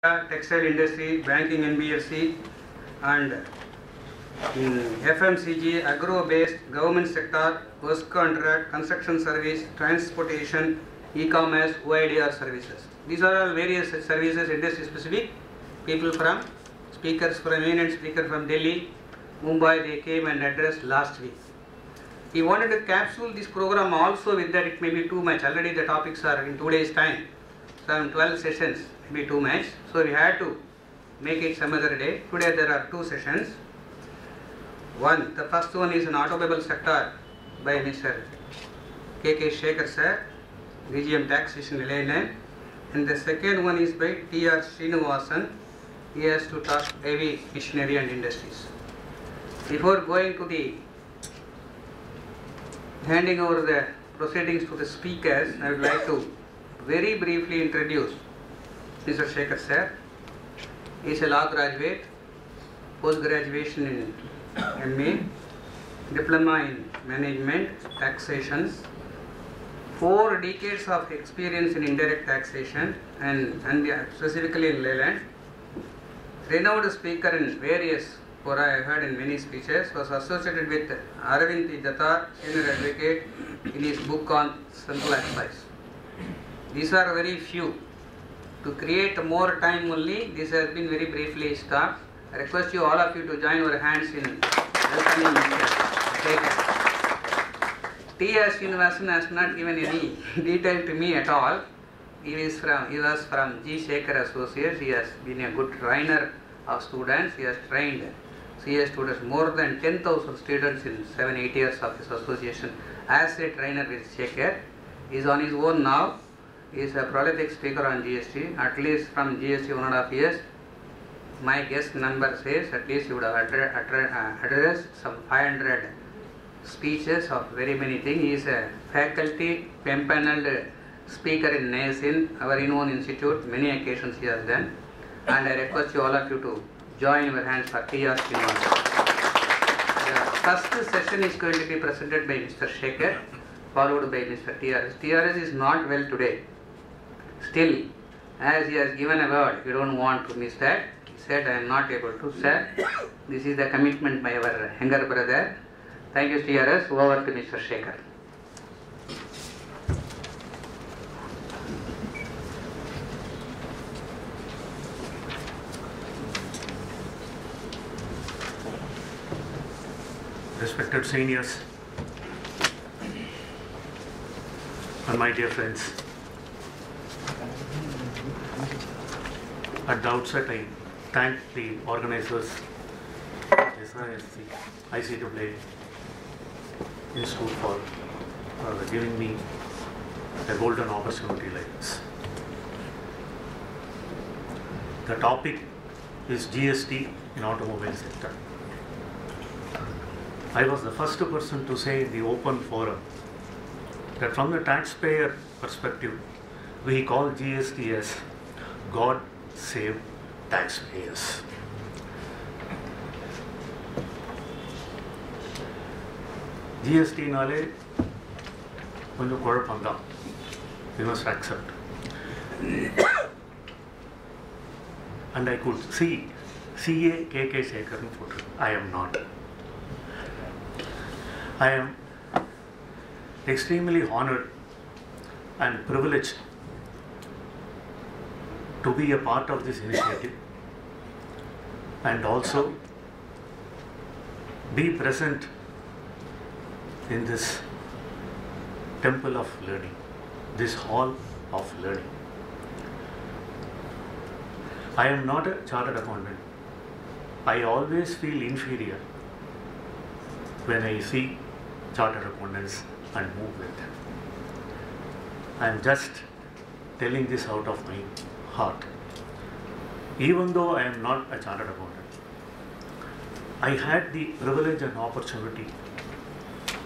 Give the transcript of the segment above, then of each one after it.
textile industry, banking NBFC, and in FMCG, agro-based, government sector, work contract, construction service, transportation, e-commerce, OIDR services. These are all various services, industry specific. Speakers from eminent speaker from Delhi, Mumbai, they came and addressed last week. We wanted to capsule this program also with that it may be too much. Already the topics are in 2 days time. Some 12 sessions may be too much. So we had to make it some other day. Today there are 2 sessions. The first one is an automobile sector by Mr. K.K. SEKAR sir, DGM Taxation Line, and the second one is by T.R. SRINIVASAN. He has to talk heavy machinery and industries. Before going to the handing over the proceedings to the speakers, I would like to very briefly introduce Mr. SEKAR sir. He is a law graduate, post-graduation in MA, diploma in management, taxation, 4 decades of experience in indirect taxation and specifically in Leyland. Renowned speaker in various fora I heard in many speeches, was associated with Aravind Datta, senior advocate, in his book on simple advice. These are very few. To create more time only, this has been very briefly stopped. I request you, all of you, to join your hands in welcoming Mr. SEKAR. T.S. Srinivasan has not given any detail to me at all. He was from G. SEKAR Associates. He has been a good trainer of students. He has trained CS students, more than 10,000 students in 7-8 years of his association as a trainer with SEKAR. He is on his own now. He is a prolific speaker on GST, at least from GST 1.5 years. My guest number says at least he would have addressed some 500 speeches of very many things. He is a faculty, empaneled speaker in NASIN, our renowned institute. Many occasions he has done. And I request you, all of you, to join your hands for T.R. Srinivasan. The first session is going to be presented by Mr. SEKAR, followed by Mr. TRS. TRS is not well today. Still, as he has given a word, we don't want to miss that. He said, I am not able to, sir. This is the commitment by our younger brother. Thank you, TRS. Over to Mr. SEKAR. Respected seniors and my dear friends, at the outset I thank the organizers, ICAA Institute, for giving me a golden opportunity like this. The topic is GST in automobile sector. I was the first person to say in the open forum that from the taxpayer perspective, we call GST as God save taxpayers. GST nale konjam kuzhappam, we must accept. And I could see CA K.K. SEKAR photo. I am not. I am extremely honored and privileged to be a part of this initiative and also be present in this temple of learning, this hall of learning. I am not a chartered accountant. I always feel inferior when I see chartered accountants and move with them. I am just telling this out of my heart. Even though I am not a chartered accountant, I had the privilege and opportunity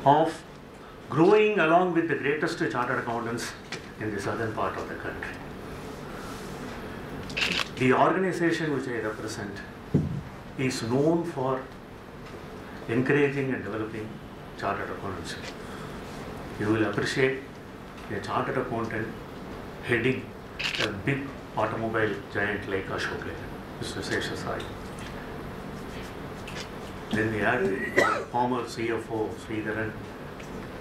of growing along with the greatest chartered accountants in the southern part of the country. The organization which I represent is known for encouraging and developing chartered accountancy. You will appreciate a chartered accountant heading a big automobile giant like Ashok Leyland, Mr. Seshasai. Then we had former CFO Sridharan,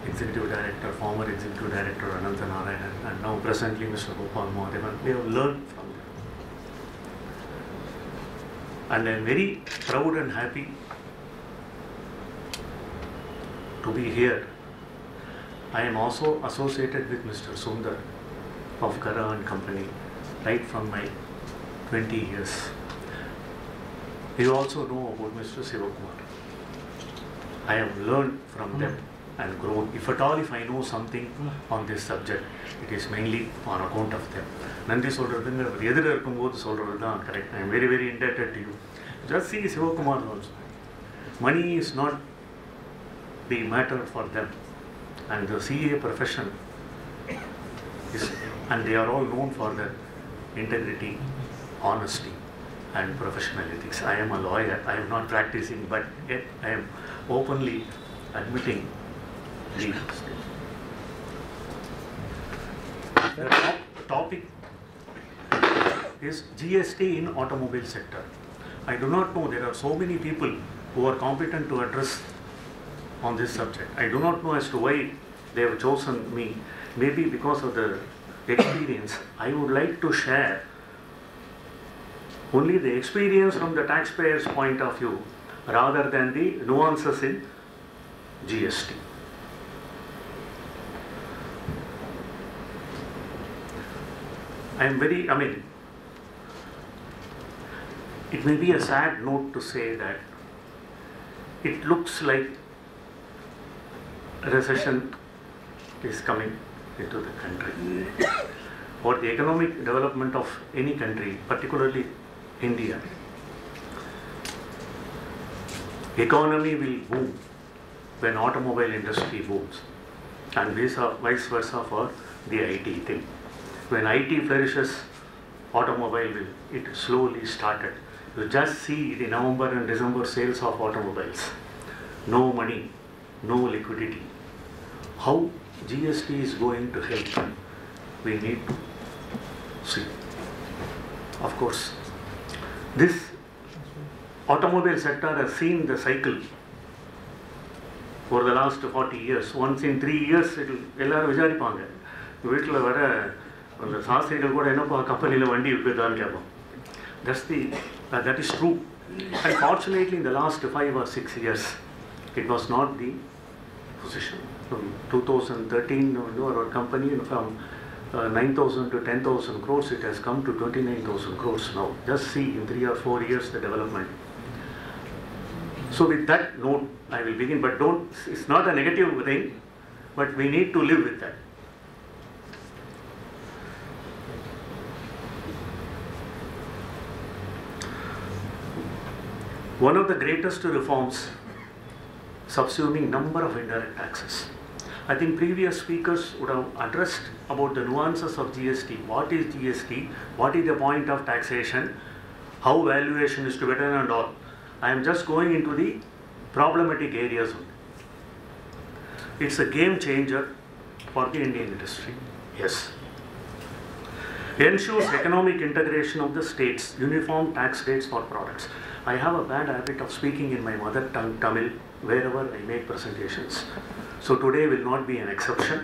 Executive Director, former Executive Director Ananta Narayanan, and now presently Mr. Gopal Mahadevan. We have learned from them. And I am very proud and happy to be here. I am also associated with Mr. Sundar of Gara and Company right from my 20 years. You also know about Mr. Sivakumar. I have learned from them and grown. If at all, if I know something on this subject, it is mainly on account of them. Nandi solradunga edhira irukumbodhu solradhu dhaan correct. I am very, very indebted to you. Just see Sivakumar also. Money is not the matter for them. And the CA profession is, and they are all known for their integrity, honesty, and professional ethics. I am a lawyer. I am not practicing, but yet I am openly admitting the topic is GST in automobile sector. I do not know, there are so many people who are competent to address on this subject. I do not know as to why they have chosen me. Maybe because of the experience. I would like to share only the experience from the taxpayer's point of view rather than the nuances in GST. It may be a sad note to say that it looks like a recession is coming into the country. For the economic development of any country, particularly India, economy will boom when automobile industry booms, and vice versa for the IT thing. When IT flourishes, automobile will, it slowly started. You just see the November and December sales of automobiles. No money, no liquidity. How GST is going to help? We need to see. Of course, this automobile sector has seen the cycle for the last 40 years. Once in 3 years, எல்லாரும் விசாரிப்பாங்க வீட்டில் வர அந்த சாஸ்திரிகள் கூட என்னப்பா கம்பெனியில் வண்டி விற்குதான்னு கேட்போம். That is true. Unfortunately, in the last 5 or 6 years, it was not the position. From 2013, our company from 9,000 to 10,000 crores, it has come to 29,000 crores now. Just see in 3 or 4 years the development. So with that note, I will begin. But it's not a negative thing, but we need to live with that. One of the greatest reforms, subsuming number of indirect taxes. I think previous speakers would have addressed about the nuances of GST. What is GST? What is the point of taxation? How valuation is to be done and all. I am just going into the problematic areas. It's a game changer for the Indian industry. Yes. Ensures economic integration of the states, uniform tax rates for products. I have a bad habit of speaking in my mother tongue Tamil wherever I make presentations. So today will not be an exception.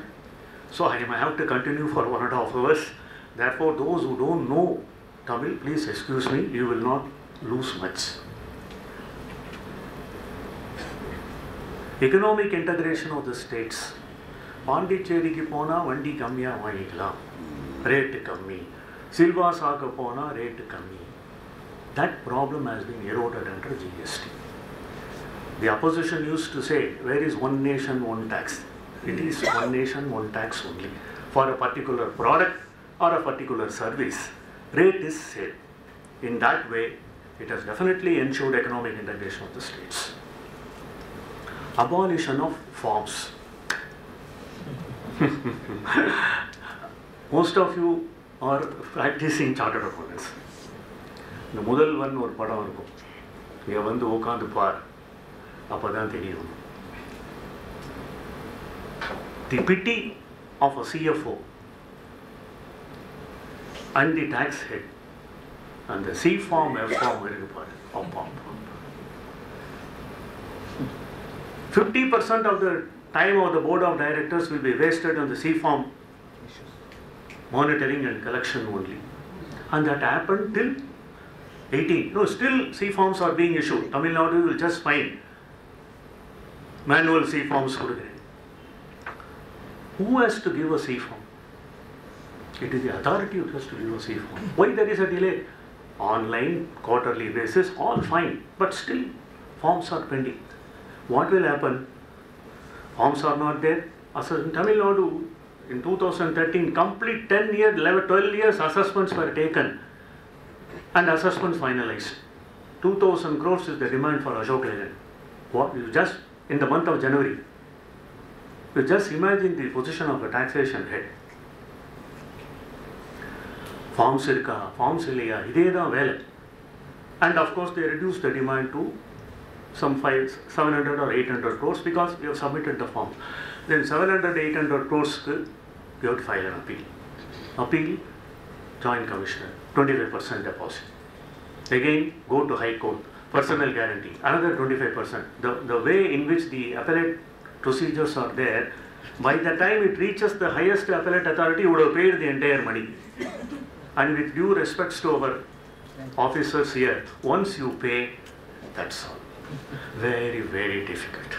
So I may have to continue for 1.5 hours. Therefore, those who don't know Tamil, please excuse me, you will not lose much. Economic integration of the states. Pondicherry pona vandi kammiya vaangikalam, rate kammi. Silvasaka pona rate kammi. That problem has been eroded under GST. The opposition used to say, where is one nation, one tax? It is one nation, one tax only. For a particular product or a particular service, rate is same. In that way, it has definitely ensured economic integration of the states. Abolition of forms. Most of you are practicing chartered accountants. இந்த முதல்வன் ஒரு படம் இருக்கும், இங்கே வந்து உட்காந்து பார், அப்போ தான் தெரியும். The pity of a CFO and the tax head and the C form, F form, 50% of the time of the board of directors will be wasted on the C form monitoring and collection only. And that happened till 18. No, still C forms are being issued. Tamil Nadu will just find manual C forms. Who has to give a C form? It is the authority who has to give a C form. Why there is a delay? Online, quarterly basis, all fine. But still, forms are pending. What will happen? Forms are not there. As in Tamil Nadu, in 2013, complete 10 years, 11, 12 years assessments were taken and assessments finalized. 2,000 crores is the demand for Ashok Leyland. What you just in the month of January, you just imagine the position of a taxation head. Forms irka, forms illaya, idhe da vela. And of course they reduced the demand to some 700 or 800 crores because we have submitted the form. Then 700, 800 crores, you have to file an appeal. Appeal, Joint Commissioner, 25% deposit. Again, go to High Court, personal guarantee, another 25%. The way in which the appellate procedures are there, by the time it reaches the highest appellate authority, you would have paid the entire money. And with due respects to our officers here, once you pay, that's all. Very, very difficult.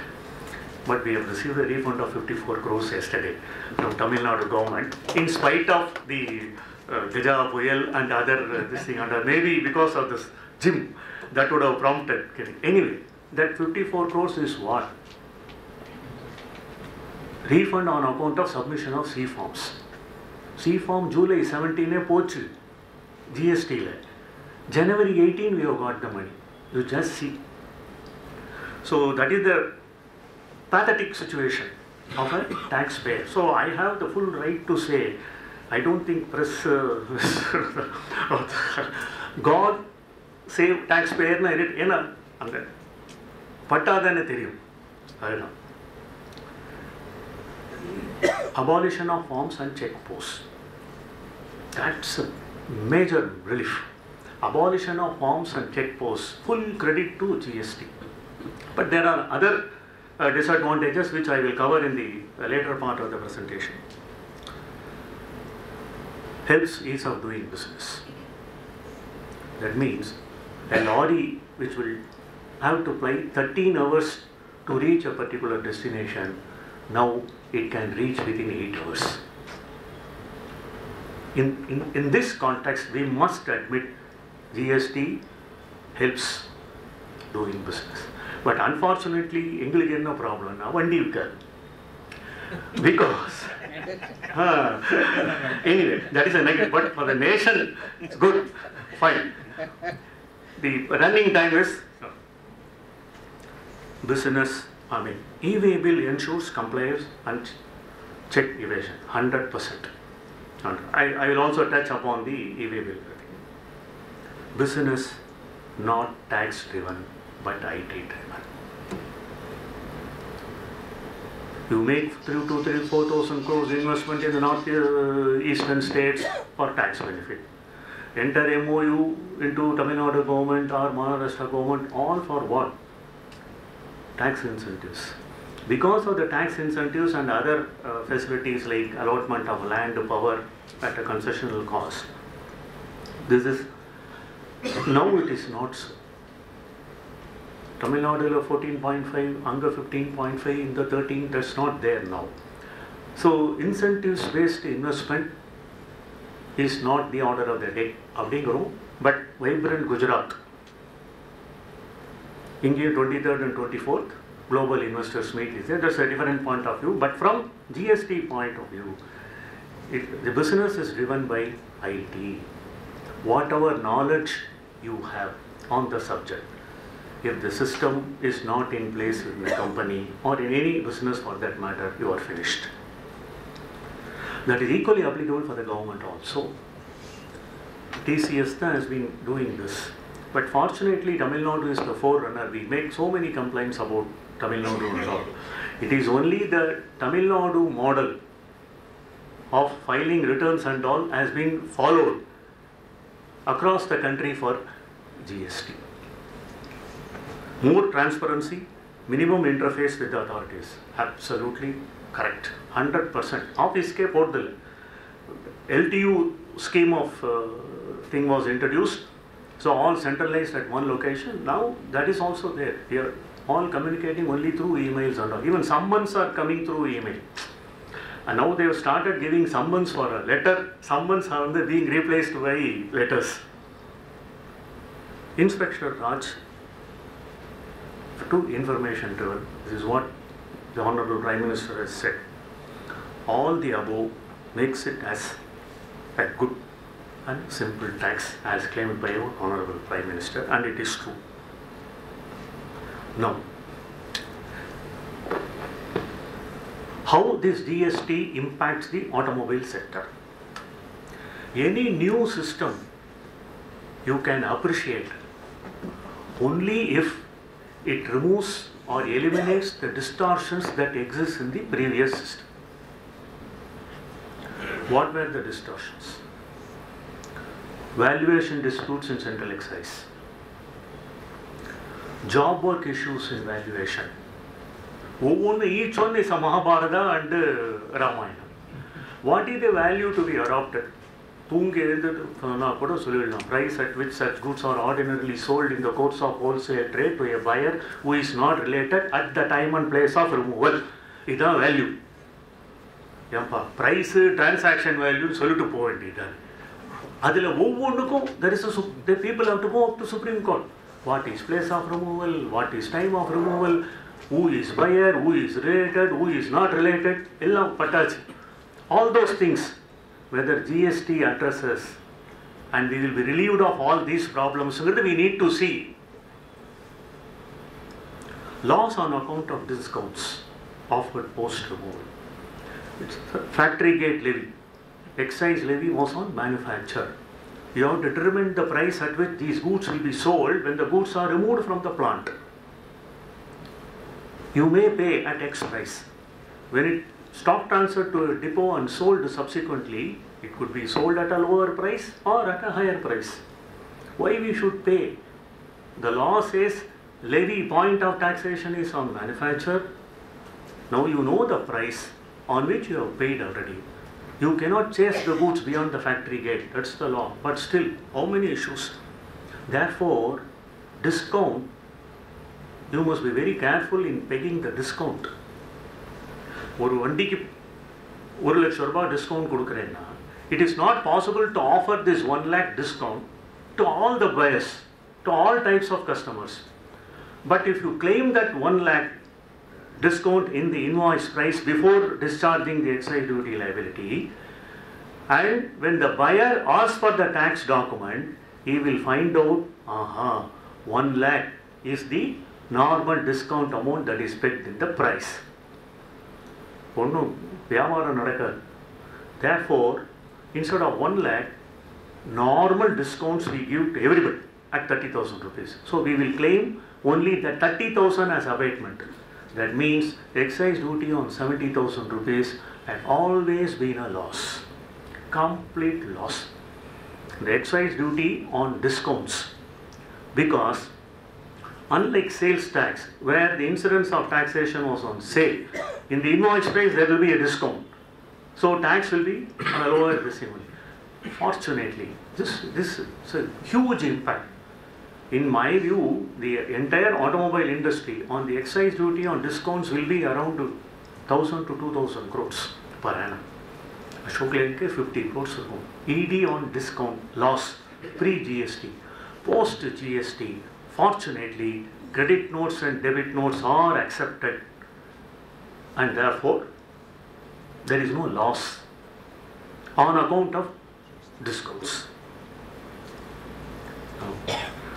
But we have received a refund of 54 crores yesterday from Tamil Nadu government, in spite of the Gaja, Puyal and other this thing, and maybe because of this gym that would have prompted getting. Anyway, that 54 crores is what? Refund on account of submission of C forms. C form July 17 pochu, GST le. January 18 we have got the money. You just see. So that is the pathetic situation of a taxpayer. So I have the full right to say, I don't think press God save taxpayer na ena anga pattadane theriyum. Abolition of forms and check posts. That's a major relief. Abolition of forms and check posts. Full credit to GST. But there are other disadvantages which I will cover in the later part of the presentation. Helps ease of doing business. That means a lorry which will have to fly 13 hours to reach a particular destination, now it can reach within 8 hours. In this context, we must admit GST helps doing business. But unfortunately, English is no problem now. Because anyway, that is a negative. But for the nation, it's good, fine. The running time is business. I mean, e-way bill ensures compliance and check evasion, 100%. I will also touch upon the e-way bill. Business not tax driven, but IT driven. You make 4,000 crores investment in the north eastern states for tax benefit. Enter MOU into Tamil Nadu government or Maharashtra government, all for what? Tax incentives. Because of the tax incentives and other facilities like allotment of land, power at a concessional cost, this is, now it is not so. Tamil Nadu 14.5, Anga 15.5, in the 13, that's not there now. So incentives based investment is not the order of the day. But vibrant Gujarat, India 23rd and 24th, global investors meet is there. That's a different point of view. But from GST point of view, the business is driven by IT. Whatever knowledge you have on the subject, if the system is not in place in the company or in any business for that matter, you are finished. That is equally applicable for the government also. TCS has been doing this. But fortunately, Tamil Nadu is the forerunner. We make so many complaints about Tamil Nadu and all. It is only the Tamil Nadu model of filing returns and all has been followed across the country for GST. More transparency, minimum interface with the authorities. Absolutely correct. 100%. Office ke portal. LTU scheme of thing was introduced. So all centralized at one location. Now that is also there. We are all communicating only through emails and all. Even summons are coming through email. And now they have started giving summons for a letter. Summons are being replaced by letters. Inspector Raj to information driven. This is what the Honorable Prime Minister has said. All the above makes it as a good and simple tax as claimed by our Honorable Prime Minister, and it is true. Now, how this GST impacts the automobile sector? Any new system you can appreciate only if it removes or eliminates the distortions that exist in the previous system. What were the distortions? Valuation disputes in central excise, job work issues in valuation. Each one is a Mahabharata and Ramayana. What is the value to be adopted? Price at which such goods are ordinarily sold in the course of wholesale trade to a buyer who is not related at the time and place of removal. This is value. Price, transaction value, there is the people have to go up to Supreme Court. What is place of removal? What is time of removal? Who is buyer? Who is related? Who is not related? All those things, whether GST addresses, and we will be relieved of all these problems, we need to see. Loss on account of discounts offered post removal. It's factory gate levy. Excise levy was on manufacture. You have to determine the price at which these goods will be sold when the goods are removed from the plant. You may pay at X price. When it stock transferred to a depot and sold subsequently, it could be sold at a lower price or at a higher price. Why we should pay? The law says levy point of taxation is on manufacture. Now you know the price on which you have paid already. You cannot chase the goods beyond the factory gate. That's the law. But still, how many issues? Therefore, discount, you must be very careful in pegging the discount. Discount, it is not possible to offer this 1 lakh discount to all the buyers, to all types of customers. But if you claim that 1 lakh discount in the invoice price before discharging the excise duty liability, and when the buyer asks for the tax document, he will find out, 1 lakh is the normal discount amount that is pegged in the price. Therefore, instead of 1 lakh, normal discounts we give to everybody at 30,000 rupees. So we will claim only the 30,000 as abatement. That means excise duty on 70,000 rupees had always been a loss. Complete loss. The excise duty on discounts, because unlike sales tax, where the incidence of taxation was on sale, in the invoice price there will be a discount. So tax will be on a lower decimal. Fortunately, this is a huge impact. In my view, the entire automobile industry on the excise duty on discounts will be around 1,000 to 2,000 crores per annum. Ashok Lane 50 crores. ED on discount loss pre-GST, post-GST. Fortunately, credit notes and debit notes are accepted, and therefore there is no loss on account of discounts.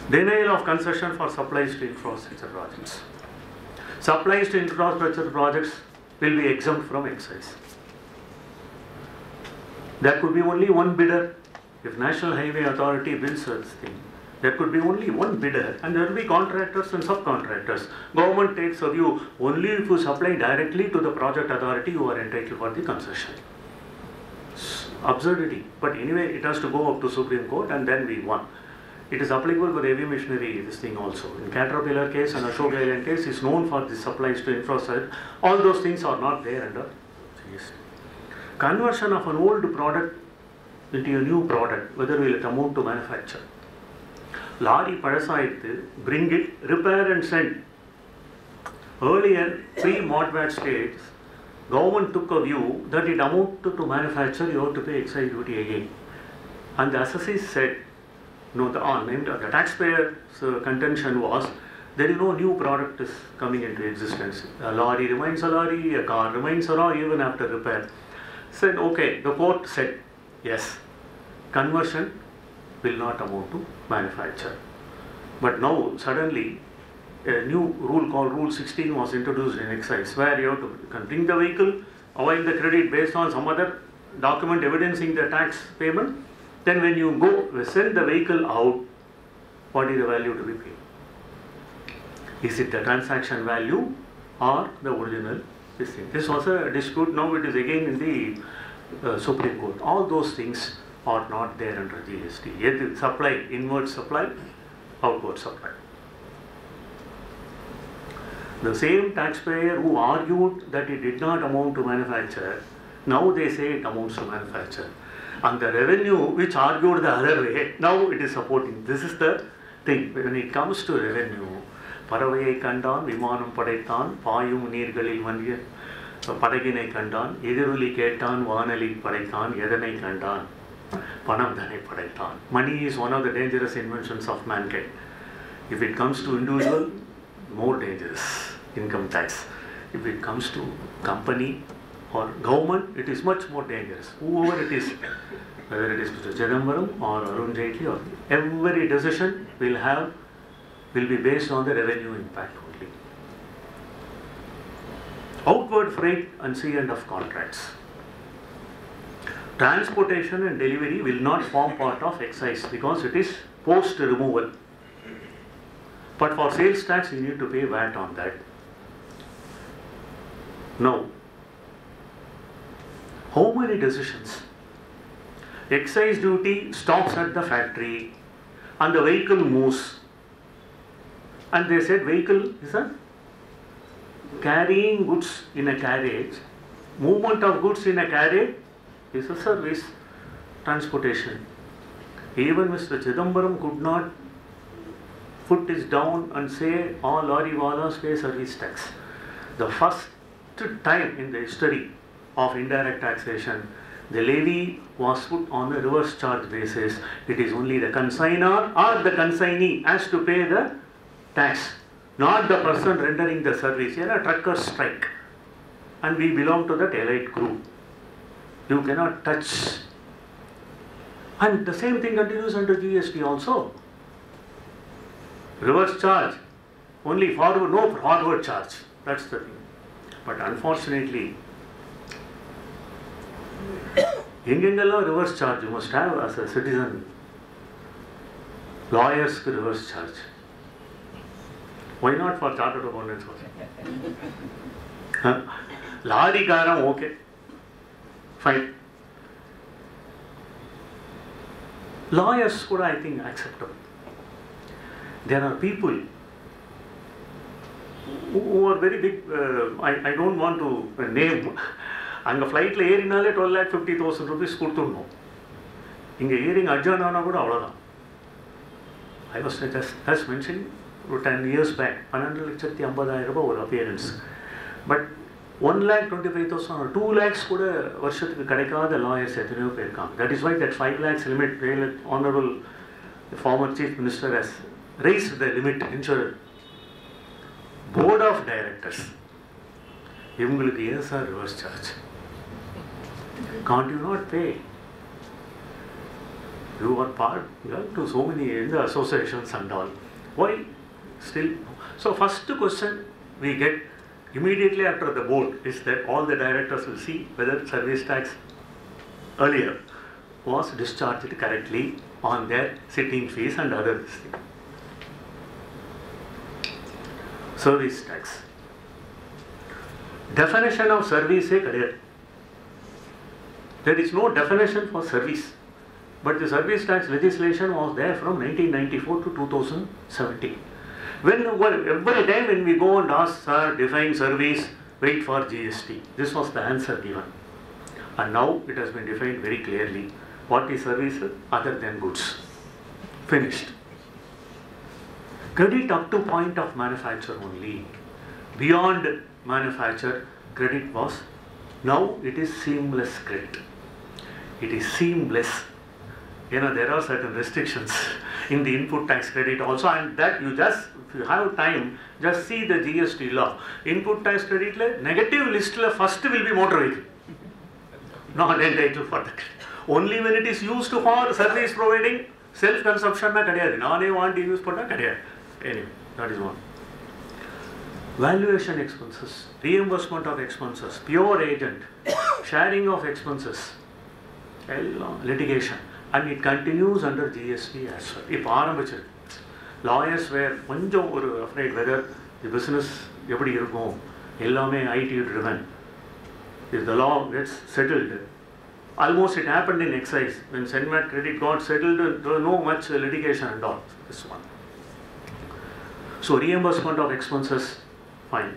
Denial of concession for supplies to infrastructure projects. Supplies to infrastructure projects will be exempt from excise. There could be only one bidder. If National Highway Authority builds such thing, there could be only one bidder, and there will be contractors and subcontractors. Government takes a view, only if you supply directly to the project authority you are entitled for the concession. Absurdity. But anyway, it has to go up to Supreme Court and then we won. It is applicable for heavy machinery, this thing also. In Caterpillar case and Ashok Leyland case is known for the supplies to infrastructure. All those things are not there under GST. Conversion of an old product into a new product, whether will it amount to manufacture? Lari padasayithu, bring it, repair and send. Earlier, pre-modbat states, government took a view that it amounted to manufacture, you have to pay excise duty again. And the assessees said, no, the taxpayer's contention was, there is no new product is coming into existence. A lorry remains a lorry, a car remains a car even after repair. Said, okay, the court said, yes, conversion will not amount to manufacture. But now, suddenly, a new rule called Rule 16 was introduced in excise, where you have to bring the vehicle, avoid the credit based on some other document evidencing the tax payment. Then when you go send the vehicle out, what is the value to be paid? Is it the transaction value or the original thing? This was a dispute, now it is again in the Supreme Court. All those things are not there under GST. Yet supply, inward supply, outward supply. The same taxpayer who argued that it did not amount to manufacture, now they say it amounts to manufacture. And the revenue which argued the other way, now it is supporting. This is the thing. When it comes to revenue, Paravayai Kandan, Vimanam Padaitan, Payum Nirgalil Mandir, Padaginai Kandan, Ediruli Ketan, Vanali Padaitan, Yadanai Kandan, Panam Dhanai Padaitan. Money is one of the dangerous inventions of mankind. If it comes to individual, more dangerous. Income tax. If it comes to company or government, it is much more dangerous. Whoever it is, whether it is Mr. Chidambaram or Arun Jaitley, or every decision will be based on the revenue impact only. Outward freight and C&F contracts. Transportation and delivery will not form part of excise because it is post removal. But for sales tax, you need to pay VAT on that. Now, how many decisions? Excise duty stops at the factory and the vehicle moves. And they said vehicle is a carrying goods in a carriage. Movement of goods in a carriage is a service, transportation. Even Mr. Chidambaram could not put his down and say all lorry walas pay service tax. The first time in the history of indirect taxation, the levy was put on a reverse charge basis. It is only the consignor or the consignee has to pay the tax, not the person rendering the service. Here a trucker strike and we belong to that elite group. You cannot touch. And the same thing continues under GST also. Reverse charge, only forward, no forward charge. That's the thing. But unfortunately, Engengala reverse charge you must have as a citizen. Lawyers reverse charge. Why not for chartered accountants also? Lari karam okay. Fine. Lawyers could, I think, acceptable. There are people who are very big, I don't want to name. And the flight la erinale 12,50,000 rupees kuduthunno. Inga earing ajjanana kuda avladha. I was just mentioning 10 years back, 12,50,000 or appearance. But 1,25,000 or 2 lakhs kuda varshathukku kadikada lawyers ethaniyo perkanga. That is why that 5 lakhs limit, Honorable former Chief Minister has raised the limit. Insurance Board of Directors. Ivungalukku yes or reverse charge. Can't you not pay? You are part to so many in the associations and all. Why still? So first question we get immediately after the board is that all the directors will see whether service tax earlier was discharged correctly on their sitting fees and other things. Service tax. Definition of service is career. There is no definition for service. But the service tax legislation was there from 1994 to 2017. Every time when we go and ask, sir, define service, wait for GST. This was the answer given. And now it has been defined very clearly. What is service other than goods? Finished. Credit up to point of manufacture only. Beyond manufacture, credit was, now it is seamless credit. It is seamless. There are certain restrictions in the input tax credit also, and that if you have time, just see the GST law. Input tax credit, negative list first will be motor vehicle. Not entitled for that. Only when it is used for service providing, self-consumption, I want to use for that. Anyway, that is one. Valuation expenses, reimbursement of expenses, pure agent, sharing of expenses, litigation, and it continues under GST as well. If lawyers were afraid whether the business eppadi irukum, ellame IT driven. If the law gets settled, almost it happened in excise when SENVAT credit got settled. There was no much litigation and all. This one. So reimbursement of expenses, fine.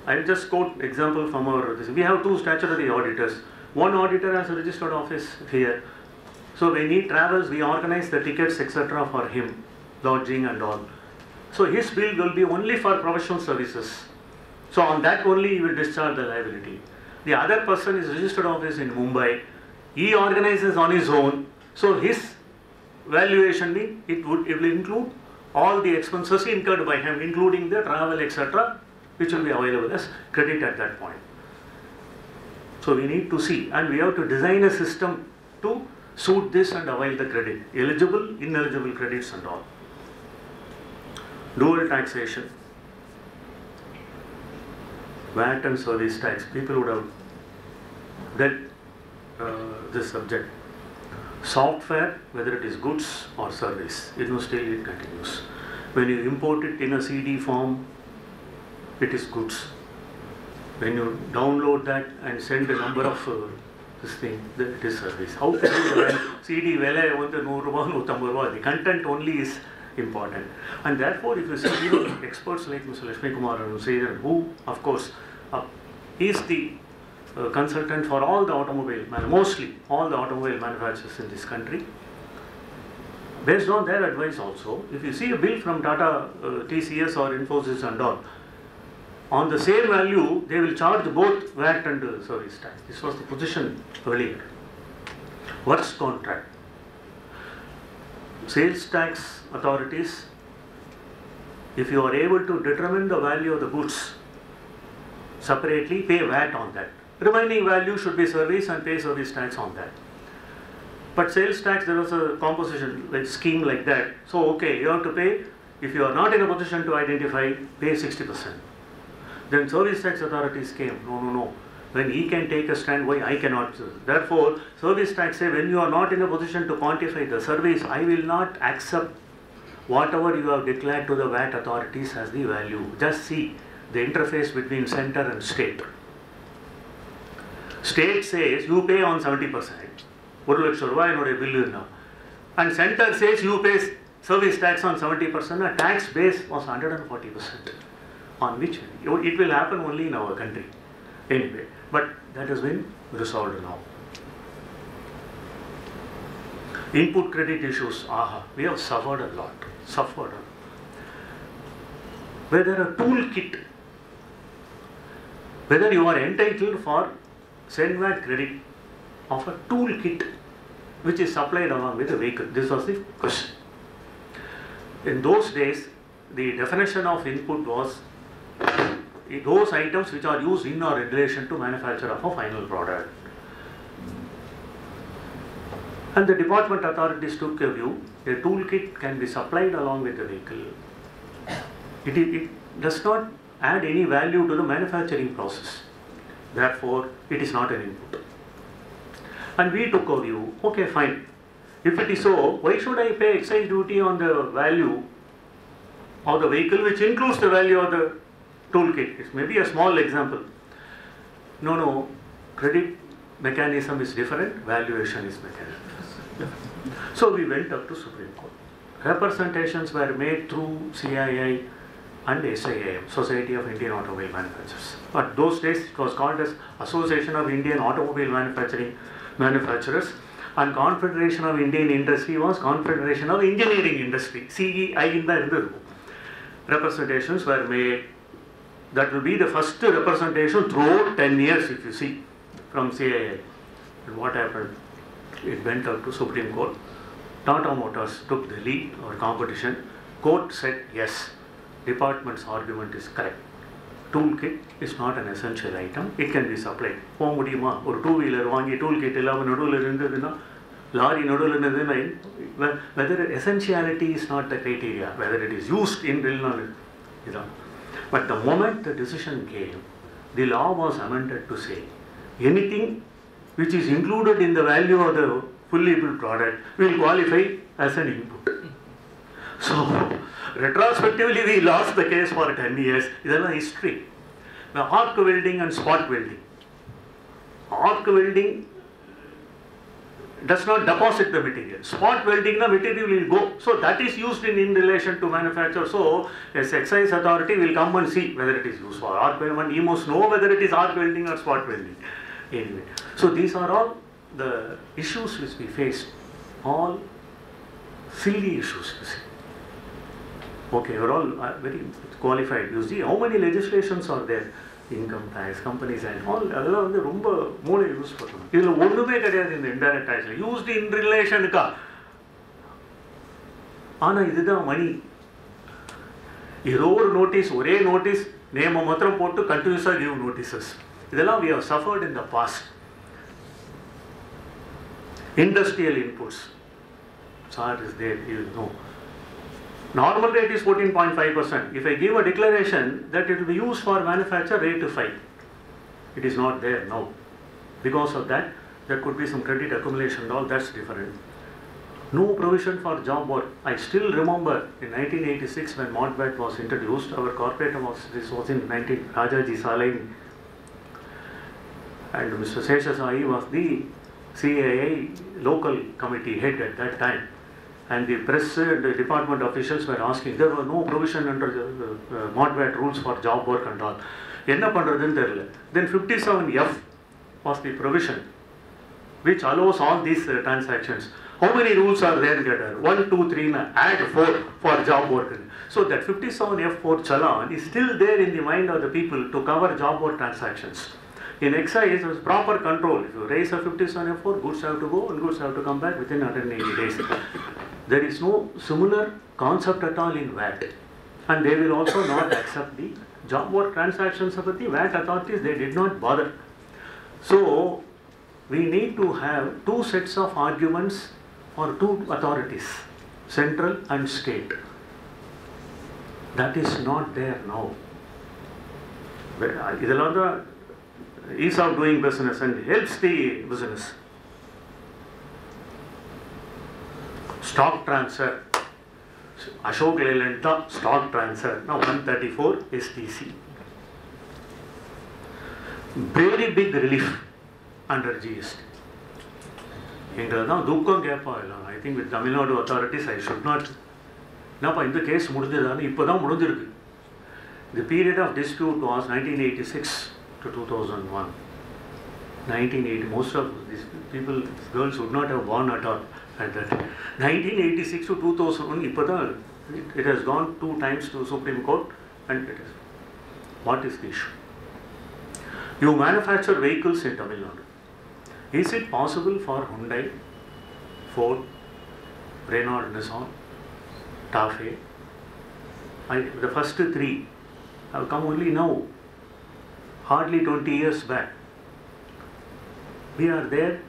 I'll just quote example from our. We have two statutory auditors. One auditor has a registered office here. So when he travels, we organize the tickets, etc. for him, lodging and all. So his bill will be only for professional services. So on that only he will discharge the liability. The other person is registered office in Mumbai. He organizes on his own. So his valuation it will include all the expenses incurred by him, including the travel, etc., which will be available as credit at that point. So we need to see, and we have to design a system to suit this and avail the credit. Eligible, ineligible credits and all. Dual taxation. VAT and service tax. People would have read this subject. Software, whether it is goods or service, still it continues. When you import it in a CD form, it is goods. When you download that and send a number of this thing, it is service. How to do that? CD the content only is important. And therefore, if you see even experts like Mr. Lakshmi Kumar who, of course, is the consultant for all the mostly all the automobile manufacturers in this country. Based on their advice also, if you see a bill from Tata, TCS or Infosys and all, on the same value, they will charge both VAT and service tax. This was the position earlier. Works contract. Sales tax authorities, if you are able to determine the value of the goods separately, pay VAT on that. Remaining value should be service and pay service tax on that. But sales tax, there was a composition scheme like that. So, okay, you have to pay, if you are not in a position to identify, pay 60%. Then service tax authorities came, no. When he can take a stand, why I cannot? Therefore, service tax say, when you are not in a position to quantify the service, I will not accept whatever you have declared to the VAT authorities as the value. Just see the interface between center and state. State says you pay on 70%. And center says you pay service tax on 70%. The tax base was 140%. On which it will happen only in our country. Anyway, but that has been resolved now. Input credit issues, we have suffered a lot. Whether a toolkit, whether you are entitled for SENVAT credit of a toolkit which is supplied along with the vehicle. This was the question. In those days, the definition of input was those items which are used in or in relation to manufacture of a final product. And the department authorities took a view, a toolkit can be supplied along with the vehicle. It does not add any value to the manufacturing process. Therefore, it is not an input. And we took a view, okay, fine. If it is so, why should I pay excise duty on the value of the vehicle which includes the value of the toolkit? It may be a small example. No, credit mechanism is different, valuation is mechanism. So we went up to Supreme Court. Representations were made through CII and SIAM, Society of Indian Automobile Manufacturers. But those days it was called as Association of Indian Automobile Manufacturers, and Confederation of Indian Industry was Confederation of Engineering Industry, CEI in the representations were made. That will be the first representation throughout 10 years if you see from CII. And what happened? It went up to Supreme Court. Tata Motors took the lead or competition. Court said yes, department's argument is correct. Toolkit is not an essential item, it can be supplied. போக முடியுமா ஒரு two wheeler வாங்கி tool kit இல்லாமல் நடுவில் இருந்ததுன்னா lorry நடுவில் இருந்ததுன்னா whether essentiality is not the criteria, whether it is used in real knowledge. But the moment the decision came, the law was amended to say anything which is included in the value of the fully built product will qualify as an input. So retrospectively we lost the case for 10 years. This is history. Now arc welding and spot welding. Arc welding does not deposit the material. Spot welding, the material will go. So that is used in relation to manufacture. So as excise authority will come and see whether it is used for arc welding. He must know whether it is arc welding or spot welding. Anyway, so these are all the issues which we faced. All silly issues, you see. Okay, you are all very qualified. You see how many legislations are there? Income tax, companies and all. அதெல்லாம் வந்து ரொம்ப மூளை use பண்ணணும். இதில் ஒன்றுமே கிடையாது இந்த indirect டேக்ஸில். Used இன் ரிலேஷனுக்கா? ஆனால் இதுதான் மணி. ஏதோ ஒரு நோட்டீஸ், ஒரே நோட்டீஸ், நேமை மாத்திரம் போட்டு கண்டினியூஸாக கிவ் நோட்டீசஸ். இதெல்லாம் we have suffered in the past. Industrial inputs. SAR is there, you know. Normal rate is 14.5%. If I give a declaration that it will be used for manufacture, rate to 5. It is not there now. Because of that, there could be some credit accumulation and all, that's different. No provision for job work. I still remember in 1986 when MODBAT was introduced, our corporate this was in Rajaji Salai, and Mr. Seshasai was the CII local committee head at that time. And the press, the department officials were asking, there was no provision under the MODBAT rules for job work and all. Then 57F was the provision which allows all these transactions. How many rules are there? 1, 2, 3, add 4 for job work. So that 57F4 challan is still there in the mind of the people to cover job work transactions. In excise, there is proper control. If you raise a 57F4, goods have to go and goods have to come back within 180 days. There is no similar concept at all in VAT. And they will also not accept the job work transactions of the VAT authorities. They did not bother. So, we need to have two sets of arguments for two authorities, central and state. That is not there now. This is the ease of doing business and helps the business. Stock transfer. Ashok Leyland stock transfer. Now 134 STC. Very big relief under GST. I think with Tamil Nadu authorities I should not. Now in the case the period of dispute was 1986 to 2001. 1980, most of these people, girls would not have born at all at that time. 1986 to 2001, it has gone 2 times to Supreme Court, and it is. What is the issue? You manufacture vehicles in Tamil Nadu. Is it possible for Hyundai, Ford, Renault, Nissan, TAFE, the first 3 have come only now, hardly 20 years back. We are there,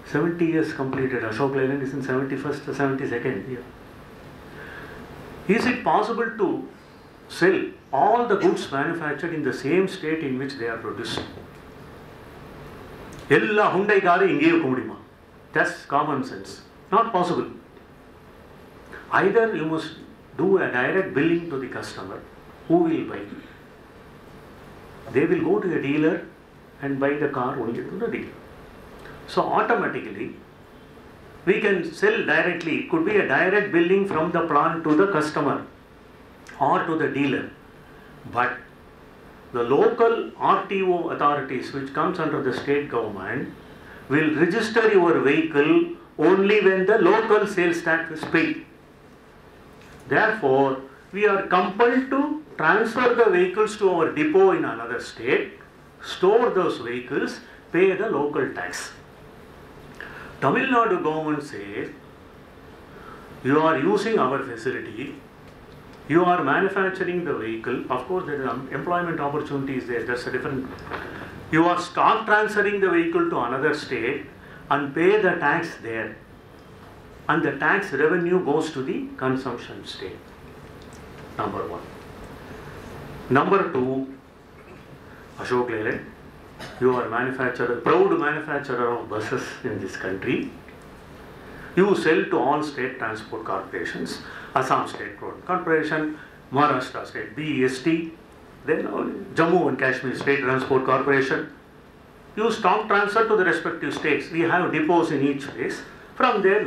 70 years completed. Ashok Leyland is in 71st or 72nd year. Is it possible to sell all the goods manufactured in the same state in which they are produced? Ella Hyundai car inge mudiyuma. That's common sense. Not possible. Either you must do a direct billing to the customer. Who will buy? They will go to a dealer and buy the car only to the dealer. So automatically we can sell directly. It could be a direct billing from the plant to the customer or to the dealer. But the local RTO authorities, which comes under the state government, will register your vehicle only when the local sales tax is paid. Therefore, we are compelled to transfer the vehicles to our depot in another state, store those vehicles, pay the local tax. Tamil Nadu government says, you are using our facility, you are manufacturing the vehicle, of course there is employment opportunities there, that's a different. You are stock transferring the vehicle to another state and pay the tax there. And the tax revenue goes to the consumption state. Number one. Number two, Ashok Leyland, you are proud manufacturer of buses in this country. You sell to all state transport corporations, Assam State Road Corporation, Maharashtra State BST, then Jammu and Kashmir State Transport Corporation. You stock transfer to the respective states. We have depots in each place. From there,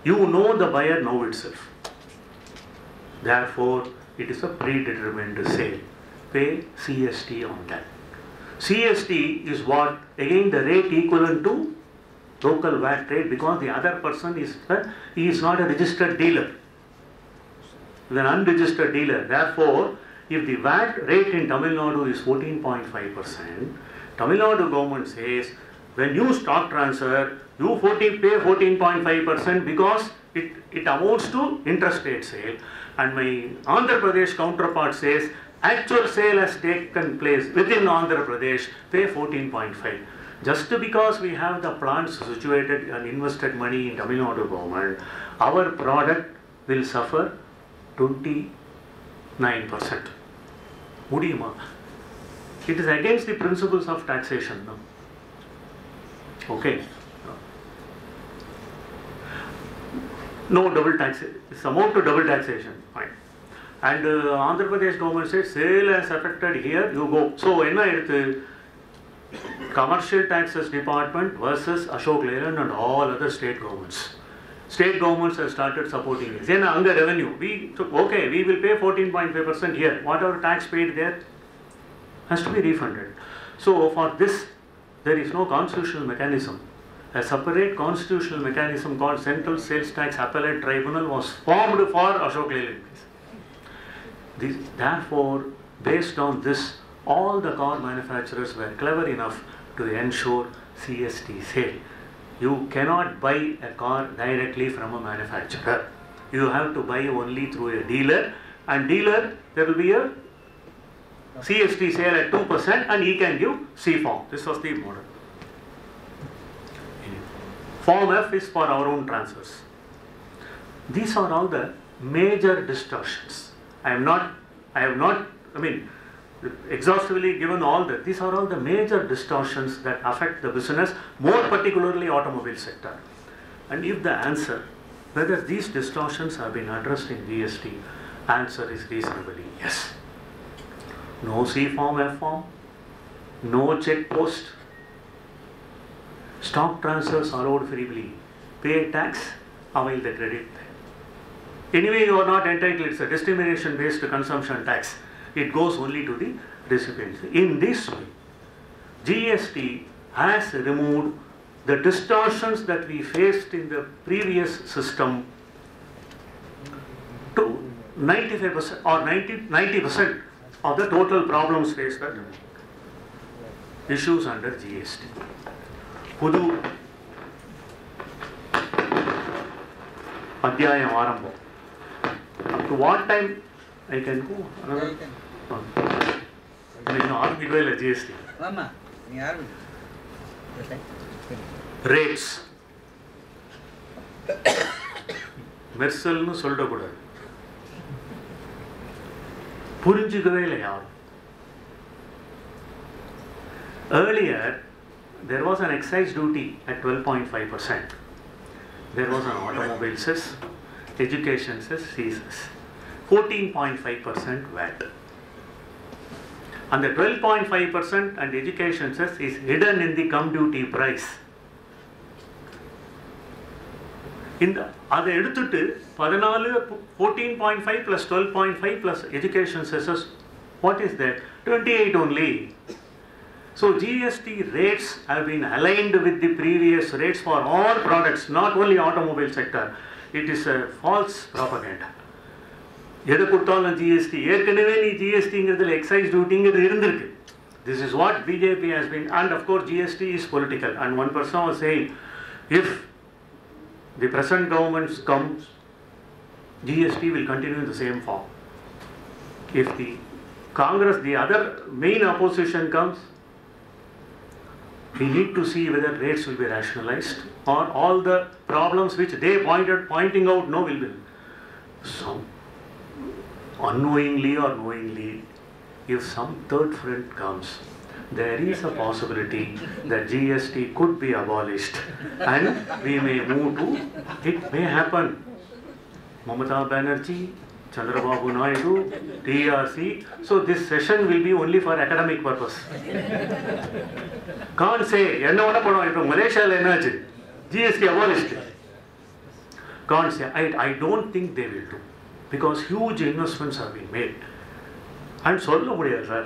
you know the buyer now itself. Therefore, it is a predetermined sale. Pay CST on that. CST is what? Again, the rate equivalent to local VAT rate, because the other person is not a registered dealer. He is an unregistered dealer. Therefore, if the VAT rate in Tamil Nadu is 14.5%, Tamil Nadu government says, when you stock transfer, you pay 14.5% because it amounts to intrastate sale. And my Andhra Pradesh counterpart says, actual sale has taken place within Andhra Pradesh, pay 14.5. Just because we have the plants situated and invested money in Tamil Nadu government, our product will suffer 29%. Mudiyuma. It is against the principles of taxation. No? Okay. No double taxation. It's amount to double taxation. Fine. And Andhra Pradesh government says sale has affected here, you go. So, Commercial Taxes Department versus Ashok Leyland and all other state governments. State governments have started supporting this. Then under revenue, we took, okay, we will pay 14.5% here. Whatever tax paid there has to be refunded. So for this, there is no constitutional mechanism. A separate constitutional mechanism called Central Sales Tax Appellate Tribunal was formed for Ashok Leyland. Therefore, based on this, all the car manufacturers were clever enough to ensure CST sale. You cannot buy a car directly from a manufacturer. You have to buy only through a dealer, and dealer, there will be a CST sale at 2% and he can give C form. This was the model. Form F is for our own transfers. These are all the major distortions. I have not, exhaustively given all that. These are all the major distortions that affect the business, more particularly automobile sector. And if the answer, whether these distortions have been addressed in GST, answer is reasonably yes. No C form, F form, no check post, stock transfers allowed freely, pay tax, avail the credit. Anyway, you are not entitled, it's a discrimination based consumption tax. It goes only to the recipients. In this way, GST has removed the distortions that we faced in the previous system to 95% or 90% of the total problems faced by issues under GST. Pudu Adhyayam Arambam. Up to what time I can go? Another? GST. Rates. Mersal nu solda kuda. Purinjikave illa yaru. Earlier, there was an excise duty at 12.5%. There was an automobile cess, education cess, CSS. 14.5% VAT. And the 12.5% and education cess is hidden in the cum duty price. அதை எடுத்துட்டு 14.5 plus 12.5 plus education cesses, what is that? 28 only. So GST rates have been aligned with the previous rates for all products, not only automobile sector. It is a false propaganda. எதை கொடுத்தாலும் GST, ஏற்கனவே நீ ஜிஎஸ்டிங்கிறதுல exercise டியூட்டிங்கிறது இருந்திருக்கு. This is what BJP has been, and of course GST is political. And one person was saying, if the present government comes, GST will continue in the same form. If the Congress, the other main opposition comes, we need to see whether rates will be rationalized or all the problems which they pointing out no will be. So, unknowingly or knowingly, if some third friend comes, there is a possibility that GST could be abolished and we may move to, it may happen. Mamata Banerjee, Chandrababu Naidu, TRC, so this session will be only for academic purpose. Can't say, Malaysia GST abolished. Can't say, I don't think they will do, because huge investments have been made. And solve mudiyadhu sir.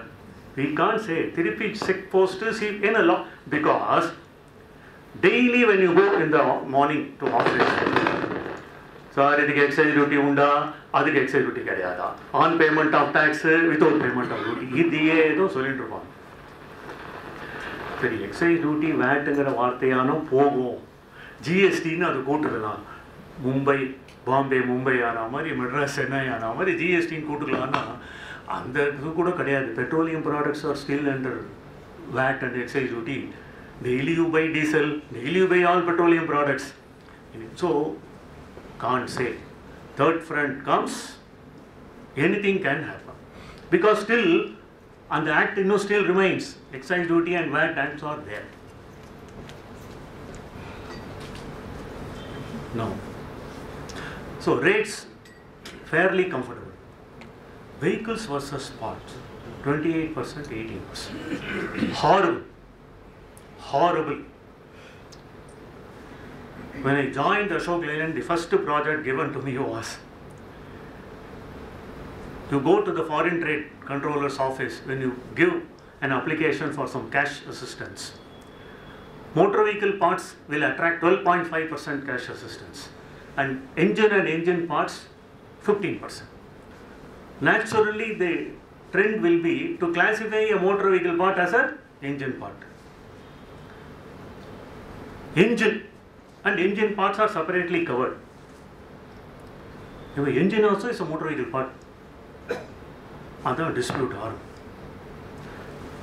We can't say Tirupati check post is in a law, because daily when you go in the morning to office, sir, idhukku excise duty unda, adukku excise duty kediyada, on payment of tax, without payment of duty, idiye edo solliruppaan. Seri excise duty VAT engra vaarthayano pogum, GST nu adu kootukalam. Mumbai, Bombay, Mumbai ana mari, Madras, Chennai ana mari GST nu kootukalana. And the petroleum products are still under VAT and excise duty. Daily you buy diesel, daily you buy all petroleum products. So, can't say. Third front comes, anything can happen. Because still, and the act still remains, excise duty and VAT acts are there. No. So, rates fairly comfortable. Vehicles versus parts, 28%, 18%. Horrible. Horrible. When I joined Ashok Leyland, the first project given to me was, you go to the Foreign Trade Controller's office when you give an application for some cash assistance. Motor vehicle parts will attract 12.5% cash assistance, and engine parts 15%. Naturally, the trend will be to classify a motor vehicle part as an engine part. Engine and engine parts are separately covered. If engine also is a motor vehicle part, other dispute are.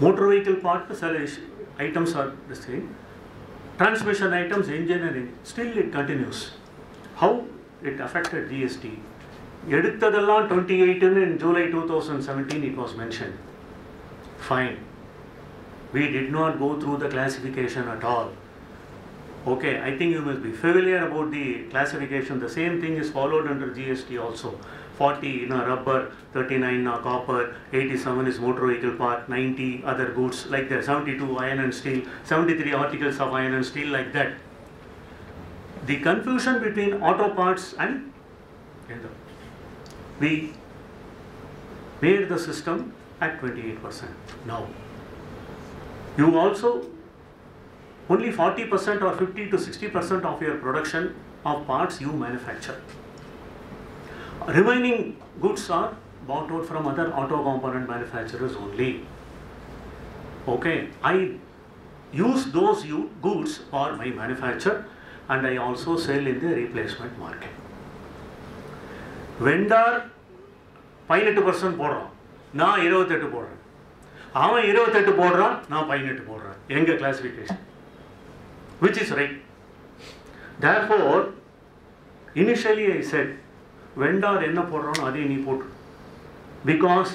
Motor vehicle part items are the same. Transmission items, engine and engine, still it continues. How it affected GST? எடுத்ததெல்லாம் 28 in July 2017 it was mentioned. Fine. We did not go through the classification at all. Okay, I think you must be familiar about the classification. The same thing is followed under GST also. 40 in a rubber, 39 in a copper, 87 is motor vehicle part, 90 other goods like that, 72 iron and steel, 73 articles of iron and steel like that. The confusion between auto parts and we made the system at 28%. Now, you also only 40% or 50 to 60% of your production of parts you manufacture. Remaining goods are bought out from other auto component manufacturers only. Okay, I use those goods for my manufacture and I also sell in the replacement market. Vendor 18% போடுறான், நான் 28 போடுறேன். அவன் 28 போடுறான், நான் 18 போடுறேன். எங்க classification? Which is right. Therefore, initially I said, vendor என்ன போடுறானோ அதே நீ போடு. Because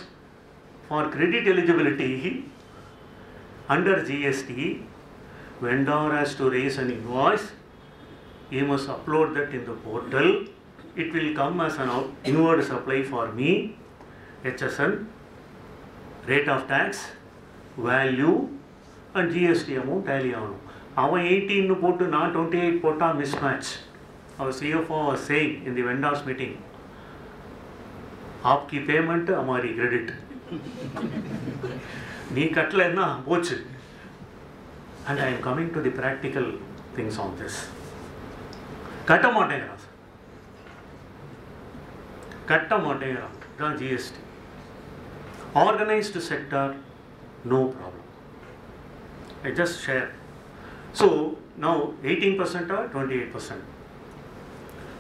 for credit eligibility under GST, vendor has to raise an invoice. He must upload that in the portal. It will come as an inward supply for me, HSN, rate of tax, value and GST amount tally ஆகணும். அவன் 18 போட்டு நான் 28 போட்டா mismatch. Our CFO was saying in the vendors meeting, आपकी payment हमारी credit. நீ கட்டலைன்னா போச்சு. And I am coming to the practical things on this. கட்ட மாட்டேங்கிறான் சார், கட்ட மாட்டேங்கிறான் தான் GST. Organized sector, no problem. I just share. So now 18% or 28%.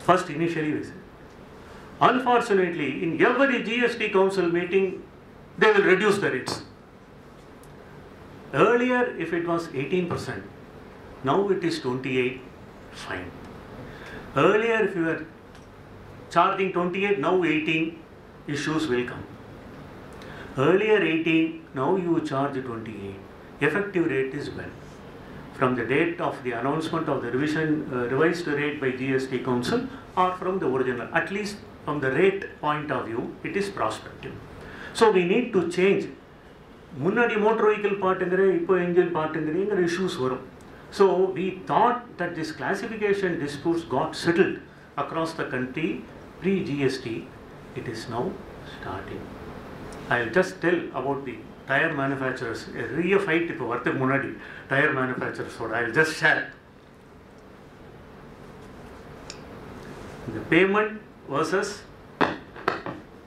First initially we said. Unfortunately, in every GST council meeting, they will reduce the rates. Earlier, if it was 18%, now it is 28%, fine. Earlier, if you were charging 28%, now 18%, issues will come. Earlier 18%, now you charge 28%. Effective rate is well. From the date of the announcement of the revised rate by GST Council or from the original, at least from the rate point of view, it is prospective. So we need to change. முன்னாடி motor vehicle பார்ட்டுங்கிற இப்போ engine பார்ட்டுங்கிற issues வரும். So we thought that this classification disputes got settled across the country pre-GST. It is now starting. I'll just tell about the tire manufacturers. A real fight இப்போ வரதுக்கு முன்னாடி tire manufacturers ஓட I'll just share. The payment versus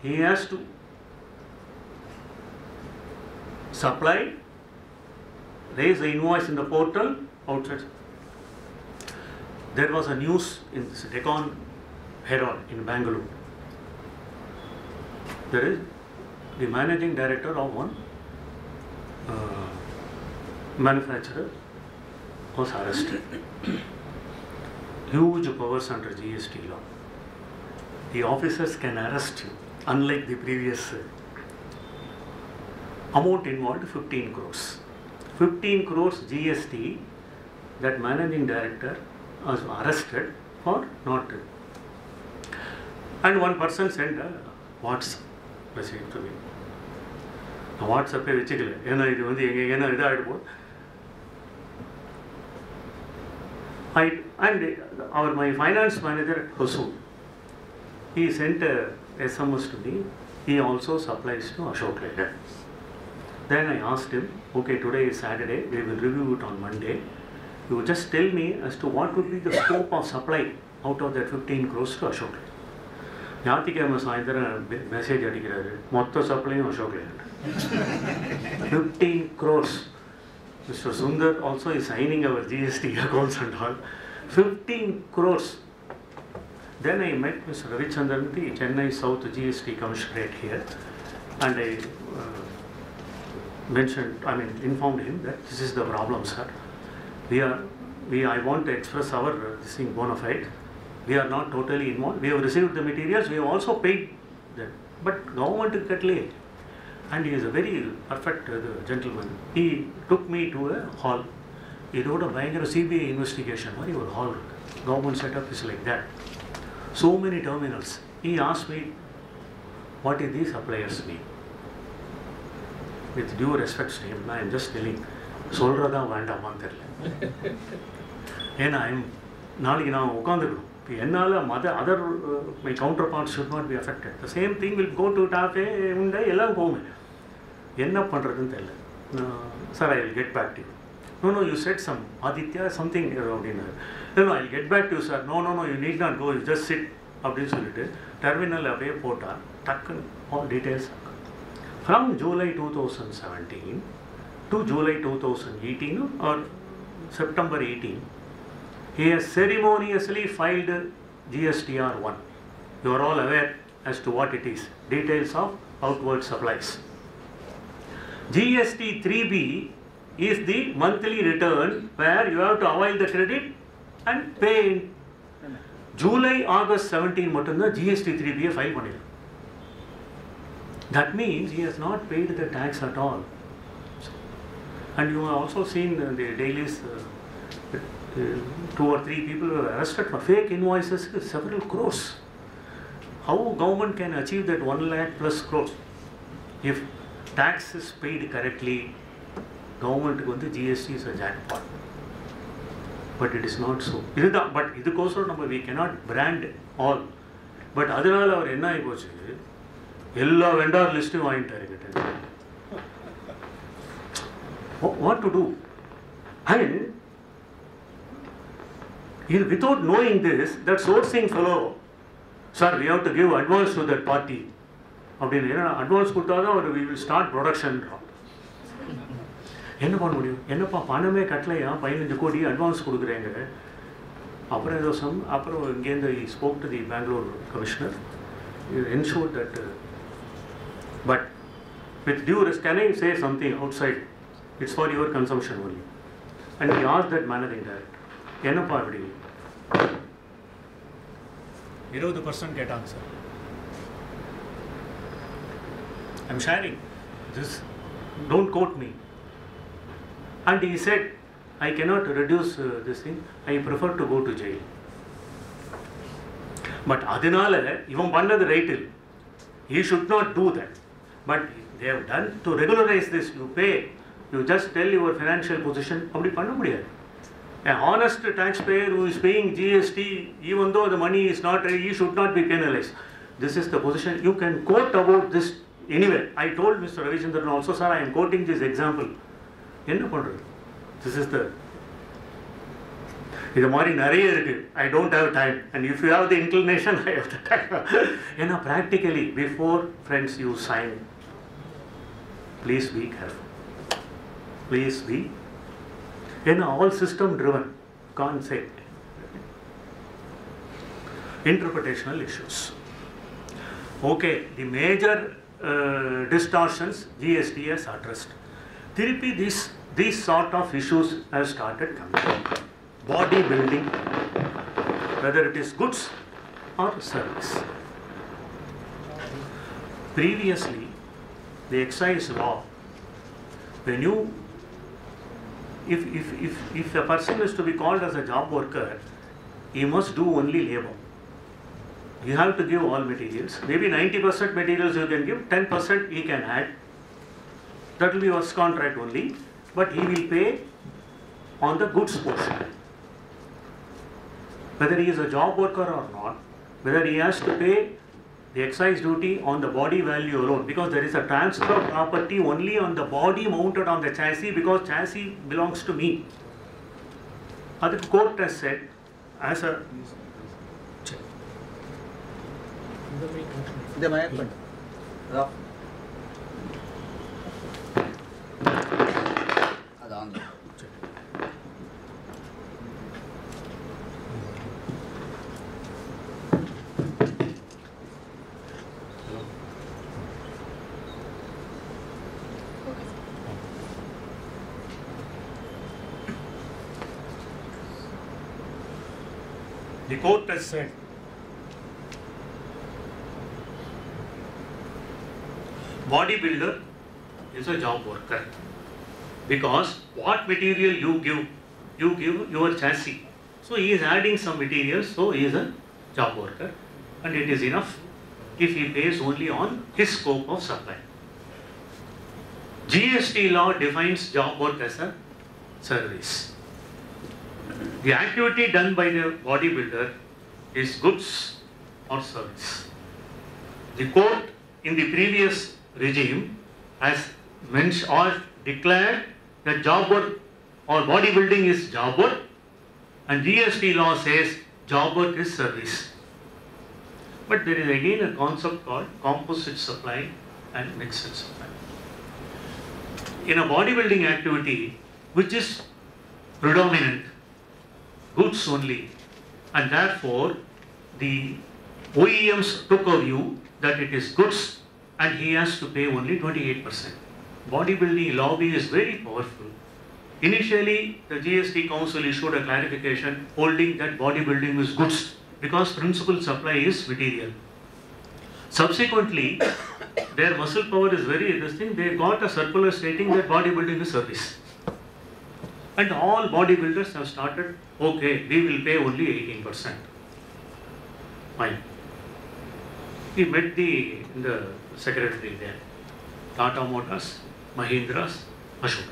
he has to supply, raise the invoice in the portal, outside. There was a news in the Deccan Herald in Bangalore. There is the managing director of one manufacturer was arrested. Huge powers under GST law. The officers can arrest you, unlike the previous amount involved 15 crores. 15 crores GST, that managing director was arrested for not. And one person sent a WhatsApp message to me. WhatsApp வச்சுக்கல, ஏன்னா இது வந்து எங்கன்னா இதாகிடுவோம். And my finance manager at Hosur, he sent a SMS to me. He also supplies to Ashok Leyland. Then I asked him, okay, today is Saturday, we will review it on Monday. You just tell me as to what would be the scope of supply out of that 15 crores to Ashok. ஞாயிற்றுக்கிழமை சாயந்தரம் message அடிக்கிறாரு, மொத்த சப்ளையும் Ashok land 15 crores. Mr. Sundar also is signing our GST accounts and all. 15 crores. Then I met Mr. Ravichandran, the Chennai South GST Commissionerate here, and I informed him that this is the problem, sir. I want to express our this thing bona fide. We are not totally involved. We have received the materials. We have also paid them. But government is late. And he is a very perfect gentleman. He took me to a hall. He wrote a பயங்கர CPE investigation. One hall. Government setup is like that. So many terminals. He asked me, what is these suppliers mean? With due respect to him, I am just telling. சொல்றதா வேண்டாமான்னு தெரியல. ஏன்னா நாளைக்கு நான் உட்காந்துக்கணும். என்னால் other my counter parts should not be affected. The same thing will go to டாப்பே உண்டை எல்லாம் போகுமே. என்ன பண்ணுறதுன்னு தெரியல. Sir I will get back to you. No you said some Aditya something அப்படின்னாரு. No I will get back to you sir. No you need not go, you just sit அப்படின்னு சொல்லிட்டு டெர்மினல் அப்படியே போட்டால் டக்குன்னு all details. From July 2017 to July 2018 or September 18, he has ceremoniously filed GSTR1. You are all aware as to what it is. Details of outward supplies. GST 3B is the monthly return where you have to avail the credit and pay in July, August 17 மட்டும்தான் GST 3B file பண்ணிரு. That means he has not paid the tax at all. And you have also seen the dailies, 2 or 3 people were arrested for fake invoices, several crores. How government can achieve that 1 lakh plus crores? If tax is paid correctly, government வந்து GST is a jackpot. But it is not so. But இதுக்கோசரம் we cannot brand all. But அதனால அவர் என்ன ஆகி போச்சு, எல்லா vendor லிஸ்ட்டும் வாங்கிட்டாரு கிட்ட. What to do? And without knowing this, that sourcing fellow, sir, we have to give advance to that party. Advance கொடுத்தாதான் we will start production. என்ன பண்ண முடியும், என்னப்பா பணமே கட்டலையா, 15 கோடி அட்வான்ஸ் கொடுக்குறேங்க. அப்புறம் ஏதோ அப்புறம் இங்கேருந்து he spoke to the Bangalore commissioner, ensured that, but with due respect, can I say something outside? It's for your consumption only. And he asked that managing director, என்னப்பா இப்படி 20% கேட்டாங்க sir. I'm sharing this, don't quote me. And he said, I cannot reduce this thing, I prefer to go to jail. But adinala ivan pannadhu right, he should not do that. But they have done to regularize this. You pay, you just tell your financial position, appadi panna mudiyadhu. An honest taxpayer who is paying GST, even though the money is not ready, he should not be penalized. This is the position. You can quote about this anywhere. I told Mr. Ravichandran also, sir, I am quoting this example. என்ன பண்றது? This is the, இது மாதிரி நிறைய இருக்கு. I don't have time, and if you have the inclination, I have the time. ஏன்னா practically before friends you sign, please be careful. Please be, ஏன்னா all system driven, can't say. Interpretational issues. Okay, the major distortions GST has addressed. Thiruppi these sort of issues have started coming. Body building, whether it is goods or service. Previously, the excise law, when you, if a person is to be called as a job worker, he must do only labor. You have to give all materials. Maybe 90% materials you can give, 10% he can add. That will be his contract only, but he will pay on the goods portion. Whether he is a job worker or not, whether he has to pay the excise duty on the body value alone, because there is a transfer of property only on the body mounted on the chassis, because chassis belongs to me. The court has said, as a the court has said, bodybuilder is a job worker, because what material you give your chassis. So he is adding some materials, so he is a job worker, and it is enough if he pays only on his scope of supply. GST law defines job work as a service. The activity done by the bodybuilder is goods or service. The court in the previous regime has mentioned or declared that job work or bodybuilding is job work, and GST law says job work is service. But there is again a concept called composite supply and mixed supply. In a bodybuilding activity, which is predominant, goods only, and therefore the OEMs took a view that it is goods and he has to pay only 28%. Bodybuilding lobby is very powerful. Initially, the GST Council issued a clarification holding that bodybuilding is goods because principal supply is material. Subsequently, their muscle power is very interesting. They got a circular stating that bodybuilding is service. And all bodybuilders have started, okay, we will pay only 18%. Fine. We met the secretary there. Tata Motors, Mahindras, Ashoka.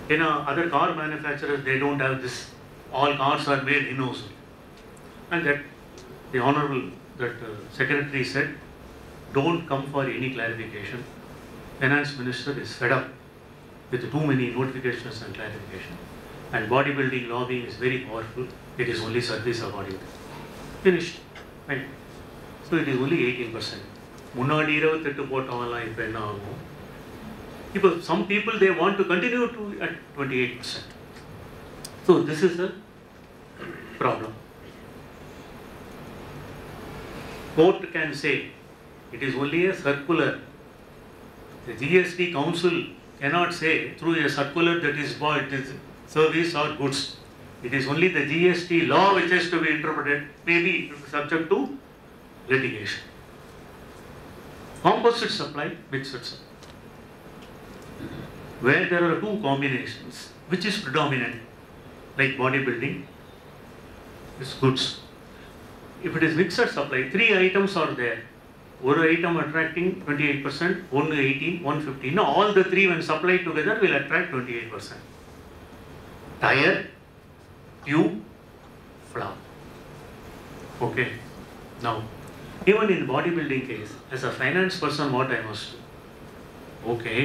In other car manufacturers, they don't have this. All cars are made in-house. And that the Honorable Secretary said, don't come for any clarification. Finance Minister is fed up with too many notifications and clarification. And bodybuilding lobbying is very powerful. It is only service according to. Finished. Right. So it is only 18%. முன்னாடி 28 போட்டவங்கலாம் இப்போ என்ன ஆகும்? இப்போ some people they want to continue to at 28%. So this is a problem. Court can say it is only a circular. The GST Council cannot say through a circular that is bought is service or goods. It is only the GST law which has to be interpreted, maybe subject to litigation. Composite supply, mixed supply. Where there are two combinations, which is predominant, like bodybuilding, is goods. If it is mixed supply, 3 items are there. One item attracting 28%, one 18, 150. Now all the 3 when supplied together will attract 28%. Tire, tube, flap. Okay. Now, even in bodybuilding case, as a finance person, what I must do? Okay.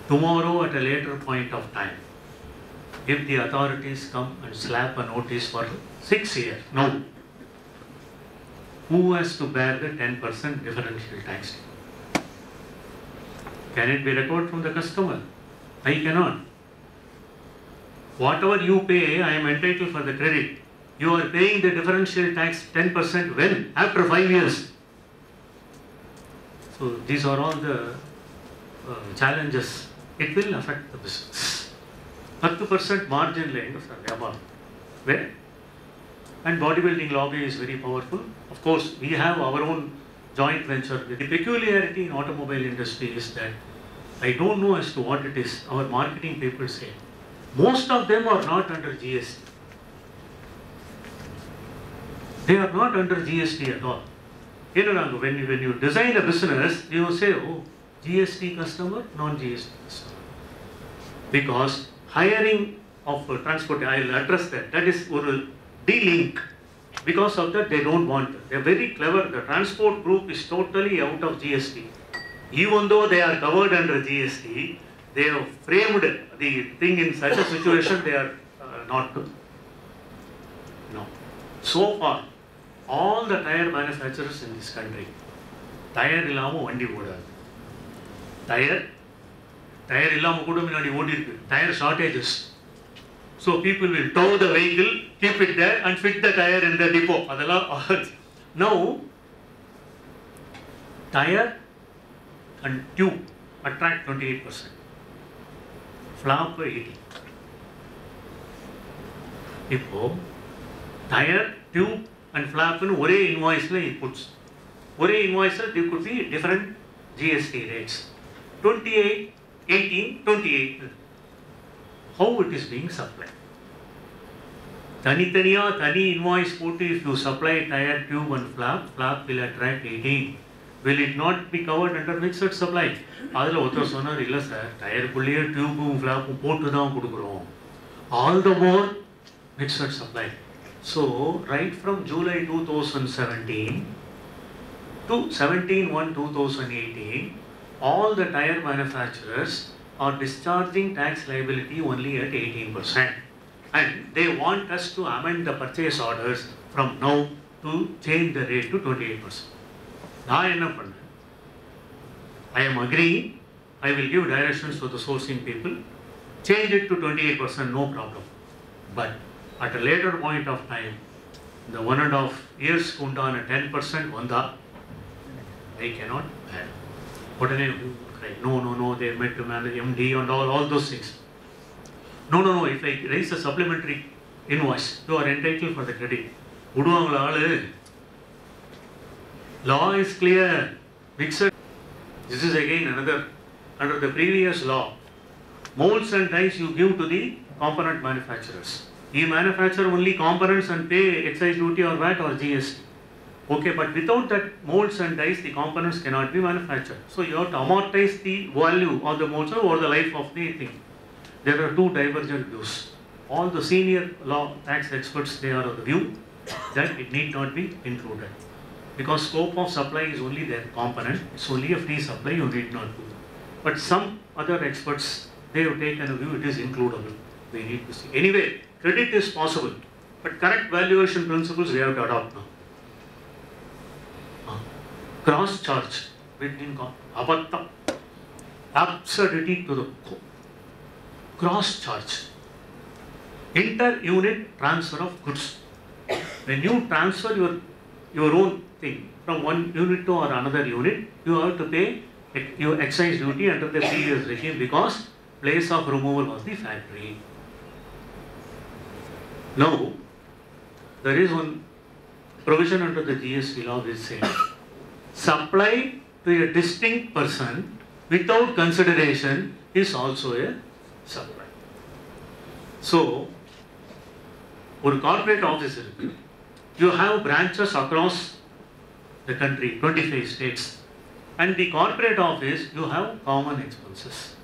Tomorrow at a later point of time, if the authorities come and slap a notice for 6 years, no. Who has to bear the 10% differential tax? Can it be recovered from the customer? I cannot. Whatever you pay, I am entitled for the credit. You are paying the differential tax 10% when? After 5 years. So these are all the challenges. It will affect the business. 10% margin lane, where? And bodybuilding lobby is very powerful. Of course, we have our own joint venture. The peculiarity in automobile industry is that I don't know as to what it is. Our marketing people say most of them are not under GST. They are not under GST at all. When you design a business, you say, oh, GST customer, non-GST customer. Because hiring of transport, I will address that. That is a de-link. Because of that, they don't want it. They are very clever. The transport group is totally out of GST. Even though they are covered under GST, they have framed the thing in such a situation, they are not. No. So far, all the tire manufacturers in this country, tire illama vandi odadu. Tire illama kuda minadi odi irukku. Tire shortages. So people will tow the vehicle, keep it there and fit the tire in the depot. Now, tire and tube attract 28%. Flap 80. Now, tire, tube and flap in one invoice he puts. One invoice there could be different GST rates. 28, 18, 28. How it is being supplied? Tani invoice put if you supply tire, tube and flap will attract 18. Will it not be covered under mixed supply? Adala othar sonar illa sir, tire kulliye tube flap potu dhaan kudukurom. All the more mixed supply. So right from July 2017 to 17/1/2018, all the tire manufacturers are discharging tax liability only at 18%. And they want us to amend the purchase orders from now to change the rate to 28%. I am agreeing. I will give directions to the sourcing people. Change it to 28%, no problem. But at a later point of time, the 1.5 years kundana 10% vanda, I cannot bear. What an no, they met to manage MD and all those things. No, if I raise a supplementary invoice, you are entitled for the credit. Law is clear. Mixed. This is again another, under the previous law, molds and dies you give to the component manufacturers. You manufacture only components and pay excise duty or VAT or GST. Okay, but without that molds and dies, the components cannot be manufactured. So you have to amortize the value of the molds over the life of the thing. There are two divergent views. All the senior law tax experts, they are of the view that it need not be included. Because scope of supply is only their component, it's only a free supply, you need not do. But some other experts, they have taken a view it is includable. We need to see. Anyway, credit is possible, but correct valuation principles we have to adopt now. Cross charge between abatta, absurdity to the core. Cross charge, inter-unit transfer of goods. When you transfer your own thing from one unit to another unit, you have to pay your excise duty under the previous regime because place of removal was the factory. Now, there is one provision under the GST law which says supply to a distinct person without consideration is also a supply. So, for corporate officer, you have branches across the country, 25 states, and the corporate office you have common expenses,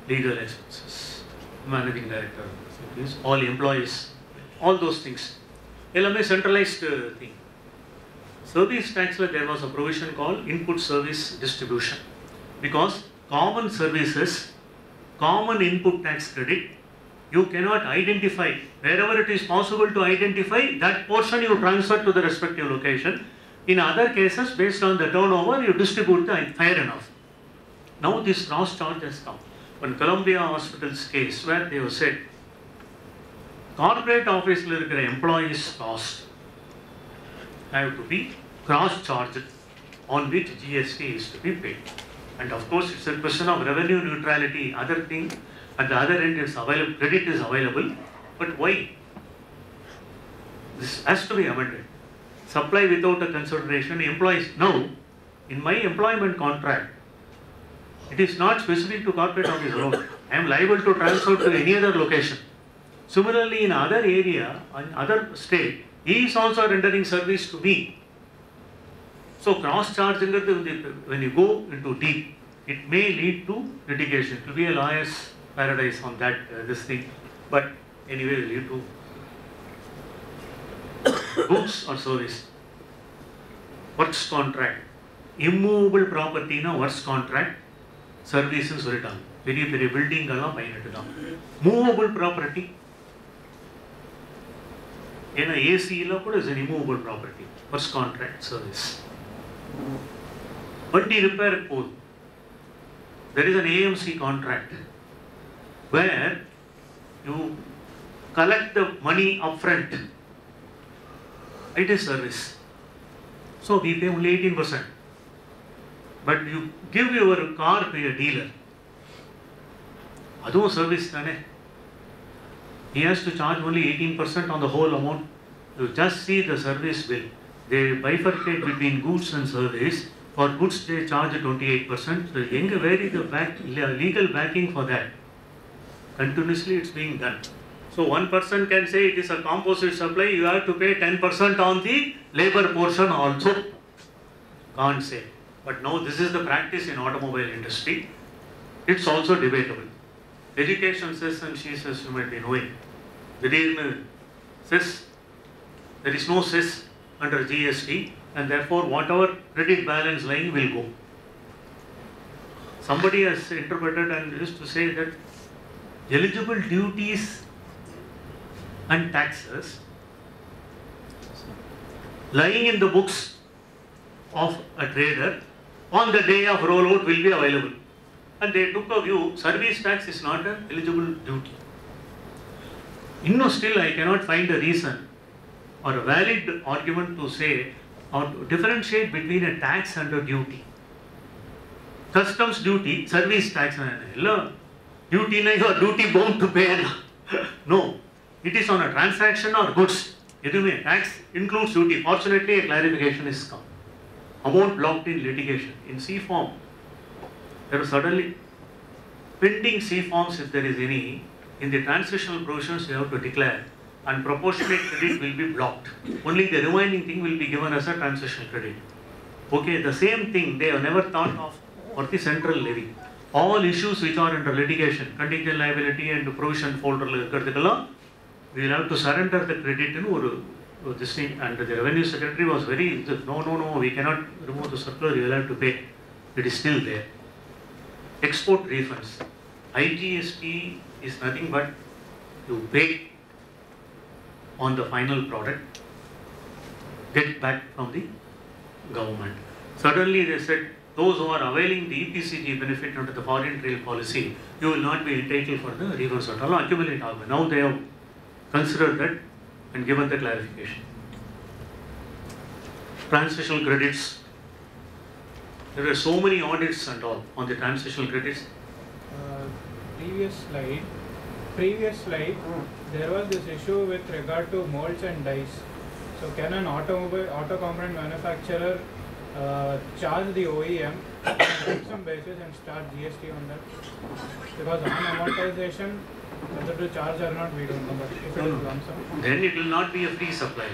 legal expenses, managing director, all employees, all those things. Elame centralized thing. Service tax, there was a provision called input service distribution, because common services, common input tax credit, you cannot identify. Wherever it is possible to identify, that portion you transfer to the respective location. In other cases, based on the turnover, you distribute the fair enough. Now this cross charge has come. One Columbia Hospital's case where they have said, corporate office employees' cost have to be cross charged on which GST is to be paid. And of course, it's a question of revenue neutrality. Other thing at the other end is available, credit is available. But why? This has to be amended. Supply without a consideration, employees. Now, in my employment contract, it is not specific to corporate office alone. I am liable to transfer to any other location. Similarly, in other area, in other state, he is also rendering service to me. So, cross-charging, when you go into deep, it may lead to litigation. It will be a lawyer's paradise on that, this thing. But anyway, it will lead to goods or service. Works contract. Immovable property na works contract. Services return. Very building gala movable property. In a AC is an immovable property. Works contract service. Vandi repair code. There is an AMC contract where you collect the money upfront. It is service. So we pay only 18%. But you give your car to a dealer. That's service. He has to charge only 18% on the whole amount. You just see the service bill. They bifurcate between goods and service. For goods they charge 28%. So where is the legal backing for that? Continuously it's being done. So one person can say it is a composite supply, you have to pay 10% on the labor portion also. Can't say. But now this is the practice in automobile industry. It's also debatable. Education says and she says you might be knowing. There is no cess under GST and therefore whatever credit balance lying will go. Somebody has interpreted and used to say that eligible duties and taxes lying in the books of a trader on the day of rollout will be available. And they took a view, service tax is not an eligible duty. Still I cannot find a reason or a valid argument to say or to differentiate between a tax and a duty. Customs duty, service tax, duty na you are duty bound to pay. No, it is on a transaction or goods. Tax includes duty. Fortunately, a clarification is come. Amount blocked in litigation. In C form, there are suddenly pending C forms if there is any. In the transitional provisions, you have to declare and proportionate credit will be blocked. Only the remaining thing will be given as a transitional credit. Okay, the same thing they have never thought of for the central levy. All issues which are under litigation, contingent liability and provision folder, we will have to surrender the credit in this thing. And the revenue secretary was very, no, we cannot remove the circular, you will have to pay. It is still there. Export refunds. IGST is nothing but you pay on the final product, get back from the government. Suddenly they said, those who are availing the EPCG benefit under the foreign trade policy, you will not be entitled for the refunds at all. Accumulate all. Now they have considered that and given the clarification. Transitional credits. There are so many audits and all on the transitional credits. Previous slide, there was this issue with regard to molds and dies. So can an auto component manufacturer charge the OEM on some basis and start GST on that? Because on amortization, whether to charge or not, we don't know. But if it is lump sum, then it will not be a free supply.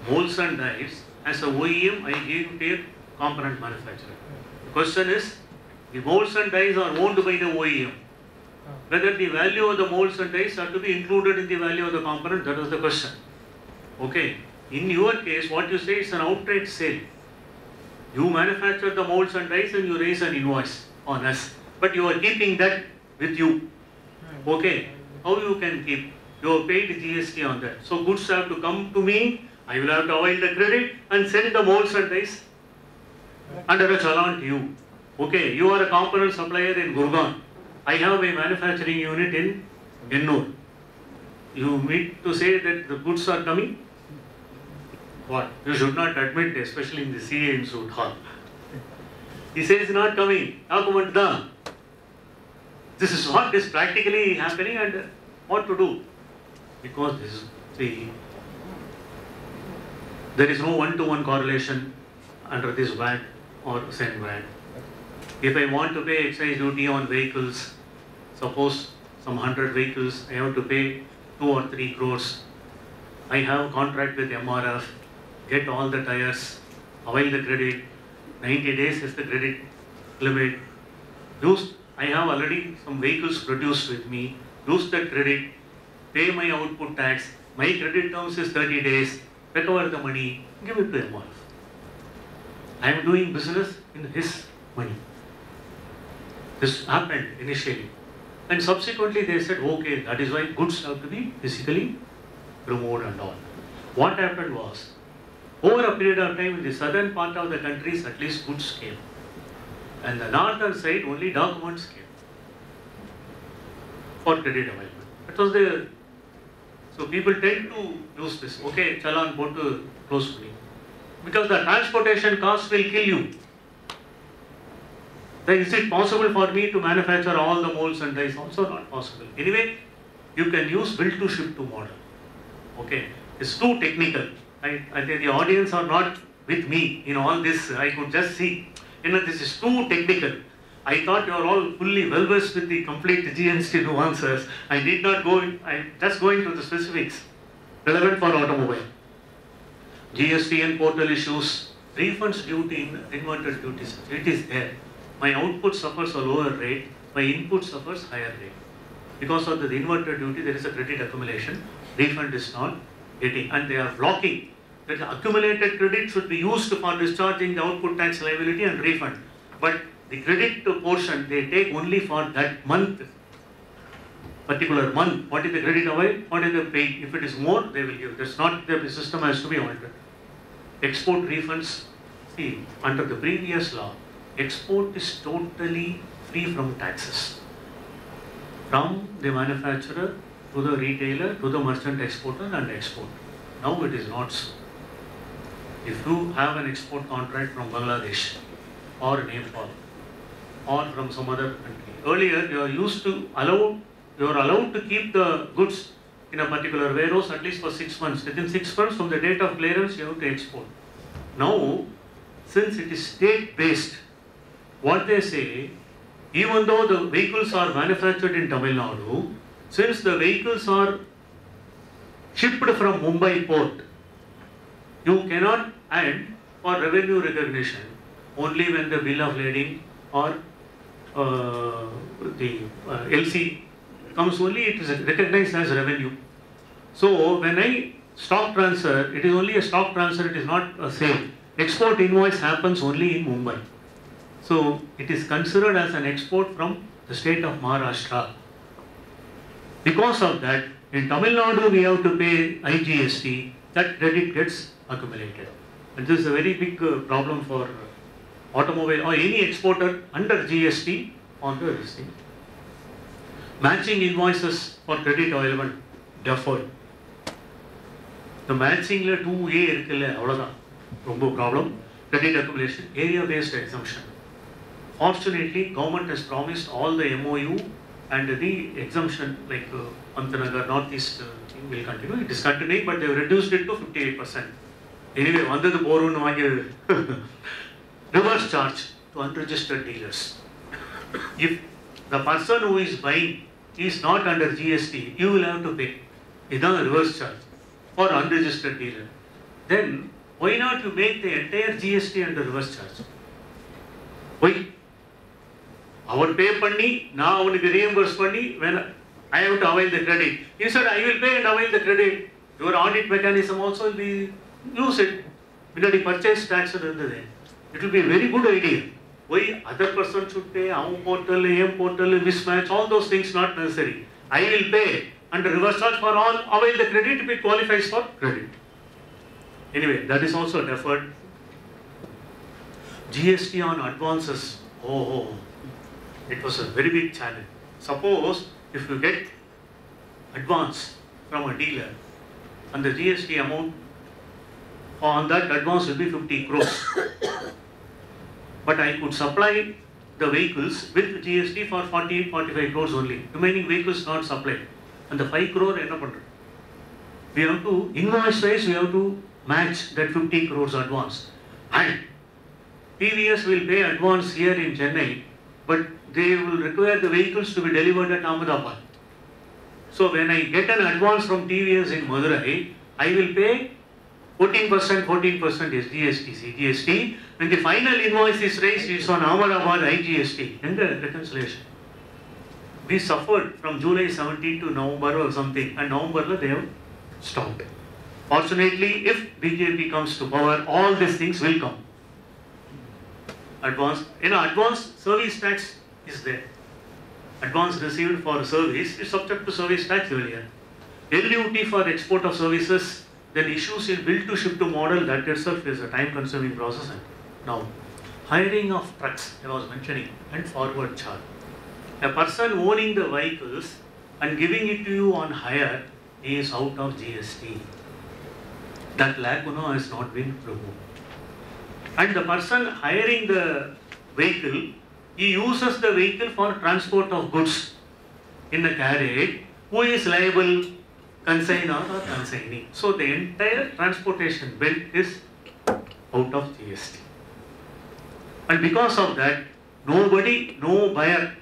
Molds and dies, as a OEM, I give to a component manufacturer. The question is, the molds and dies are owned by the OEM. Whether the value of the molds and dies are to be included in the value of the component, that is the question. Okay. In your case, what you say is an outright sale. You manufacture the molds and dies and you raise an invoice on us. But you are keeping that with you. Okay. How you can keep? You have paid GST on that. So goods have to come to me. I will have to avail the credit and send the molds and dies under a challan to you. Okay. You are a component supplier in Gurgaon. I have a manufacturing unit in Ennur. You need to say that the goods are coming. What? You should not admit, especially in the CA Institute hall. He says not coming. Document done. This is what is practically happening and what to do. Because this is there is no one-to-one correlation under this VAT or send VAT. If I want to pay excise duty on vehicles, suppose some 100 vehicles, I have to pay 2 or 3 crores. I have contract with MRF, get all the tires, avail the credit, 90 days is the credit limit. I have already some vehicles produced with me, use that credit, pay my output tax, my credit terms is 30 days, recover the money, give it to MRF. I am doing business in his money. This happened initially. And subsequently they said, okay, that is why goods have to be physically removed and all. What happened was, over a period of time in the southern part of the countries, at least goods came. And the northern side, only documents came for credit availment. That was the. So people tend to use this. Okay, challan, go to close to me. Because the transportation cost will kill you. Then is it possible for me to manufacture all the molds and dies? Also not possible. Anyway, you can use build to ship to model. Okay, it's too technical. I think the audience are not with me in all this. I could just see, this is too technical. I thought you are all fully well versed with the complete GST nuances. I did not go in, I'm just going to the specifics relevant for automobile. GST and portal issues, refunds duty, inverted duties, it is there. My output suffers a lower rate, my input suffers higher rate. Because of the inverted duty, there is a credit accumulation, refund is not getting, and they are blocking. That the accumulated credit should be used for discharging the output tax liability and refund. But the credit portion, they take only for that month, particular month. What is the credit available? What is the pay? If it is more, they will give. That's not, the system has to be altered. Export refunds, see, under the previous law, export is totally free from taxes. From the manufacturer to the retailer to the merchant exporter and export. Now it is not so. If you have an export contract from Bangladesh or Nepal or from some other country, earlier you are allowed to keep the goods in a particular warehouse at least for 6 months. Within 6 months from the date of clearance, you have to export. Now, since it is state-based, what they say, even though the vehicles are manufactured in Tamil Nadu, since the vehicles are shipped from Mumbai port, you cannot add for revenue recognition only when the bill of lading or the LC comes only, it is recognized as revenue. So when I stock transfer, it is only a stock transfer, it is not a sale. Export invoice happens only in Mumbai. So it is considered as an export from the state of Maharashtra. Because of that, in Tamil Nadu we have to pay IGST, that credit gets accumulated. And this is a very big problem for automobile or any exporter under GST on the listing. Matching invoices for credit available deferred. The matching 2A இருக்குல்ல அவ்வளவுதான் ரொம்ப problem. Credit accumulation, area based exemption. Fortunately, government has promised all the MOU and the exemption like Antanagar, Northeast will continue. It is continuing, but they have reduced it to 58%. Anyway, vandadu porunu vaangi reverse charge to unregistered dealers. If the person who is buying is not under GST, you will have to pay. This is reverse charge for unregistered dealer. Then why not you make the entire GST under reverse charge? Why? Our pay panni, now avanukku reimburse panni when I have to avail the credit. He said I will pay and avail the credit. Your audit mechanism also will be use it. Because the purchase tax irundhude. It will be a very good idea. Why other person should pay, our portal, AM portal, mismatch, all those things not necessary. I will pay under reverse charge for all, avail the credit if it qualifies for credit. Anyway, that is also deferred. GST on advances. Oh, it was a very big challenge. Suppose if you get advance from a dealer and the GST amount on that advance will be 50 crores. But I could supply the vehicles with GST for 48-45 crores only. Remaining vehicles not supplied. And the 5 crore enna pandra. We have to, invoice wise, we have to match that 50 crores advance. And TVS will pay advance here in Chennai, but they will require the vehicles to be delivered at Ahmedabad. So when I get an advance from TVS in Madurai, I will pay 14% is GST. When the final invoice is raised, it's on Ahmedabad IGST. And the reconciliation. We suffered from July 17 to November or something, and November they have stopped. Fortunately, if BJP comes to power, all these things will come. Advance service tax is there. Advance received for service is subject to service tax earlier. LUT for export of services, then issues in bill to ship to model, that itself is a time consuming process. Now, hiring of trucks, I was mentioning, and forward charge. A person owning the vehicles and giving it to you on hire is out of GST. That lacuna has not been removed. And the person hiring the vehicle, he uses the vehicle for transport of goods in the carriage. Who is liable? Consignor or consignee. So the entire transportation bill is out of GST. And because of that, no buyer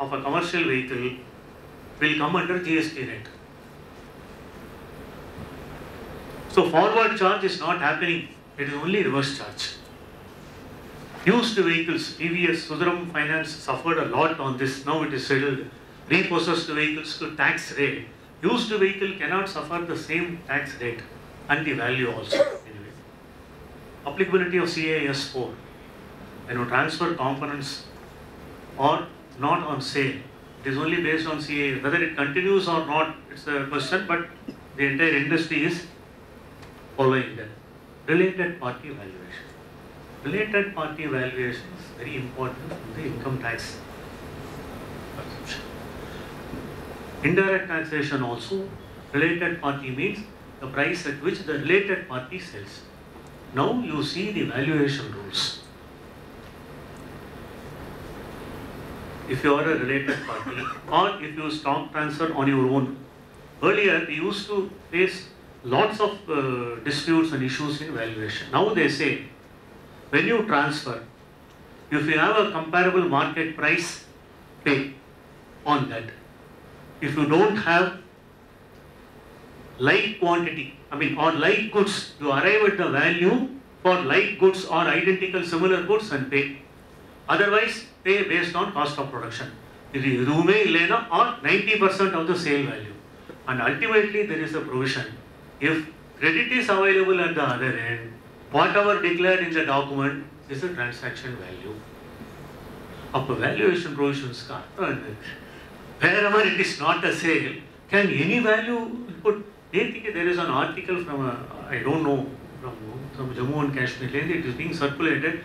of a commercial vehicle will come under GST rate. So forward charge is not happening, it is only reverse charge. Used vehicles, TVS, Sudaram Finance suffered a lot on this, now it is settled. Repossessed vehicles to tax rate. Used vehicle cannot suffer the same tax rate and the value also. Anyway, applicability of CAS 4. When you transfer components or not on sale, it is only based on CAS. Whether it continues or not, it's a question, but the entire industry is following that. Related party valuation. Related party valuation is very important in the income tax consumption. Indirect taxation also, related party means the price at which the related party sells. Now you see the valuation rules. If you are a related party or if you stock transfer on your own. Earlier we used to face lots of disputes and issues in valuation. Now they say, when you transfer, if you have a comparable market price, pay on that. If you don't have, like quantity, or like goods, you arrive at the value for like goods or identical similar goods and pay. Otherwise, pay based on cost of production. It is or 90% of the sale value. And ultimately, there is a provision. If credit is available at the other end, whatever declared in the document is the transaction value. Up valuation provisions, wherever it is not a sale, can any value put? There is an article from I don't know, from Jammu and Kashmir, it is being circulated.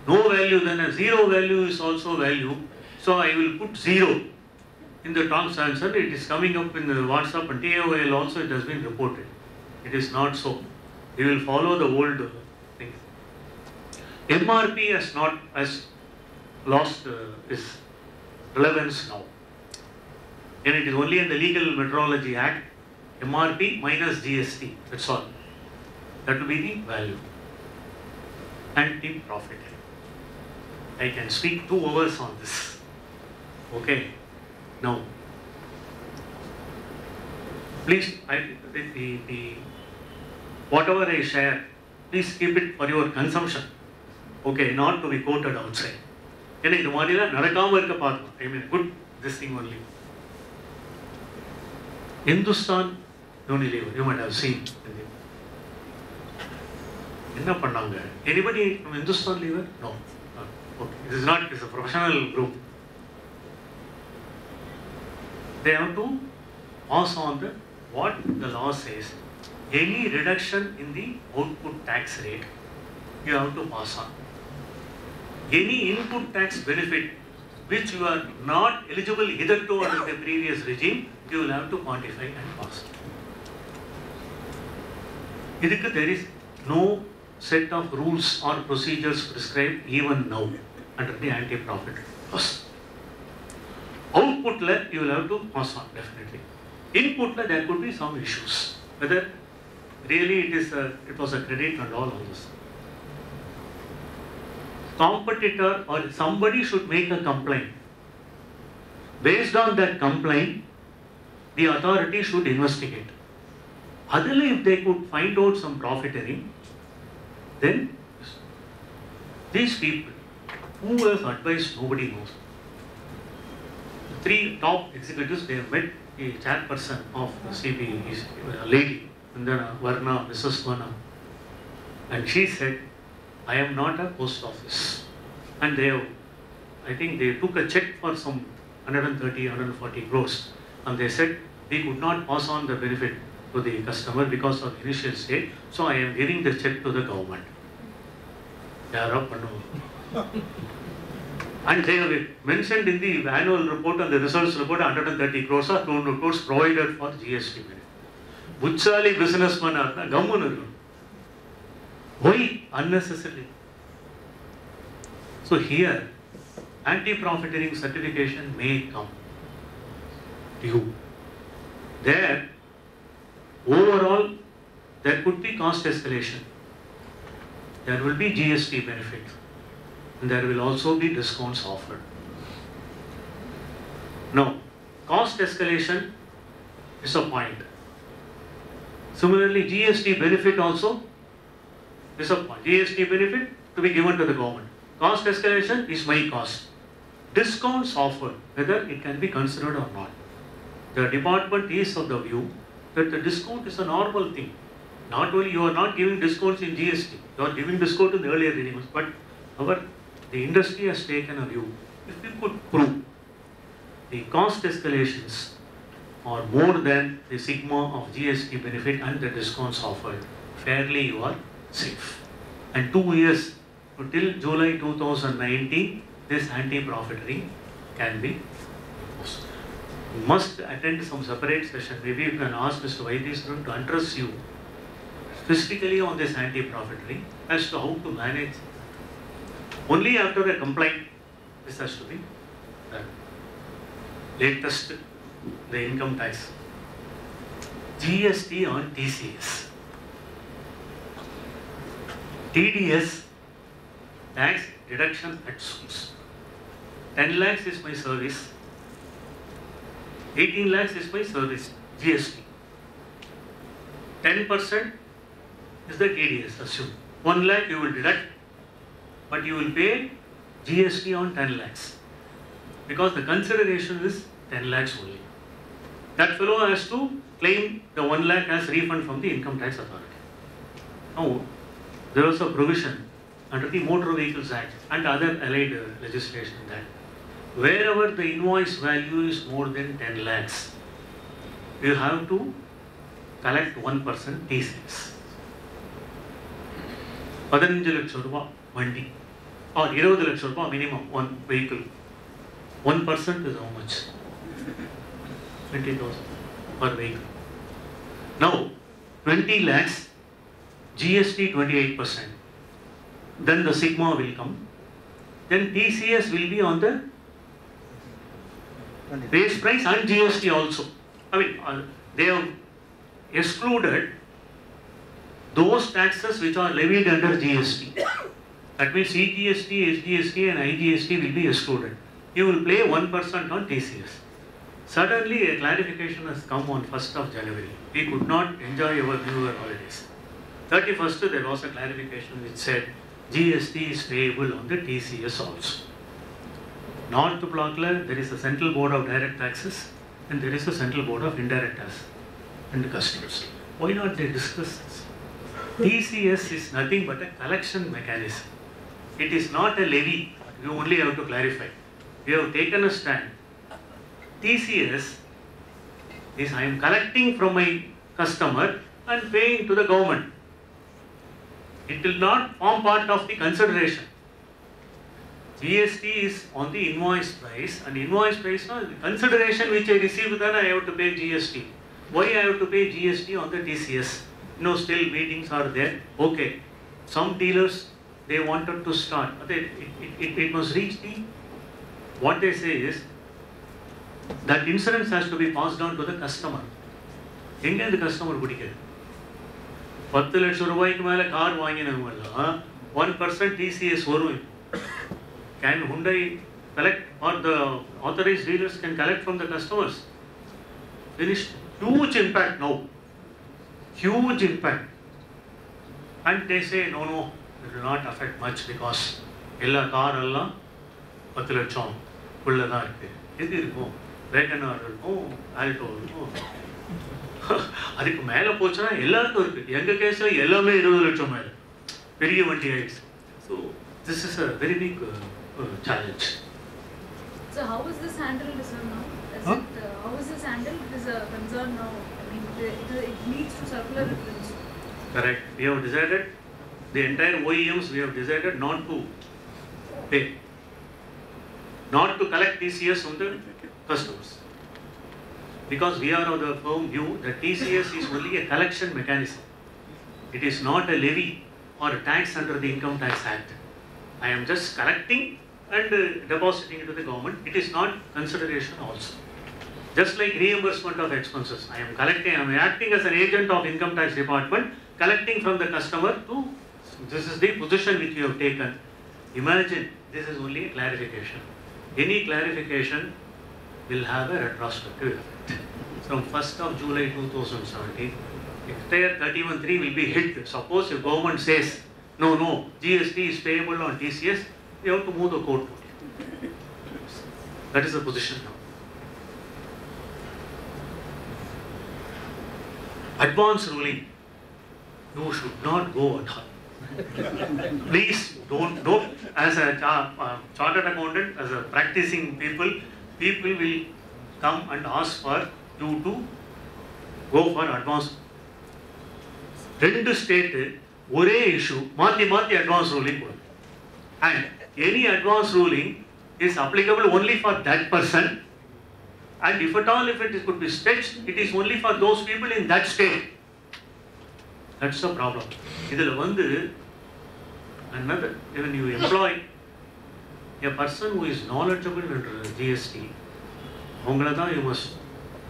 No value, then a zero value is also value. So I will put zero in the transaction. It is coming up in the WhatsApp and TAOL also it has been reported. It is not so. We will follow the old thing. MRP has lost its relevance now. And it is only in the Legal Metrology Act, MRP minus GST, that's all. That will be the value. And the profit. I can speak 2 hours on this. Okay. Now, please, whatever I share, please keep it for your consumption. Okay, not to be quoted outside. I mean, this thing only. Hindustan Unilever, you might have seen. Anybody from Hindustan Lever? No. Okay. This is not, it's a professional group. They have to pass on what the law says. Any reduction in the output tax rate, you have to pass on. Any input tax benefit which you are not eligible hitherto under the previous regime, you will have to quantify and pass. There is no set of rules or procedures prescribed even now under the anti-profit laws. Output you will have to pass on definitely. Input there could be some issues. Whether really it was a credit and all of this. Competitor or somebody should make a complaint. Based on that complaint, the authority should investigate. Otherwise, if they could find out some profiteering, then these people who have advised, nobody knows. The 3 top executives, they have met the chairperson of the CPE, a lady, and then Mrs. Varna, and she said, I am not a post office. And I think they took a check for some 130, 140 crores, and they said, we could not pass on the benefit to the customer because of initial state, so I am giving the check to the government. And they have mentioned in the annual report and the results report 130 crores or 200 crores provided for GST. Buchali businessman are the government. Why unnecessarily? So here, anti-profiteering certification may come to you. There, overall, there could be cost escalation. There will be GST benefit. And there will also be discounts offered. Now, cost escalation is a point. Similarly, GST benefit also is a point. GST benefit to be given to the government. Cost escalation is my cost. Discounts offered, whether it can be considered or not. The department is of the view that the discount is a normal thing. Not only you are not giving discounts in GST, you are giving discount in the earlier regimes, but the industry has taken a view. If you could prove the cost escalations are more than the sigma of GST benefit and the discounts offered, fairly you are safe. And 2 years till July 2019, this anti-profiteering can be imposed. You must attend some separate session. Maybe you can ask Mr. Vaidiswaran to address you specifically on this anti-profiteering as to how to manage. Only after a complaint, this has to be done. Latest, the income tax. GST on TCS. TDS, tax deduction at source. 10 lakhs is my service. 18 lakhs is my service, GST. 10% is the TDS, assume. 1 lakh you will deduct, but you will pay GST on 10 lakhs. Because the consideration is 10 lakhs only. That fellow has to claim the 1 lakh as refund from the income tax authority. Now, there was a provision under the Motor Vehicles Act and other allied legislation that wherever the invoice value is more than 10 lakhs, you have to collect 1% TCS. 15 lakhs rupees vandi or 20 lakhs rupees minimum one vehicle. 1% is how much? 20,000 per vehicle. Now, 20 lakhs, GST 28%. Then the sigma will come. Then TCS will be on the base price and GST also. I mean, they have excluded those taxes which are levied under GST. That means CGST, SGST and IGST will be excluded. You will pay 1% on TCS. Suddenly a clarification has come on 1st of January. We could not enjoy our New Year holidays. 31st there was a clarification which said GST is payable on the TCS also. North Blockler, there is a Central Board of Direct Taxes and there is a Central Board of Indirect Taxes and Customs. Why not they discuss this? TCS is nothing but a collection mechanism. It is not a levy. You only have to clarify. We have taken a stand. TCS is I am collecting from my customer and paying to the government. It will not form part of the consideration. GST is on the invoice price, and invoice price no, consideration which I receive, then I have to pay GST. Why I have to pay GST on the TCS? No, still meetings are there. Okay, some dealers they wanted to start. It must reach the. What they say is that insurance has to be passed on to the customer. Enga the customer kudikadu. 10 lakhs rupaiyku mele car vaanginavanga 1% TCS varum. Can Hyundai collect, or the authorized dealers can collect from the customers? There is huge impact now. Huge impact. And they say no, it will not affect much because ella car alla 10 lakham ulla da irukku. Edu irukum Wagoner irukum Alto irukum. அதுக்கு மேலே போச்சுன்னா எல்லாருக்கும் இருக்குது. எங்கள் கேஸில் எல்லாமே 20 லட்சம் மேலே பெரிய வண்டி ஆயிடுச்சு. So this is a very big challenge. So how is this handled, sir, now? How is this handled? It is a concern now. I mean, it leads to circular reference. Correct. We have decided, the entire OEMs, we have decided not to pay, not to collect TCS from the customers. Because we are of the firm view that TCS is only a collection mechanism. It is not a levy or a tax under the Income Tax Act. I am just collecting and depositing it to the government. It is not consideration also. Just like reimbursement of expenses. I am acting as an agent of Income Tax Department, collecting from the customer to, this is the position which you have taken. Imagine, this is only a clarification. Any clarification will have a retrospective effect. From 1st of July 2017, entire 31(3) will be hit. Suppose if government says, no, GST is payable on TCS, you have to move the court. That is the position now. Advance ruling, you should not go at all. Please don't. As a chartered accountant, as a practicing people will come and ask for you to go for advance. Rendu state ஒரே issue மாத்தி advance ruling போடு. And any advance ruling is applicable only for that person, and if at all, if it could be stretched, it is only for those people in that state. That's the problem. Idhula vandu another, when you employ a person who is knowledgeable under GST, avangala da you must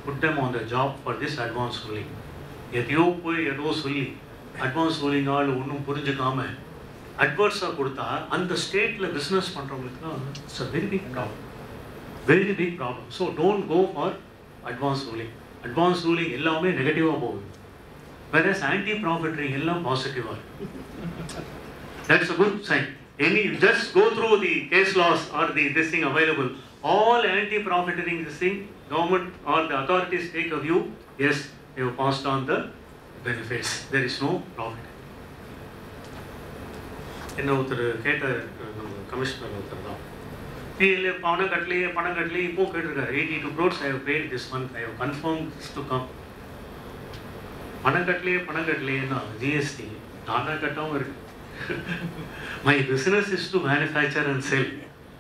put them on the job for this advance ruling. எதையோ போய் ஏதோ சொல்லி advance ruling ஆள் ஒன்றும் புரிஞ்சுக்காம அட்வர்ஸாக கொடுத்தா அந்த ஸ்டேட்டில் பிஸ்னஸ் பண்ணுறவங்களுக்கு தான் it's a very big problem. So don't go for advance ruling. Advance ruling எல்லாமே நெகட்டிவாக போகுது. Whereas anti-profiteering is positive. That's a good sign. Just go through the case laws or this thing available. All anti-profiteering this thing, government or the authorities take a view, yes, they have passed on the benefits. There is no profit. Commissioner Panakatli, 82 crores I have paid this month, I have confirmed this to come. Panakatli, GST, my business is to manufacture and sell.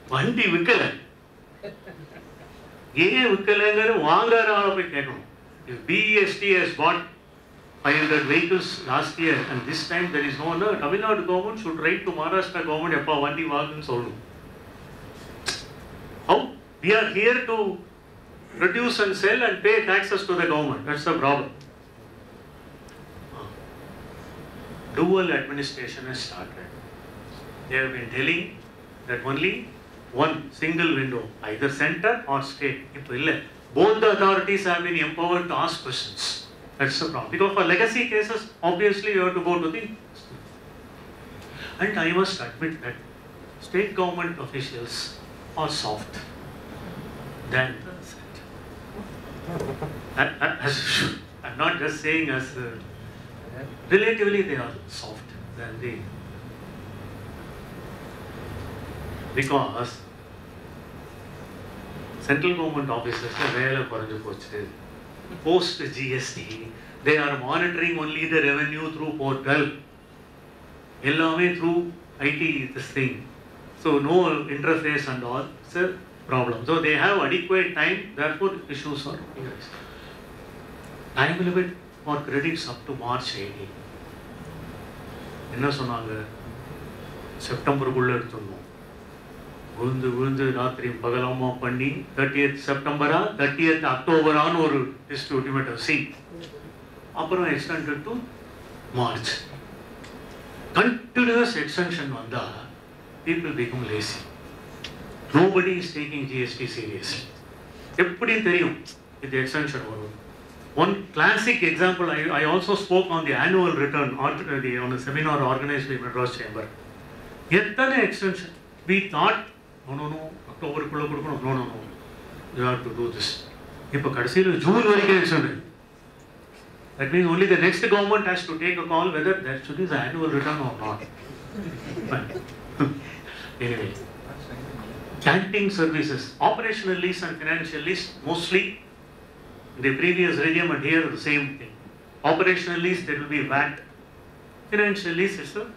Vandi Vikala. If BEST has bought 500 vehicles last year and this time there is no, Tamil Nadu government should write to Maharashtra government, Vandi Vagan Solu. How? We are here to produce and sell and pay taxes to the government. That's the problem. Dual administration has started. They have been telling that only one single window, either center or state. Both the authorities have been empowered to ask questions. That's the problem. Because for legacy cases, obviously you have to go to the... And I must admit that state government officials are soft than the center. I'm not just saying as... relatively they are soft than the... Because central government officers post GST, they are monitoring only the revenue through portal. Through IT this thing. So no interface and all. It's a problem. So they have adequate time, therefore issues are raised. Time limit for credits up to March 18. Enna sonnaanga? September kulla eduthunom. Vundu raatri pagalama panni 30th September 30th October on oru distributive see. Appuram extended to March. Continuous extension vanda, people become lazy. Nobody is taking GST seriously. Eppadi theriyum with extension varum. One classic example, I also spoke on the annual return on a seminar organized by Madras Chamber. Yettane extension. We thought, no, October, no, you have to do this. Now, June extended. That means only the next government has to take a call whether that should be the annual return or not. Anyway, canteen services, operational lease and financial lease, mostly the previous regime and here the same thing. Operational lease, there will be VAT. Financial lease is the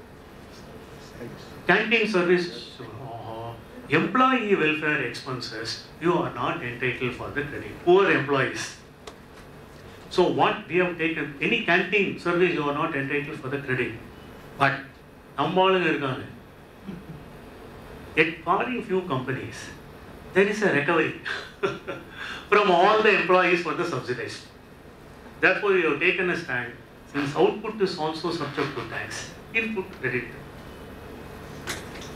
canteen services. Employee welfare expenses, you are not entitled for the credit. Poor employees. So what we have taken, any canteen service, you are not entitled for the credit. But, at very few companies, there is a recovery from all the employees for the subsidies. Therefore, we have taken a stand, since output is also subject to tax, input credit.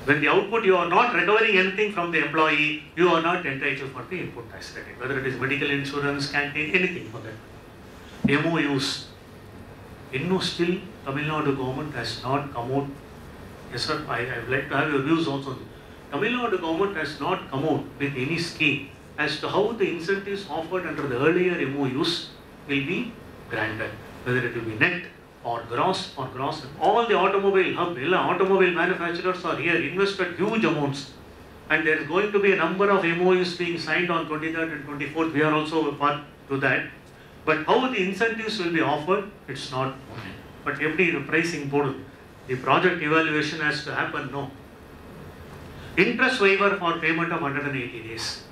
When the output, you are not recovering anything from the employee, you are not entitled for the input tax credit, whether it is medical insurance, canteen, anything for that. MOUs. Still, Tamil Nadu government has not come out. Yes, sir, I would like to have your views also. Tamil Nadu government has not come out with any scheme as to how the incentives offered under the earlier MOUs will be granted. Whether it will be net or gross. All the automobile manufacturers are here, invested huge amounts. And there is going to be a number of MOUs being signed on 23rd and 24th. We are also a part to that. But how the incentives will be offered, it's not known. But every pricing board, the project evaluation has to happen, no. Interest waiver for payment of 180 days.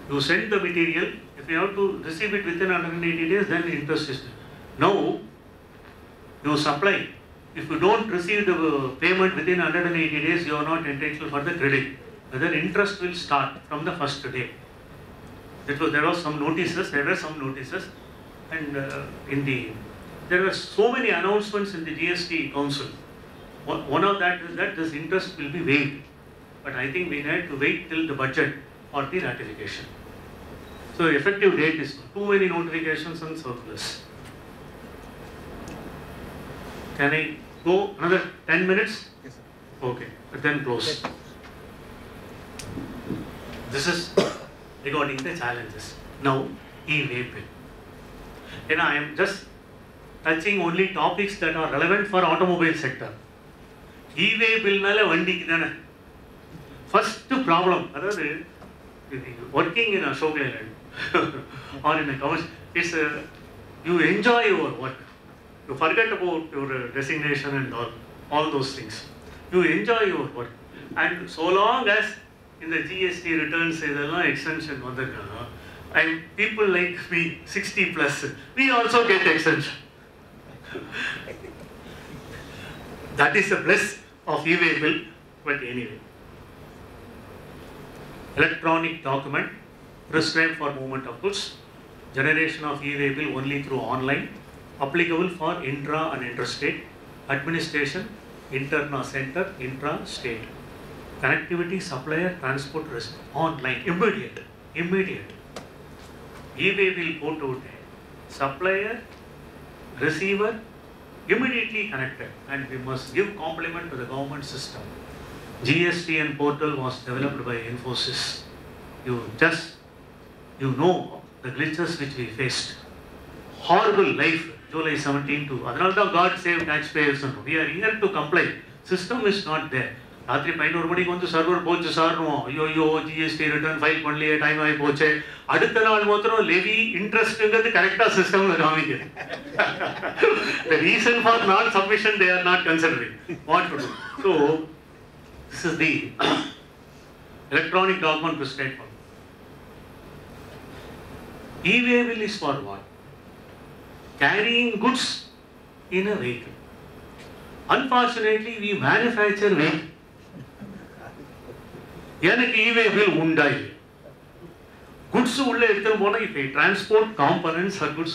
You send the material, if you have to receive it within 180 days, then interest is. Now, you supply. If you don't receive the payment within 180 days, you are not entitled for the credit. Whether interest will start from the first day. There were some notices, and there were so many announcements in the GST Council. One of that is that this interest will be waived. But I think we need to wait till the budget or the ratification. So the effective date is too many notifications and circulars. Can I go another 10 minutes? Yes, sir. Okay, then close. This is regarding the challenges. Now, e-way bill. I am just touching only topics that are relevant for automobile sector. E-way bill nale vandi kidana. First problem, working in a Ashok Leyland or in a commercial, it's you enjoy your work. You forget about your designation and all those things. You enjoy your work. And so long as in the GST returns extension, and people like me, 60 plus, we also get extension. That is the bliss of e-way bill, but anyway. Electronic document, prescribed for movement of goods, generation of e-way bill only through online, applicable for intra and interstate, administration, interna center, intra-state, connectivity, supplier, transport, risk, online, immediate. E-way bill go to supplier, receiver, immediately connected, and we must give compliment to the government system. GST and portal was developed by Infosys. You know the glitches which we faced. Horrible life, July 17 to. Adnalda God save taxpayers. We are here to comply. System is not there. Ratri 5 mani kondu server pochu sarno. Yo GST return file panliye time ai poche. Adutha naal motram levy interest engadhu correct system la kaamikku. The reason for not submission they are not considering. What to do? So this is the electronic document prescribed for. E-way bill is for what? Carrying goods in a vehicle. Unfortunately, we manufacture vehicle. எனக்கு e-way bill உண்டா இல்லை. Goods உள்ள எடுத்து போனா இப்போ transport components are goods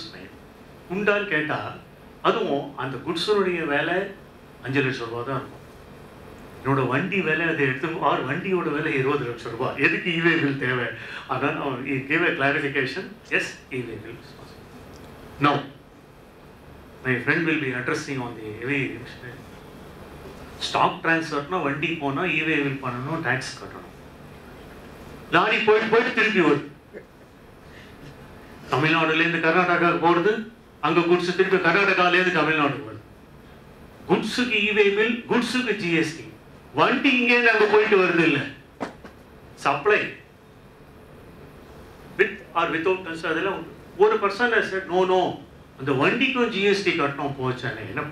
உண்டான்னு கேட்டா அதுவும் அந்த goods-உடைய விலை 5 லட்சம் ரூபாய் தான் இருக்கும். என்னோட வண்டி விலை அதை எடுத்து வண்டியோட விலை 20 லட்சம் ரூபாய். எதுக்கு e-way bill தேவை? அதான் give a clarification. Yes, e-way bill is possible. Now, my friend will be addressing on the heavy stock transfer. Na vandi pona e-way bill பண்ணனும், tax கட்டணும். லாரி போயிட்டு திருப்பி வருது. தமிழ்நாடுல இருந்து கர்நாடகா போறது, அங்க goods திருப்பி கர்நாடகால இருந்து தமிழ்நாடு வருது. goods-க்கு e-way bill, goods-க்கு GST. வண்டி இங்கே அங்க போயிட்டு வருது இல்ல. Supply with or without transfer அதெல்லாம் ஒரு person has said no அந்த வண்டிக்கும் GST கட்டணும் போச்சானே. என்ன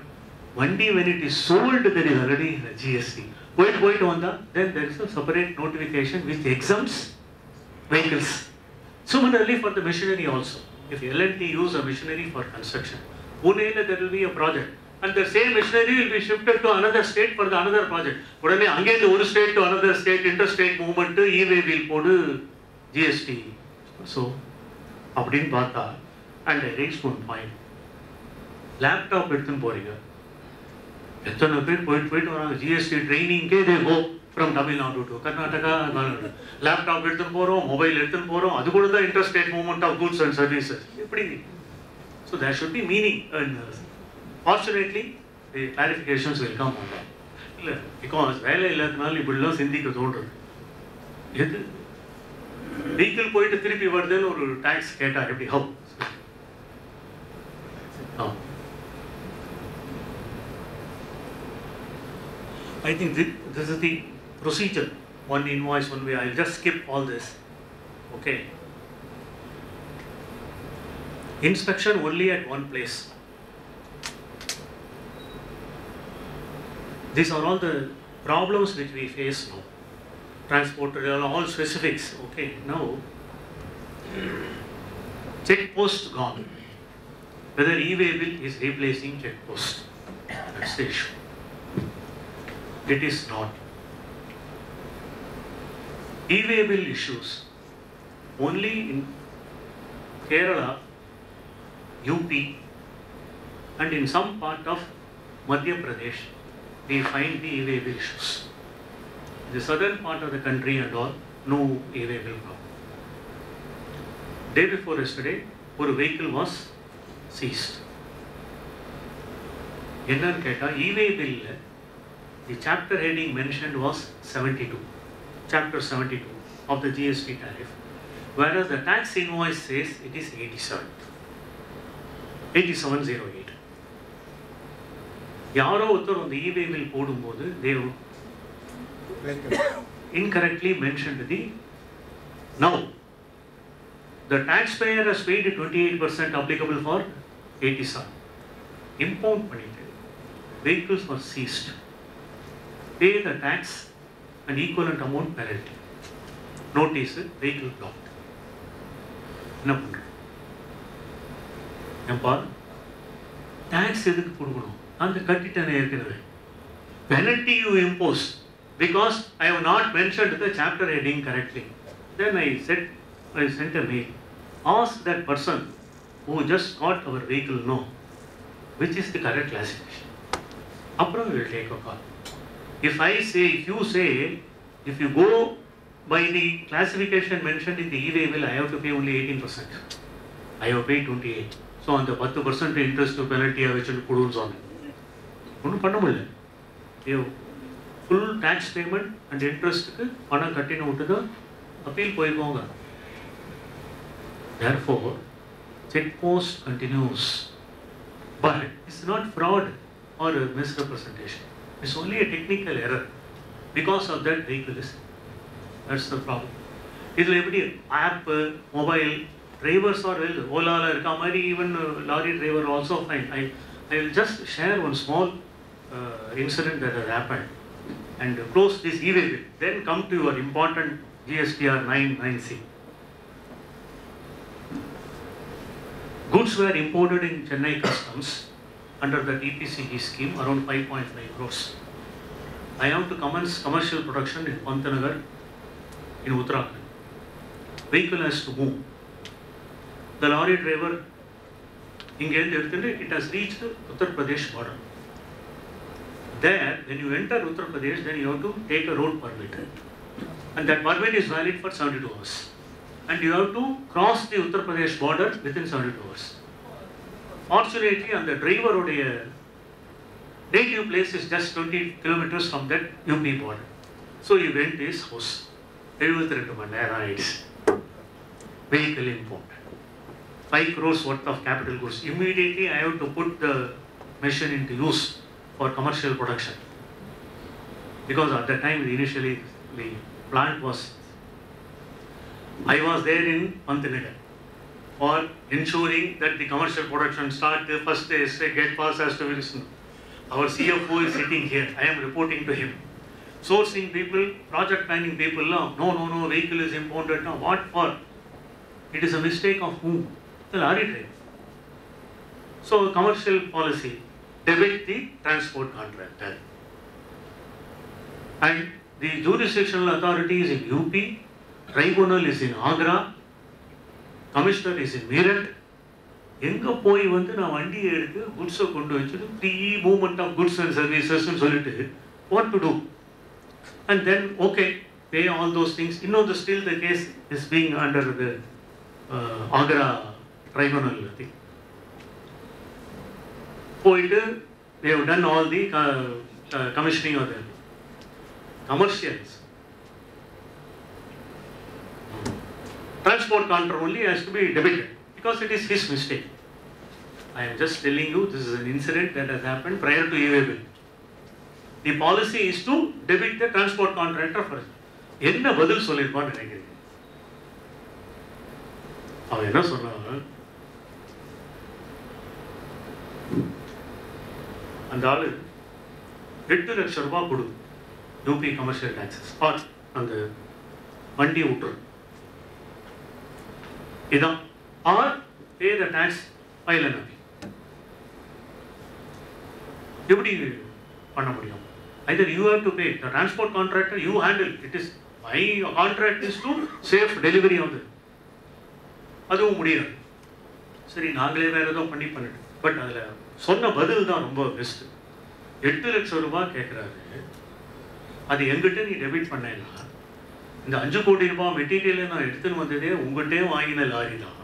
வண்டி when it is sold there is already GST. போயிட்டு வந்தா then there is a separate notification which exempts vehicles. Similarly for the machinery also. If L&T use a machinery for construction, Pune there will be a project and the same machinery will be shifted to another state for the another project. உடனே அங்கேருந்து ஒரு state to another state, interstate movement, e-way bill போடு GST. So அப்படின்னு பார்த்தா and I raised one point. Laptop எடுத்துன்னு போறீங்க. எத்தனை பேர் போயிட்டு வராங்க GST ட்ரைனிங்கே they go from Tamil Nadu to Karnataka. Laptop எடுத்துன்னு போறோம், மொபைல் எடுத்துன்னு போறோம், அது கூட தான் interstate movement of goods and services. எப்படி? So there should be meaning. Fortunately, the clarifications will come on that. இல்ல because வேலை இல்லாதனால இப்படிலாம் சிந்திக்க தோன்றுது. எது வெஹிக்கிள் போயிட்டு திருப்பி வருதுன்னு ஒரு டாக்ஸ் கேட்டா எப்படி? How? I think this is the procedure. One invoice, one way. I'll just skip all this. Okay. Inspection only at one place. These are all the problems which we face now. Transport, all specifics. Okay. Now, check post gone. Whether e-way bill is replacing check post. That's the issue. It is not. E-way bill issues only in Kerala, UP and in some part of Madhya Pradesh we find the e-way bill issues. The southern part of the country and all, no e-way bill problem. Day before yesterday, one vehicle was seized. என்னன்னு கேட்டால் e-way bill the chapter heading mentioned was 72, chapter 72 of the GST tariff, whereas the tax invoice says it is 8708. யாரோ ஒருத்தர் அந்த e-way bill போடும்போது they incorrectly mentioned the now the taxpayer has paid 28% applicable for 87. Impound பண்ணிட்டு vehicles were seized. Pay the tax and equivalent amount penalty. Notice vehicle blocked. என்ன பண்ற? ஏன்பா tax எதுக்கு கொடுக்கணும்? அந்த கட்டிட்டேனே ஏற்கனவே. Penalty you impose because I have not mentioned the chapter heading correctly. Then I sent a mail. Ask that person who just got our vehicle know which is the correct classification. Apra we will take a call. If you say, if you go by the classification mentioned in the e-way bill, I have to pay only 18%. I have paid 28. So on the 10% interest penalty I will put on it. ஒன்றும் பண்ண முடியல. Full tax payment and இன்ட்ரெஸ்ட்டுக்கு பணம் கட்டின விட்டு தான் appeal போயிருக்கோங்க. Therefore, check post continues. But it's not fraud or a misrepresentation. It's only a technical error. Because of that, vehicle is. That's the problem. இதில் எப்படி app, mobile, drivers are well, Ola, even lorry driver also fine. I will just share one small incident that has happened and close this e-way bill. Then come to your important GSTR 99C. Goods were imported in Chennai Customs under the EPCG scheme around 5.5 crores. I have to commence commercial production in Pantanagar in Uttarakhand. Vehicle has to move. The lorry driver, it has reached Uttar Pradesh border. There, when you enter Uttar Pradesh, then you have to take a road permit. And that permit is valid for 72 hours. And you have to cross the Uttar Pradesh border within 72 hours. Fortunately, on the driver native place is just 20 kilometers from that UP border. So he went to his house. 72 மணி நேரம் ஆயிடுச்சு. Vehicle import. 5 crores worth of capital goods. Immediately I have to put the machine into use for commercial production. Because at that time initially the plant was, I was there in Pantanagar for ensuring that the commercial production start. The first get pass has to be listened. Our CFO is sitting here. I am reporting to him. Sourcing people, project planning people, no, vehicle is impounded. Now what for? It is a mistake of whom? The lorry driver. So commercial policy, debit the transport contractor. And the jurisdictional authority is in UP, tribunal is in Agra, commissioner is in Meerut. எங்கே போய் வந்து நான் வண்டியை எடுத்து குட்ஸை கொண்டு வச்சுட்டு free movement of goods and சர்வீசஸ்ன்னு சொல்லிட்டு what to do and then okay pay all those things. இன்னொரு still the case is being under the Agra tribunal. போயிட்டு they have done all the commissioning of the commercials. Transport contract only has to be debited because it is his mistake. I am just telling you this is an incident that has happened prior to e-way bill. The policy is to debit the transport contractor first. என்ன பதில் சொல்லிருப்பான்னு நினைக்கிறீங்க? அவன் என்ன சொன்னான்? அந்த ஆளு 8 லட்சம் ரூபாய் கொடு யூபி கமர்ஷியல் டாக்ஸஸ் ஆர் அந்த வண்டியை விட்டுரு இதான் or pay the tax file and appeal. எப்படி பண்ண முடியும்? either you have to pay the transport contractor, you handle it. Is my contract is to safe delivery of the அதுவும் முடியாது. சரி நாங்களே வேறு ஏதோ பண்ணிட்டு பட் அதில் சொன்ன பதில் தான் ரொம்ப பெஸ்ட்டு. 8 லட்சம் ரூபாய் கேட்குறாரு, அது எங்கிட்ட நீ டெபிட் பண்ணேன்னா இந்த 5 கோடி ரூபாய் மெட்டீரியலை நான் எடுத்துன்னு வந்ததே உங்கள்கிட்டே வாங்கின லாரி தான்.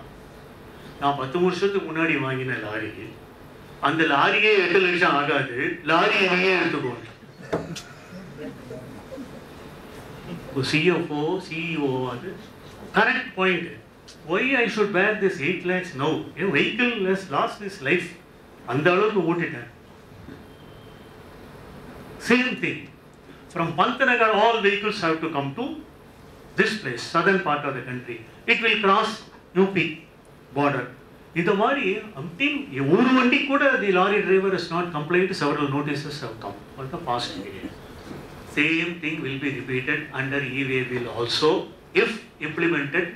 நான் 10 வருஷத்துக்கு முன்னாடி வாங்கின லாரி அந்த லாரியே 8 லட்சம் ஆகாது, லாரியே எடுத்துக்கோங்க. CFO, CEO, correct point. Why I should bear this 8 lakhs now? A vehicle has lost its life. அந்த அளவுக்கு ஓட்டிட்டேன். Same thing. From Pantanagar, all vehicles have to come to this place, southern part of the country. It will cross UP border. இந்த மாதிரி until ஒரு வண்டி கூட the lorry driver is not complained, several notices have come for the past period. Same thing will be repeated under e-way bill also if implemented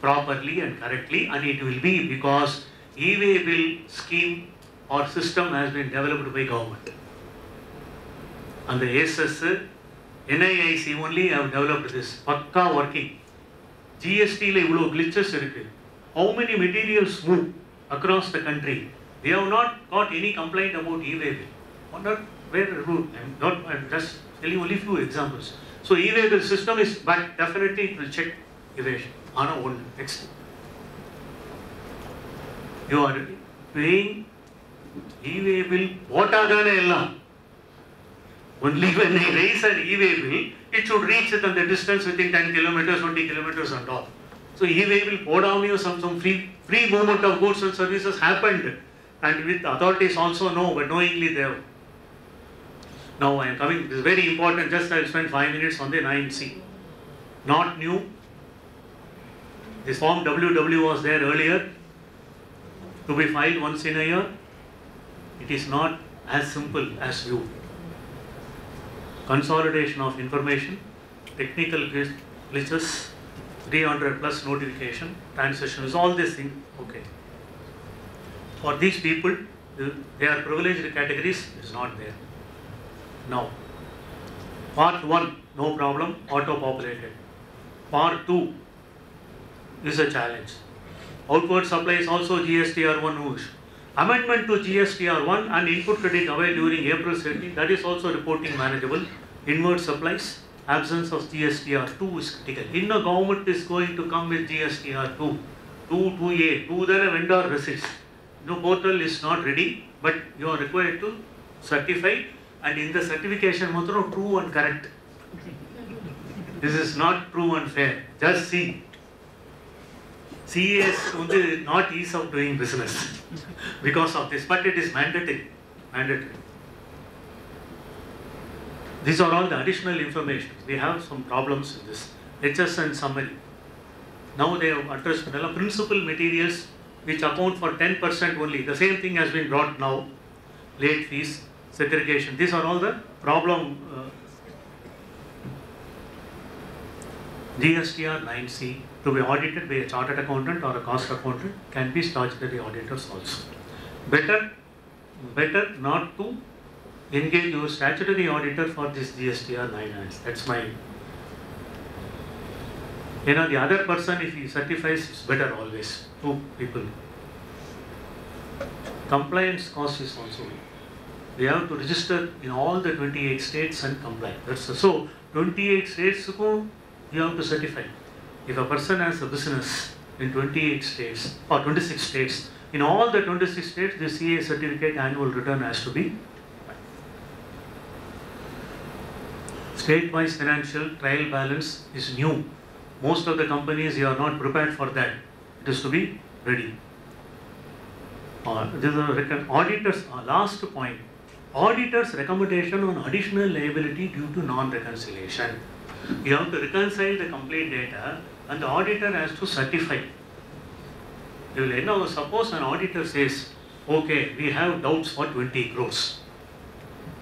properly and correctly, and it will be because e-way bill scheme or system has been developed by government. And the SS, NIIC only have developed this. Pakka working. GST la ivlo glitches irukku. How many materials move across the country? They have not got any complaint about e-way bill. Wonder where the route? I'm just telling only few examples. So e-way bill system is, but definitely it will check evasion. Ana one next. You are paying e-way bill. What are the only when I raise an e-way bill, it should reach it on the distance within 10 kilometers, 20 kilometers and all. So e-way bill pour down you some free movement of goods and services happened, and with authorities also know, but knowingly they have. Now I am coming, this is very important, just I will spend 5 minutes on the 9C. Not new. This form WW was there earlier, to be filed once in a year. It is not as simple as you. Consolidation of information, technical glitches, 300 plus notification, transitions, all these things, okay. For these people, they are privileged categories, is not there. Now, part 1, no problem, auto-populated. Part 2 is a challenge. Outward supplies also GSTR1 whoosh. Amendment to GSTR1 and input credit availed during April 17, that is also reporting manageable. Inward supplies, absence of GSTR2 is critical. In a government is going to come with GSTR2, 2A, 2 then a vendor receipts. No portal is not ready, but you are required to certify, and in the certification matram true and correct. This is not true and fair. Just see. CA is not ease of doing business because of this, but it is mandatory. These are all the additional information. We have some problems in this. HS and summary. Now they have addressed principal materials which account for 10% only. The same thing has been brought now. Late fees, segregation. These are all the problem. GSTR 9C to be audited by a chartered accountant or a cost accountant can be statutory auditors also. Better not to engage your statutory auditor for this GSTR 9. That's my. The other person, if he certifies, it's better always. 2 people. Compliance cost is also. We have to register in all the 28 states and comply. That's so. 28 states you have to certify. If a person has a business in 28 states or 26 states, in all the 26 states, the CA certificate annual return has to be. State-wise financial trial balance is new. Most of the companies, you are not prepared for that. It is to be ready. Auditors, last point. Auditors' recommendation on additional liability due to non-reconciliation. You have to reconcile the complete data and the auditor has to certify. You will now suppose an auditor says, okay, we have doubts for 20 crores.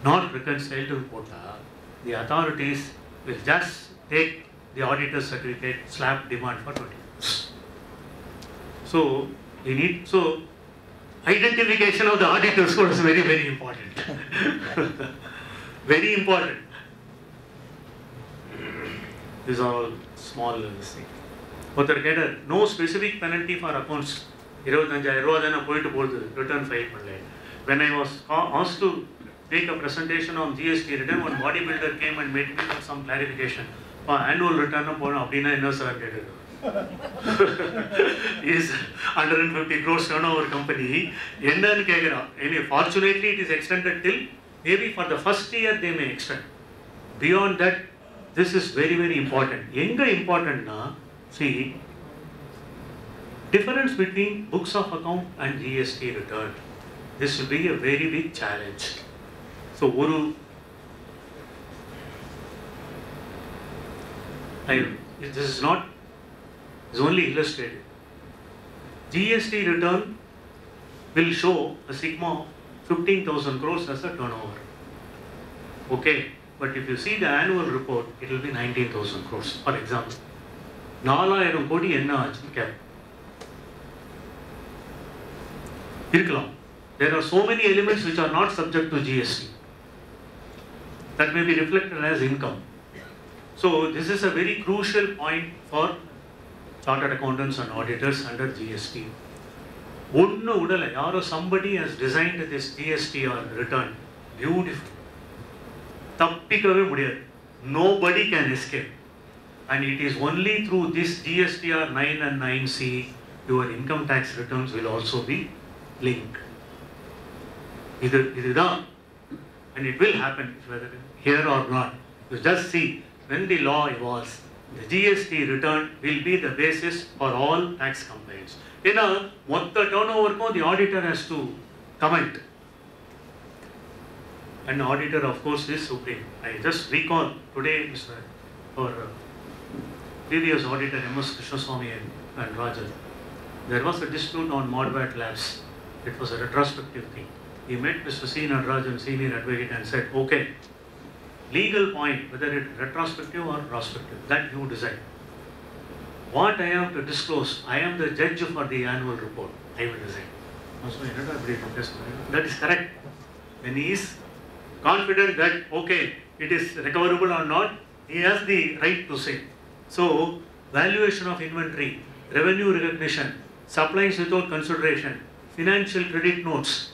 Not reconciled to quota. The authorities will just take the auditor's certificate, slap demand for 20 crores. So, identification of the auditors was very, very important. Very important. These are all small things. No specific penalty for accounts. Return file. When I was asked to take a presentation on GST return, one bodybuilder came and made me some clarification. Annual return is 150 crores turnover company. Anyway, fortunately, it is extended till maybe for the first year they may extend. Beyond that, this is very, very important. Enga important na, see, difference between books of account and GST return. This will be a very big challenge. So, this is not, it's only illustrated. GST return will show a sigma 15,000 crores as a turnover. Okay, but if you see the annual report, it will be 19,000 crores. For example, 4,000 கோடி என்ன ஆச்சுன்னு கேட்போம். இருக்கலாம். There are so many elements which are not subject to GST that may be reflected as income. So this is a very crucial point for chartered accountants and auditors under GST. Somebody has designed this GST or return beautiful. Nobody can escape. And it is only through this GSTR 9 and 9C your income tax returns will also be linked. And it will happen whether here or not. You just see, when the law evolves, the GST return will be the basis for all tax complaints. What the turnover, the auditor has to comment. And the auditor, of course, is supreme. I just recall today, for previous auditor M.S. Krishnaswamy and Rajan, there was a dispute on Modvat Labs. It was a retrospective thing. He met Mr. C. Rajan, senior advocate, and said, okay, legal point, whether it is retrospective or prospective, that you decide. What I have to disclose, I am the judge for the annual report. I will decide. That is correct. When he is confident that, okay, it is recoverable or not, he has the right to say. So, valuation of inventory, revenue recognition, supplies without consideration, financial credit notes,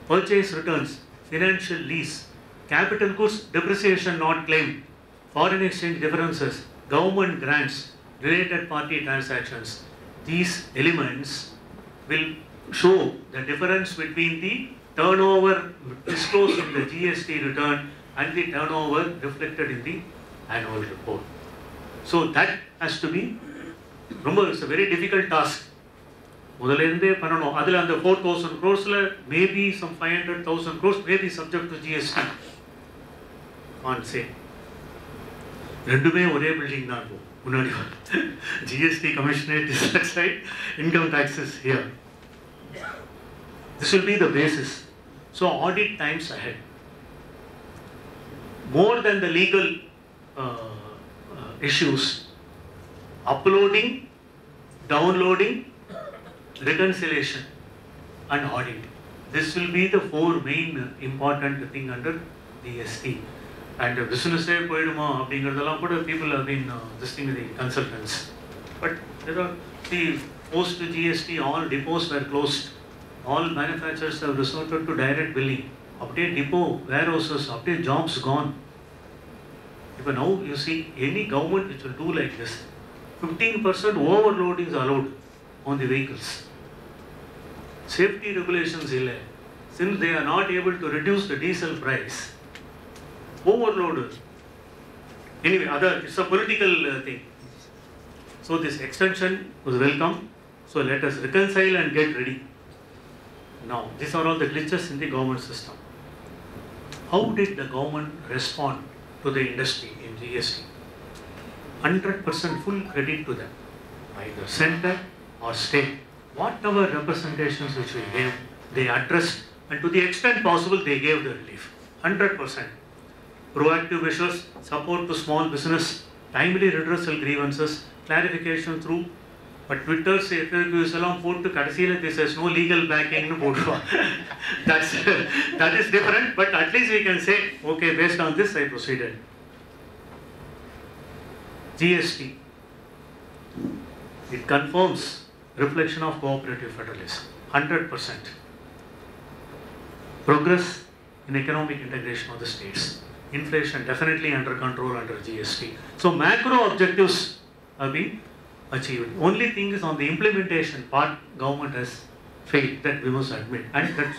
purchase returns, financial lease, capital goods depreciation not claimed, foreign exchange differences, government grants, related party transactions. These elements will show the difference between the turnover disclosed in the GST return and the turnover reflected in the annual report. So that has to be, remember, it's a very difficult task. Adil and the 4,000 crores, maybe some 500,000 crores may be subject to GST. Can't say. Rendume ore building na go. GST commissionerate is that side, income taxes here. This will be the basis. So audit times ahead. More than the legal issues, uploading, downloading, reconciliation and audit. This will be the four main important thing under GST. And business people have been this thing with the consultants. But there are, see, post GST, all depots were closed. All manufacturers have resorted to direct billing. Update depot, warehouses, update jobs gone. Even now you see any government which will do like this, 15% overloading is allowed on the vehicles. Safety regulations, since they are not able to reduce the diesel price, overloaded. Anyway, it's a political thing. So this extension was welcome. So let us reconcile and get ready. Now, these are all the glitches in the government system. How did the government respond to the industry in GST? 100% full credit to them, either center or state. Whatever representations which we gave, they addressed, and to the extent possible, they gave the relief. 100%. Proactive measures, support to small business, timely redressal grievances, clarification through. But Twitter says this has no legal backing. That is different, but at least we can say, okay, based on this I proceeded. GST. It confirms reflection of cooperative federalism. 100%. Progress in economic integration of the states. Inflation definitely under control under GST. So macro objectives have been achieved. Only thing is on the implementation part, government has failed, that we must admit, and that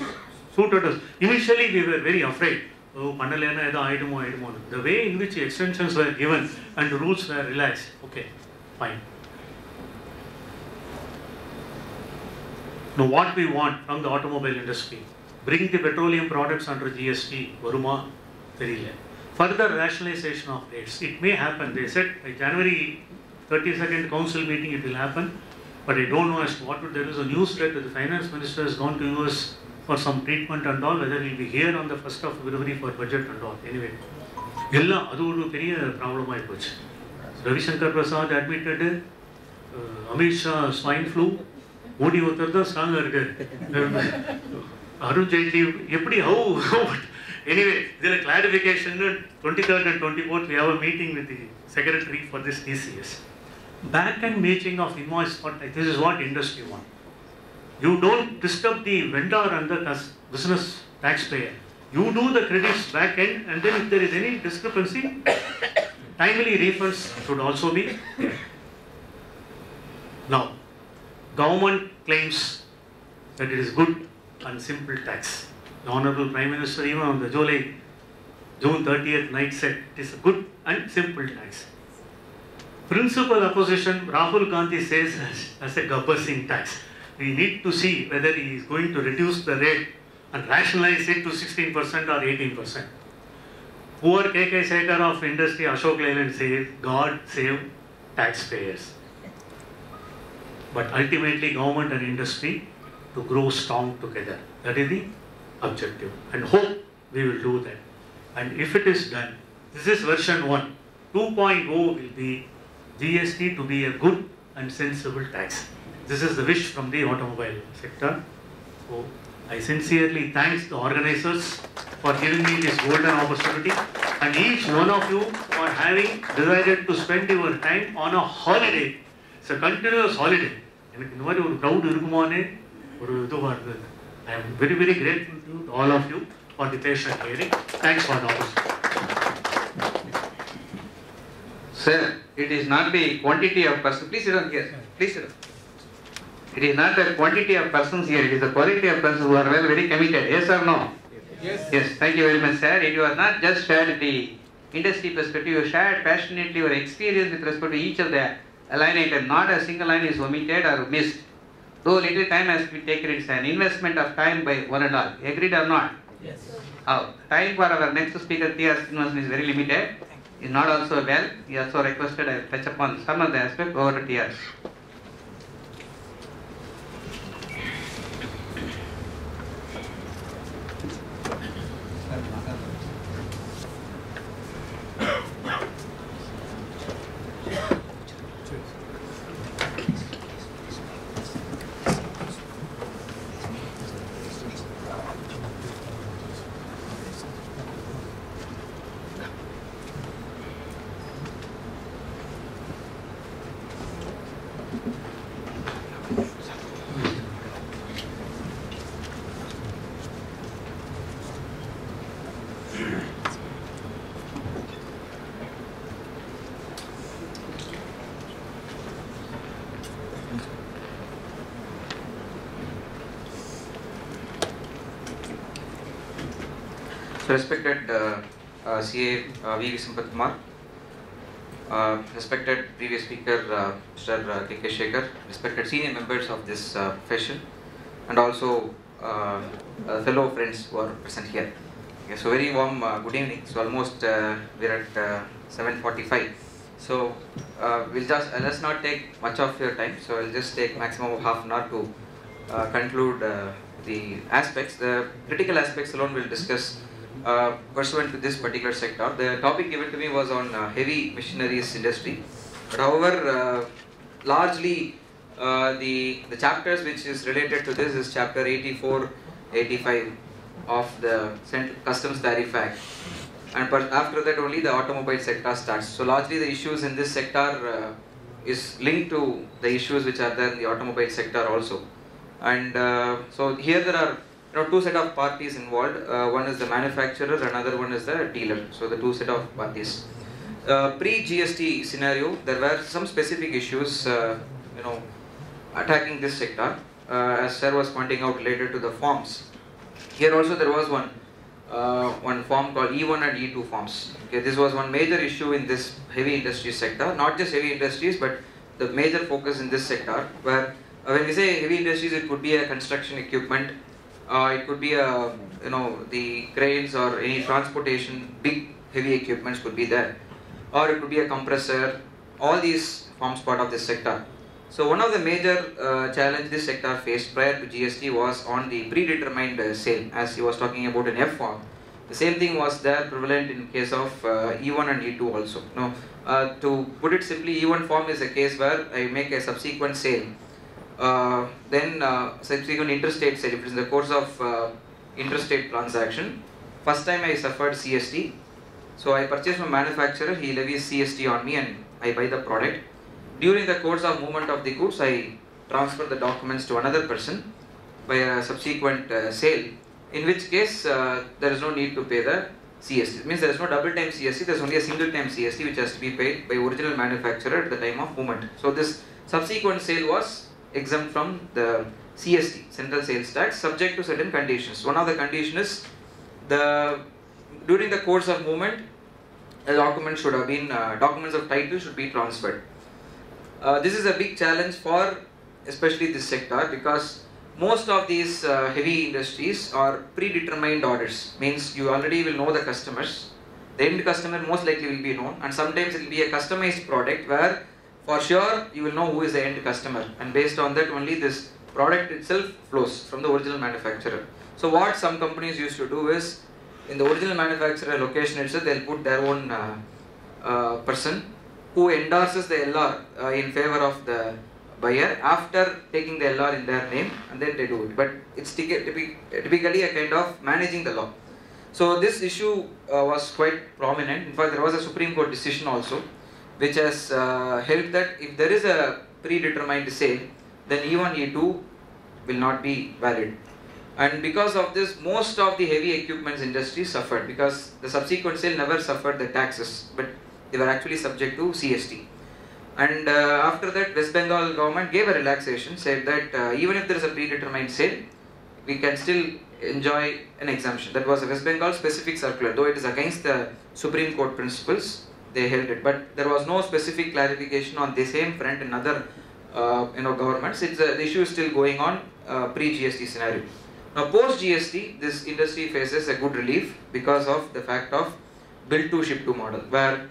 suited us. Initially we were very afraid. Oh, Pandalena edo aidumo. The way in which extensions were given and the rules were relaxed, okay, fine. Now what we want from the automobile industry, bring the petroleum products under GST, Varuma, Perila. Further rationalization of rates. It may happen. They said by January 32nd council meeting it will happen, but I don't know as to what would. There is a news that the finance minister has gone to US for some treatment and all, whether he will be here on the 1st of February for budget and all. Anyway, ella adu oru periya problem aayi pochu. Ravi Shankar Prasad admitted, Amit Shah swine flu, Modi othar da strong irukku. Arun Jaitley eppadi how anyway, there is a clarification. 23rd and 24th we have a meeting with the secretary for this TCS. Back-end matching of invoice, this is what industry wants. You don't disturb the vendor and the business taxpayer. You do the credits back-end, and then if there is any discrepancy, timely refunds should also be there. Now, government claims that it is good and simple tax. The Honorable Prime Minister even on the June 30th night said it is a good and simple tax. Principal opposition Rahul Gandhi says as a Gabbar Singh tax. We need to see whether he is going to reduce the rate and rationalize it to 16% or 18%. Poor KK SEKAR of industry Ashok Leyland says, God save taxpayers. But ultimately government and industry to grow strong together. That is the objective, and hope we will do that. And if it is done, this is version 1. 2.0 will be GST to be a good and sensible tax. This is the wish from the automobile sector. So I sincerely thank the organizers for giving me this golden opportunity, and each one of you for having decided to spend your time on a holiday. It's a continuous holiday. I am very, very grateful to all of you for the patient hearing. Thanks for the opportunity. Sir, it is not the quantity of persons. Please sit down here. Please sit down. It is not the quantity of persons here. It is the quality of persons who are very committed. Yes or no? Yes. Yes. Thank you very much, sir. You have not just shared the industry perspective. You shared passionately your experience with respect to each of the line item. Not a single line is omitted or missed. Though little time has been taken, it's an investment of time by one and all. Agreed or not? Yes. Time for our next speaker, T.R. SRINIVASAN, is very limited. Is not also well. He also requested I touch upon some of the aspects. Over to T.R. So respected CA V. Sampath Kumar, respected previous speaker Mr. K.K. SEKAR, respected senior members of this profession, and also fellow friends who are present here. Okay, so very warm good evening. So almost we're at 7:45. So we'll just let's not take much of your time. So I'll just take maximum of half an hour to conclude the aspects. The critical aspects alone we'll discuss pursuant to this particular sector. The topic given to me was on heavy machineries industry, but however largely the chapters which is related to this is chapter 84, 85 of the Customs Tariff Act, and after that only the automobile sector starts. So largely the issues in this sector is linked to the issues which are there in the automobile sector also. And so here there are two set of parties involved. One is the manufacturer, another one is the dealer. So the two set of parties. Pre-GST scenario, there were some specific issues, attacking this sector, as Sir was pointing out related to the forms. Here also there was one form called E1 and E2 forms. Okay, this was one major issue in this heavy industry sector, not just heavy industries, but the major focus in this sector, where when we say heavy industries, it could be a construction equipment, it could be the cranes or any transportation, big heavy equipments could be there, or it could be a compressor. All these forms part of this sector. So one of the major challenge this sector faced prior to GST was on the predetermined sale, as he was talking about in F form. The same thing was there prevalent in case of E1 and E2 also. Now, to put it simply, E1 form is a case where I make a subsequent sale, then subsequent interstate sale. If it is in the course of interstate transaction, first time I suffered CST. So I purchase from manufacturer, he levies CST on me and I buy the product. During the course of movement of the goods, I transfer the documents to another person by a subsequent sale, in which case there is no need to pay the CST. It means there is no double time CST, there is only a single time CST which has to be paid by original manufacturer at the time of movement. So this subsequent sale was exempt from the CST, central sales tax, subject to certain conditions. One of the conditions is during the course of movement, the document should have been, documents of title should be transferred. This is a big challenge for especially this sector, because most of these heavy industries are predetermined orders. Means you already will know the customers, the end customer most likely will be known, and sometimes it will be a customized product where for sure you will know who is the end customer, and based on that only this product itself flows from the original manufacturer. So what some companies used to do is, in the original manufacturer location itself, they will put their own person who endorses the LR in favor of the buyer after taking the LR in their name, and then they do it. But it's typically a kind of managing the law. So this issue was quite prominent. In fact, there was a Supreme Court decision also which has held that if there is a predetermined sale, then E1, E2 will not be valid. And because of this, most of the heavy equipments industry suffered, because the subsequent sale never suffered the taxes, but they were actually subject to CST. And after that, West Bengal government gave a relaxation, said that even if there is a predetermined sale, we can still enjoy an exemption. That was a West Bengal specific circular, though it is against the Supreme Court principles, they held it. But there was no specific clarification on the same front in other governments. The issue is still going on pre-GST scenario. Now post GST, this industry faces a good relief because of the fact of bill to ship to model, where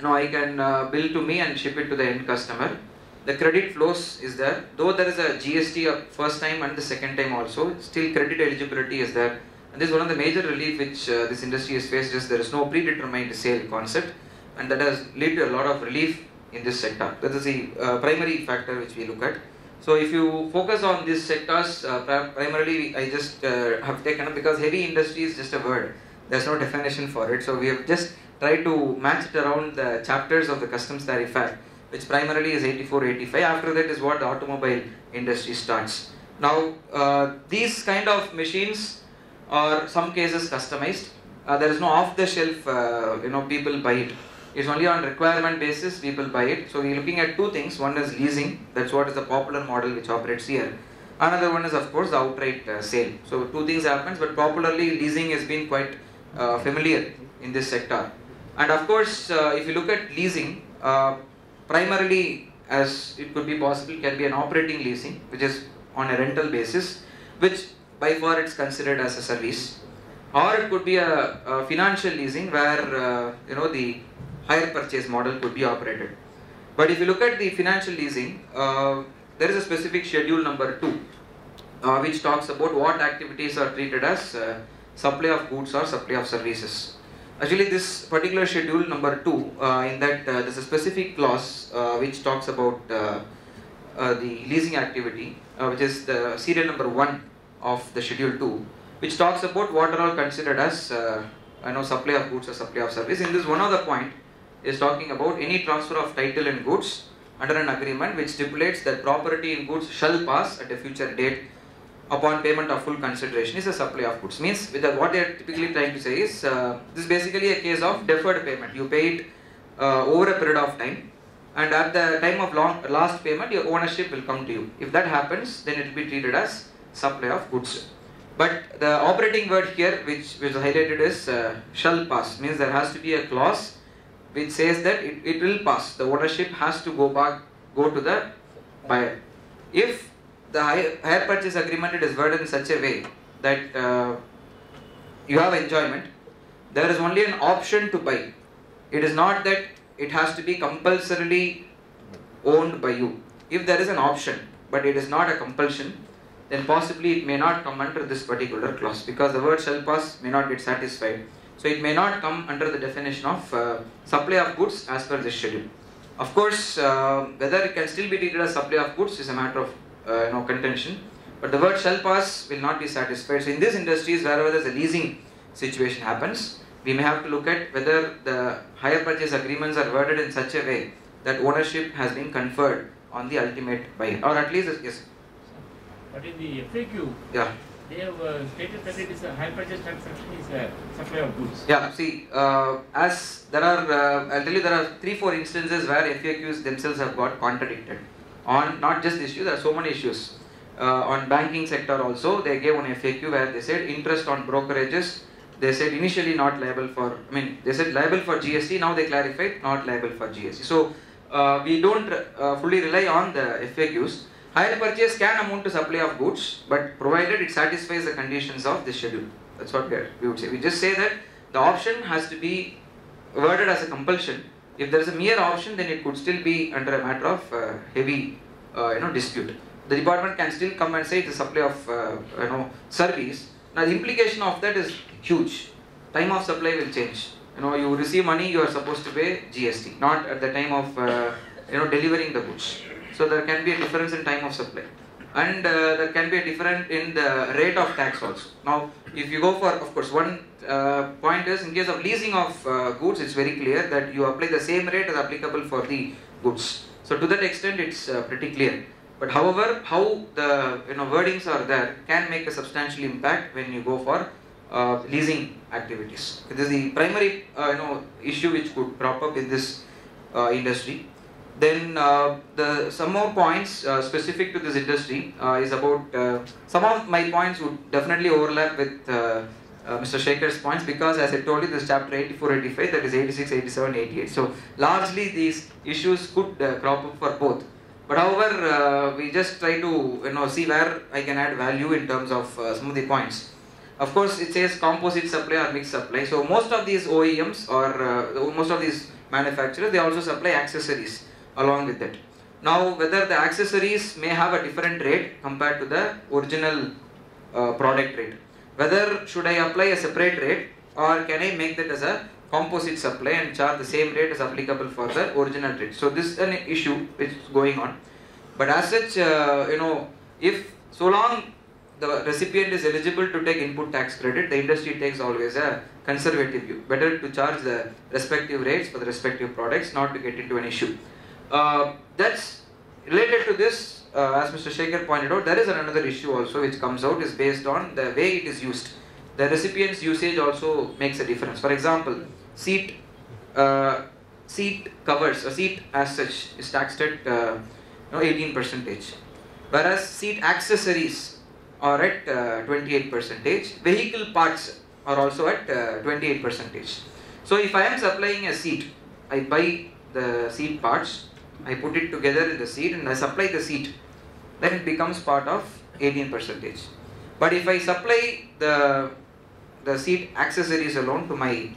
I can bill to me and ship it to the end customer. The credit flows is there, though there is a GST of first time and the second time also, still credit eligibility is there. And this is one of the major relief which this industry has faced, is there is no predetermined sale concept, and that has led to a lot of relief in this sector. That is the primary factor which we look at. So if you focus on these sectors, primarily I just have taken up, because heavy industry is just a word, there is no definition for it. So we have just tried to match it around the chapters of the Customs Tariff Act, which primarily is 84, 85. After that is what the automobile industry starts. Now these kind of machines are some cases customized. There is no off-the-shelf, people buy it. It's only on requirement basis people buy it. So we're looking at two things. One is leasing, that's what is the popular model which operates here. Another one is of course the outright sale. So two things happens, but popularly leasing has been quite familiar in this sector. And of course, if you look at leasing, primarily, as it could be possible, can be an operating leasing, which is on a rental basis, which by far it's considered as a service. Or it could be a financial leasing where the hire purchase model could be operated. But if you look at the financial leasing, there is a specific schedule number 2, which talks about what activities are treated as supply of goods or supply of services. Actually, this particular schedule number 2, in that there's a specific clause which talks about the leasing activity, which is the serial number 1 of the schedule 2, which talks about what are all considered as supply of goods or supply of service. In this, one of the point is talking about any transfer of title and goods under an agreement which stipulates that property in goods shall pass at a future date upon payment of full consideration is a supply of goods. Means what they are typically trying to say is this is basically a case of deferred payment. You pay it over a period of time, and at the time of last payment your ownership will come to you. If that happens, then it will be treated as supply of goods. But the operating word here which is highlighted is shall pass, means there has to be a clause which says that it will pass. The ownership has to go to the buyer. If the hire purchase agreement is worded in such a way that you have enjoyment, there is only an option to buy. It is not that it has to be compulsorily owned by you. If there is an option but it is not a compulsion, then possibly it may not come under this particular clause, because the word shall pass may not get satisfied. So it may not come under the definition of supply of goods as per this schedule. Of course, whether it can still be treated as supply of goods is a matter of contention, but the word shall pass will not be satisfied. So in these industries, wherever there is a leasing situation happens, we may have to look at whether the hire purchase agreements are worded in such a way that ownership has been conferred on the ultimate buyer, or at least yes. But in the FAQ, Yeah. they have stated that it is a hire purchase transaction is a supply of goods. Yeah, see, as there are, I'll tell you, there are 3-4 instances where FAQs themselves have got contradicted on not just this issue. There are so many issues. On banking sector also, they gave one FAQ where they said interest on brokerages. They said initially not liable for, they said liable for GST, now they clarified not liable for GST. So, we don't fully rely on the FAQs. Hire purchase can amount to supply of goods, but provided it satisfies the conditions of this schedule. That's what we would say. We just say that the option has to be worded as a compulsion. If there is a mere option, then it could still be under a matter of heavy dispute. The department can still come and say it's a supply of service. Now the implication of that is huge. Time of supply will change. You receive money, you are supposed to pay GST, not at the time of delivering the goods. So there can be a difference in time of supply, and there can be a difference in the rate of tax also. Now, if you go for, of course, one point is in case of leasing of goods, it's very clear that you apply the same rate as applicable for the goods. So to that extent, it's pretty clear. But however, how the wordings are there can make a substantial impact when you go for leasing activities. This is the primary issue which could crop up in this industry. Then some more points specific to this industry is about some of my points would definitely overlap with Mr. Shekhar's points, because as I told you, this chapter 84-85, that is 86, 87, 88. So largely these issues could crop up for both. But however, we just try to see where I can add value in terms of some of the points. Of course, it says composite supply or mixed supply. So most of these OEMs or most of these manufacturers, they also supply accessories along with it. Now, whether the accessories may have a different rate compared to the original product rate, whether should I apply a separate rate or can I make that as a composite supply and charge the same rate as applicable for the original rate. So this is an issue which is going on. But as such, if so long the recipient is eligible to take input tax credit, the industry takes always a conservative view. Better to charge the respective rates for the respective products, not to get into an issue. That's related to this, as Mr. Shekhar pointed out, there is another issue also which comes out, is based on the way it is used. The recipient's usage also makes a difference. For example, seat covers, a seat as such is taxed at 18%, whereas seat accessories are at 28%. Vehicle parts are also at 28%. So if I am supplying a seat, I buy the seat parts, I put it together in the seat and I supply the seat, then it becomes part of 18%. But if I supply the seat accessories alone to my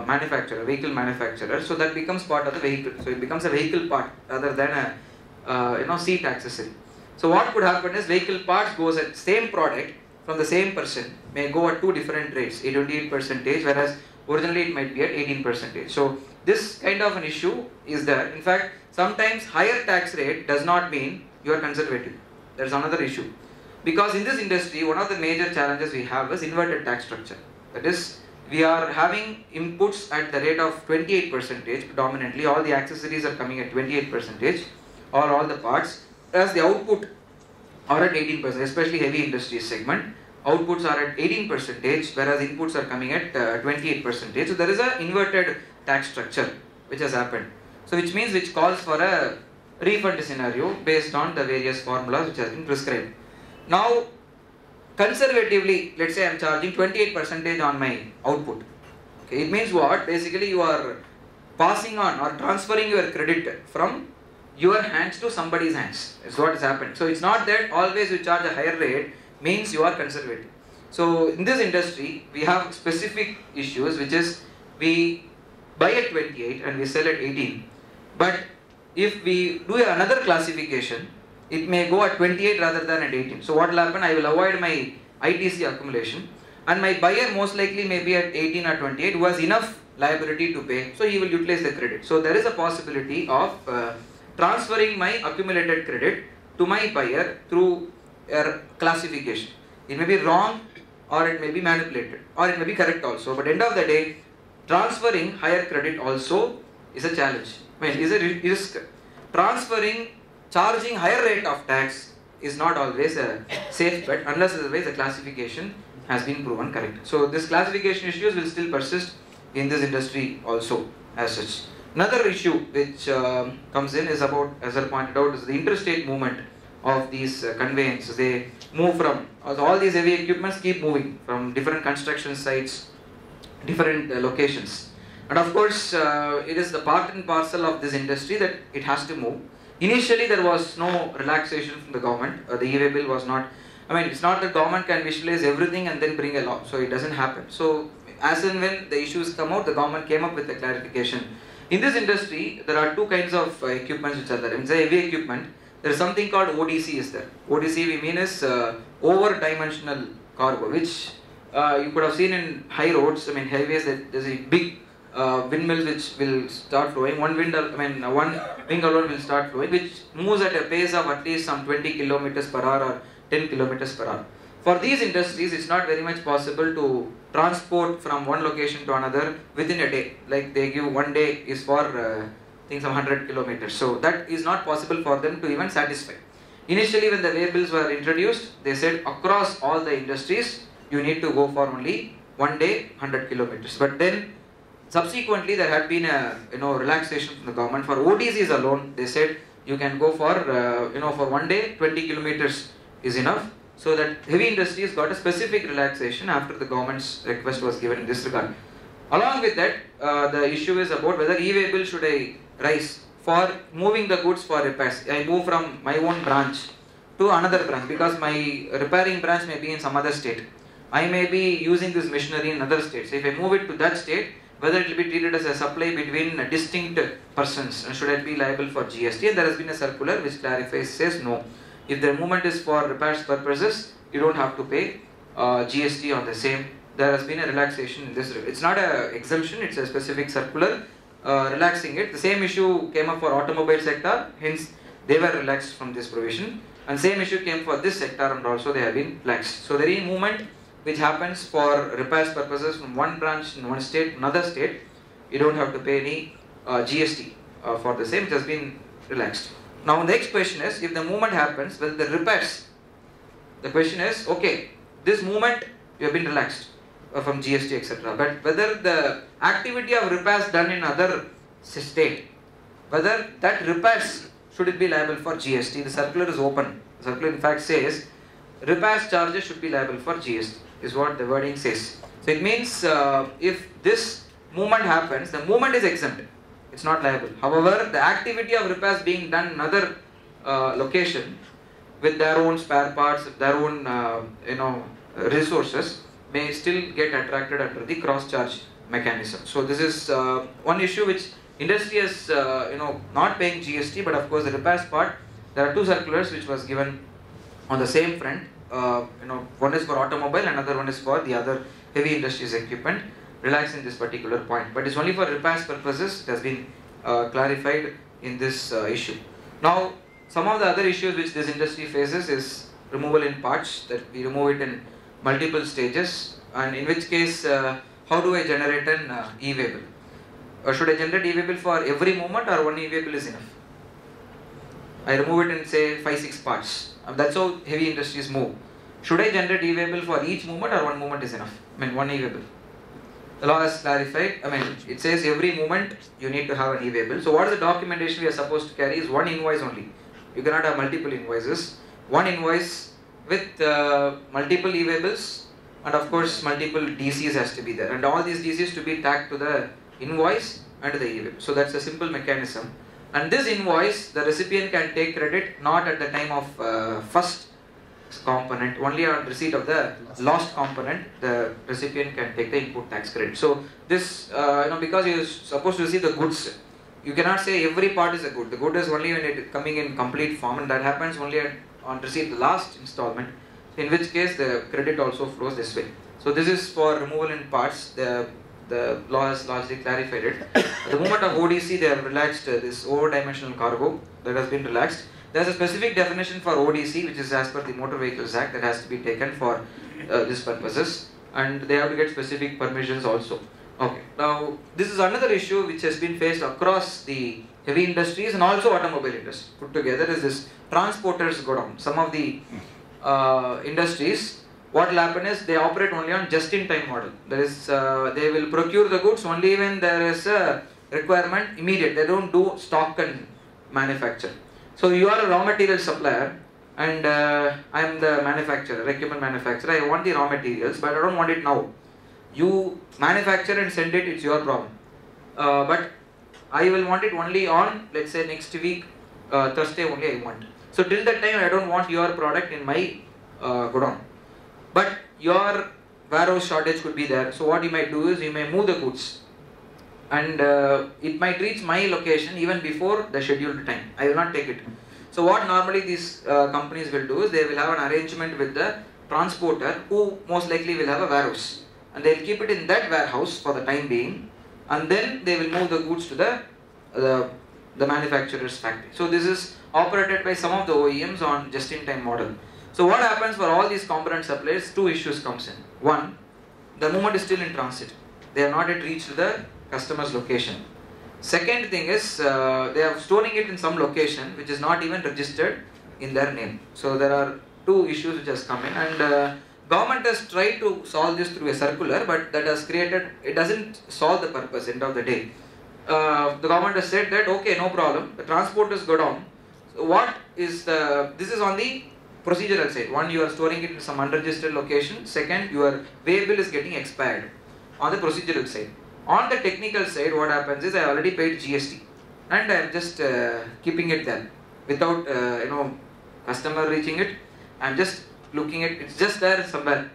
manufacturer, vehicle manufacturer, so that becomes part of the vehicle. So it becomes a vehicle part rather than a seat accessory. So what could happen is vehicle parts goes at same product from the same person may go at two different rates, 28%, whereas originally it might be at 18%. So this kind of an issue is there. In fact, sometimes higher tax rate does not mean you are conservative. There is another issue. Because in this industry, one of the major challenges we have is inverted tax structure. That is, we are having inputs at the rate of 28% predominantly. All the accessories are coming at 28% or all the parts, as the output are at 18%, especially heavy industry segment. Outputs are at 18%, whereas inputs are coming at 28%. So there is an inverted tax structure which has happened. So which calls for a refund scenario based on the various formulas which has been prescribed. Now, conservatively, let's say I am charging 28% on my output. Okay, it means what? Basically, you are passing on or transferring your credit from your hands to somebody's hands. That's what has happened. So it's not that always you charge a higher rate means you are conservative. So in this industry, we have specific issues, which is we buy at 28 and we sell at 18. But if we do another classification, it may go at 28 rather than at 18. So what will happen? I will avoid my ITC accumulation, and my buyer most likely may be at 18 or 28 who has enough liability to pay, so he will utilize the credit. So there is a possibility of transferring my accumulated credit to my buyer through a classification. It may be wrong, or it may be manipulated, or it may be correct also, but end of the day, transferring higher credit also is a challenge. I mean, is a risk. Charging higher rate of tax is not always a safe bet unless otherwise the classification has been proven correct. So this classification issues will still persist in this industry also as such. Another issue which comes in is about, as I pointed out, is the interstate movement of these conveyances. They move from, all these heavy equipments keep moving from different construction sites, different locations. And of course, it is the part and parcel of this industry that it has to move. Initially, there was no relaxation from the government. The e-way bill was not, I mean, it's not that government can visualize everything and then bring a law. So it doesn't happen. So as and when the issues come out, the government came up with a clarification. In this industry, there are two kinds of equipments which are there. In the heavy equipment, there is something called ODC is there. ODC we mean is over-dimensional cargo, which you could have seen in high roads. I mean, highways, there's a big windmill which will start flowing. One wing alone will start flowing, which moves at a pace of at least some 20 kilometers per hour or 10 kilometers per hour. For these industries, it's not very much possible to transport from one location to another within a day. Like they give 1 day is for I think some 100 kilometers. So that is not possible for them to even satisfy. Initially, when the way bills were introduced, they said across all the industries, you need to go for only 1 day, 100 kilometers. But then subsequently, there had been a relaxation from the government. For ODCs alone, they said you can go for for 1 day, 20 kilometers is enough. So that heavy industries got a specific relaxation after the government's request was given in this regard. Along with that, the issue is about whether e-way bill should I rise for moving the goods for repairs. I move from my own branch to another branch because my repairing branch may be in some other state. I may be using this machinery in another state. So if I move it to that state, whether it will be treated as a supply between distinct persons and should I be liable for GST? And there has been a circular which clarifies, says no. If the movement is for repairs purposes, you don't have to pay GST on the same. There has been a relaxation in this. It's not an exemption, it's a specific circular relaxing it. The same issue came up for automobile sector, hence they were relaxed from this provision. And same issue came for this sector and also they have been relaxed. So there is movement which happens for repairs purposes from one branch in one state to another state. You don't have to pay any GST for the same, which has been relaxed. Now the next question is, if the movement happens, well, the repairs, the question is, okay, this movement you have been relaxed from GST etc. But whether the activity of repairs done in other state, whether that repairs should it be liable for GST, the circular is open. The circular in fact says, repairs charges should be liable for GST, is what the wording says. So it means if this movement happens, the movement is exempt. It's not liable. However, the activity of repairs being done in another location with their own spare parts, their own resources may still get attracted under the cross charge mechanism. So this is one issue which industry is not paying GST, but of course the repairs part, there are two circulars which was given on the same front. One is for automobile, another one is for the other heavy industries equipment, relaxing this particular point. But it's only for repairs purposes. It has been clarified in this issue. Now, some of the other issues which this industry faces is removal in parts, that we remove it in multiple stages, and in which case, how do I generate an e-way bill? Or should I generate e-way bill for every movement, or one e-way bill is enough? I remove it in say 5-6 parts. That's how heavy industries move. Should I generate e-way bill for each movement, or one movement is enough? I mean, one e-way bill. The law has clarified, it says every movement you need to have an e-waybill. So what is the documentation we are supposed to carry is one invoice only. You cannot have multiple invoices. One invoice with multiple e-waybills, and of course multiple DCs has to be there. And all these DCs to be tagged to the invoice and the e-waybill. So that's a simple mechanism. And this invoice, the recipient can take credit not at the time of first component, only on receipt of the lost component, the recipient can take the input tax credit. So this, because you are supposed to receive the goods, you cannot say every part is a good. The good is only when it is coming in complete form, and that happens only on receipt the last installment, in which case the credit also flows this way. So this is for removal in parts. The law has largely clarified it. At the moment of ODC, they have relaxed this over-dimensional cargo, that has been relaxed. There is a specific definition for ODC, which is as per the Motor Vehicles Act, that has to be taken for these purposes, and they have to get specific permissions also. Okay. Now this is another issue which has been faced across the heavy industries and also automobile industry put together, is this transporters go down. Some of the industries, what will happen is they operate only on just-in-time model. There is they will procure the goods only when there is a requirement immediate. They don't do stock and manufacture. So you are a raw material supplier, and I am the manufacturer, equipment manufacturer. I want the raw materials, but I don't want it now. You manufacture and send it, it's your problem. But I will want it only on, let's say next week, Thursday only I want. So till that time I don't want your product in my godown. But your warehouse shortage could be there. So what you might do is you may move the goods, and it might reach my location even before the scheduled time. I will not take it. So what normally these companies will do is they will have an arrangement with the transporter, who most likely will have a warehouse, and they will keep it in that warehouse for the time being, and then they will move the goods to the manufacturer's factory. So this is operated by some of the OEMs on just-in-time model. So what happens for all these component suppliers? Two issues comes in. One, the movement is still in transit. They have not yet reached the customer's location. Second thing is they are storing it in some location which is not even registered in their name. So there are two issues which has come in, and government has tried to solve this through a circular, but that has created, it doesn't solve the purpose end of the day. The government has said that okay, no problem, the transporters go down. So what is this is on the procedural side. One, you are storing it in some unregistered location. Second, your waybill is getting expired on the procedural side. On the technical side, what happens is I already paid GST, and I am just keeping it there without customer reaching it. I am just looking at it's just there somewhere.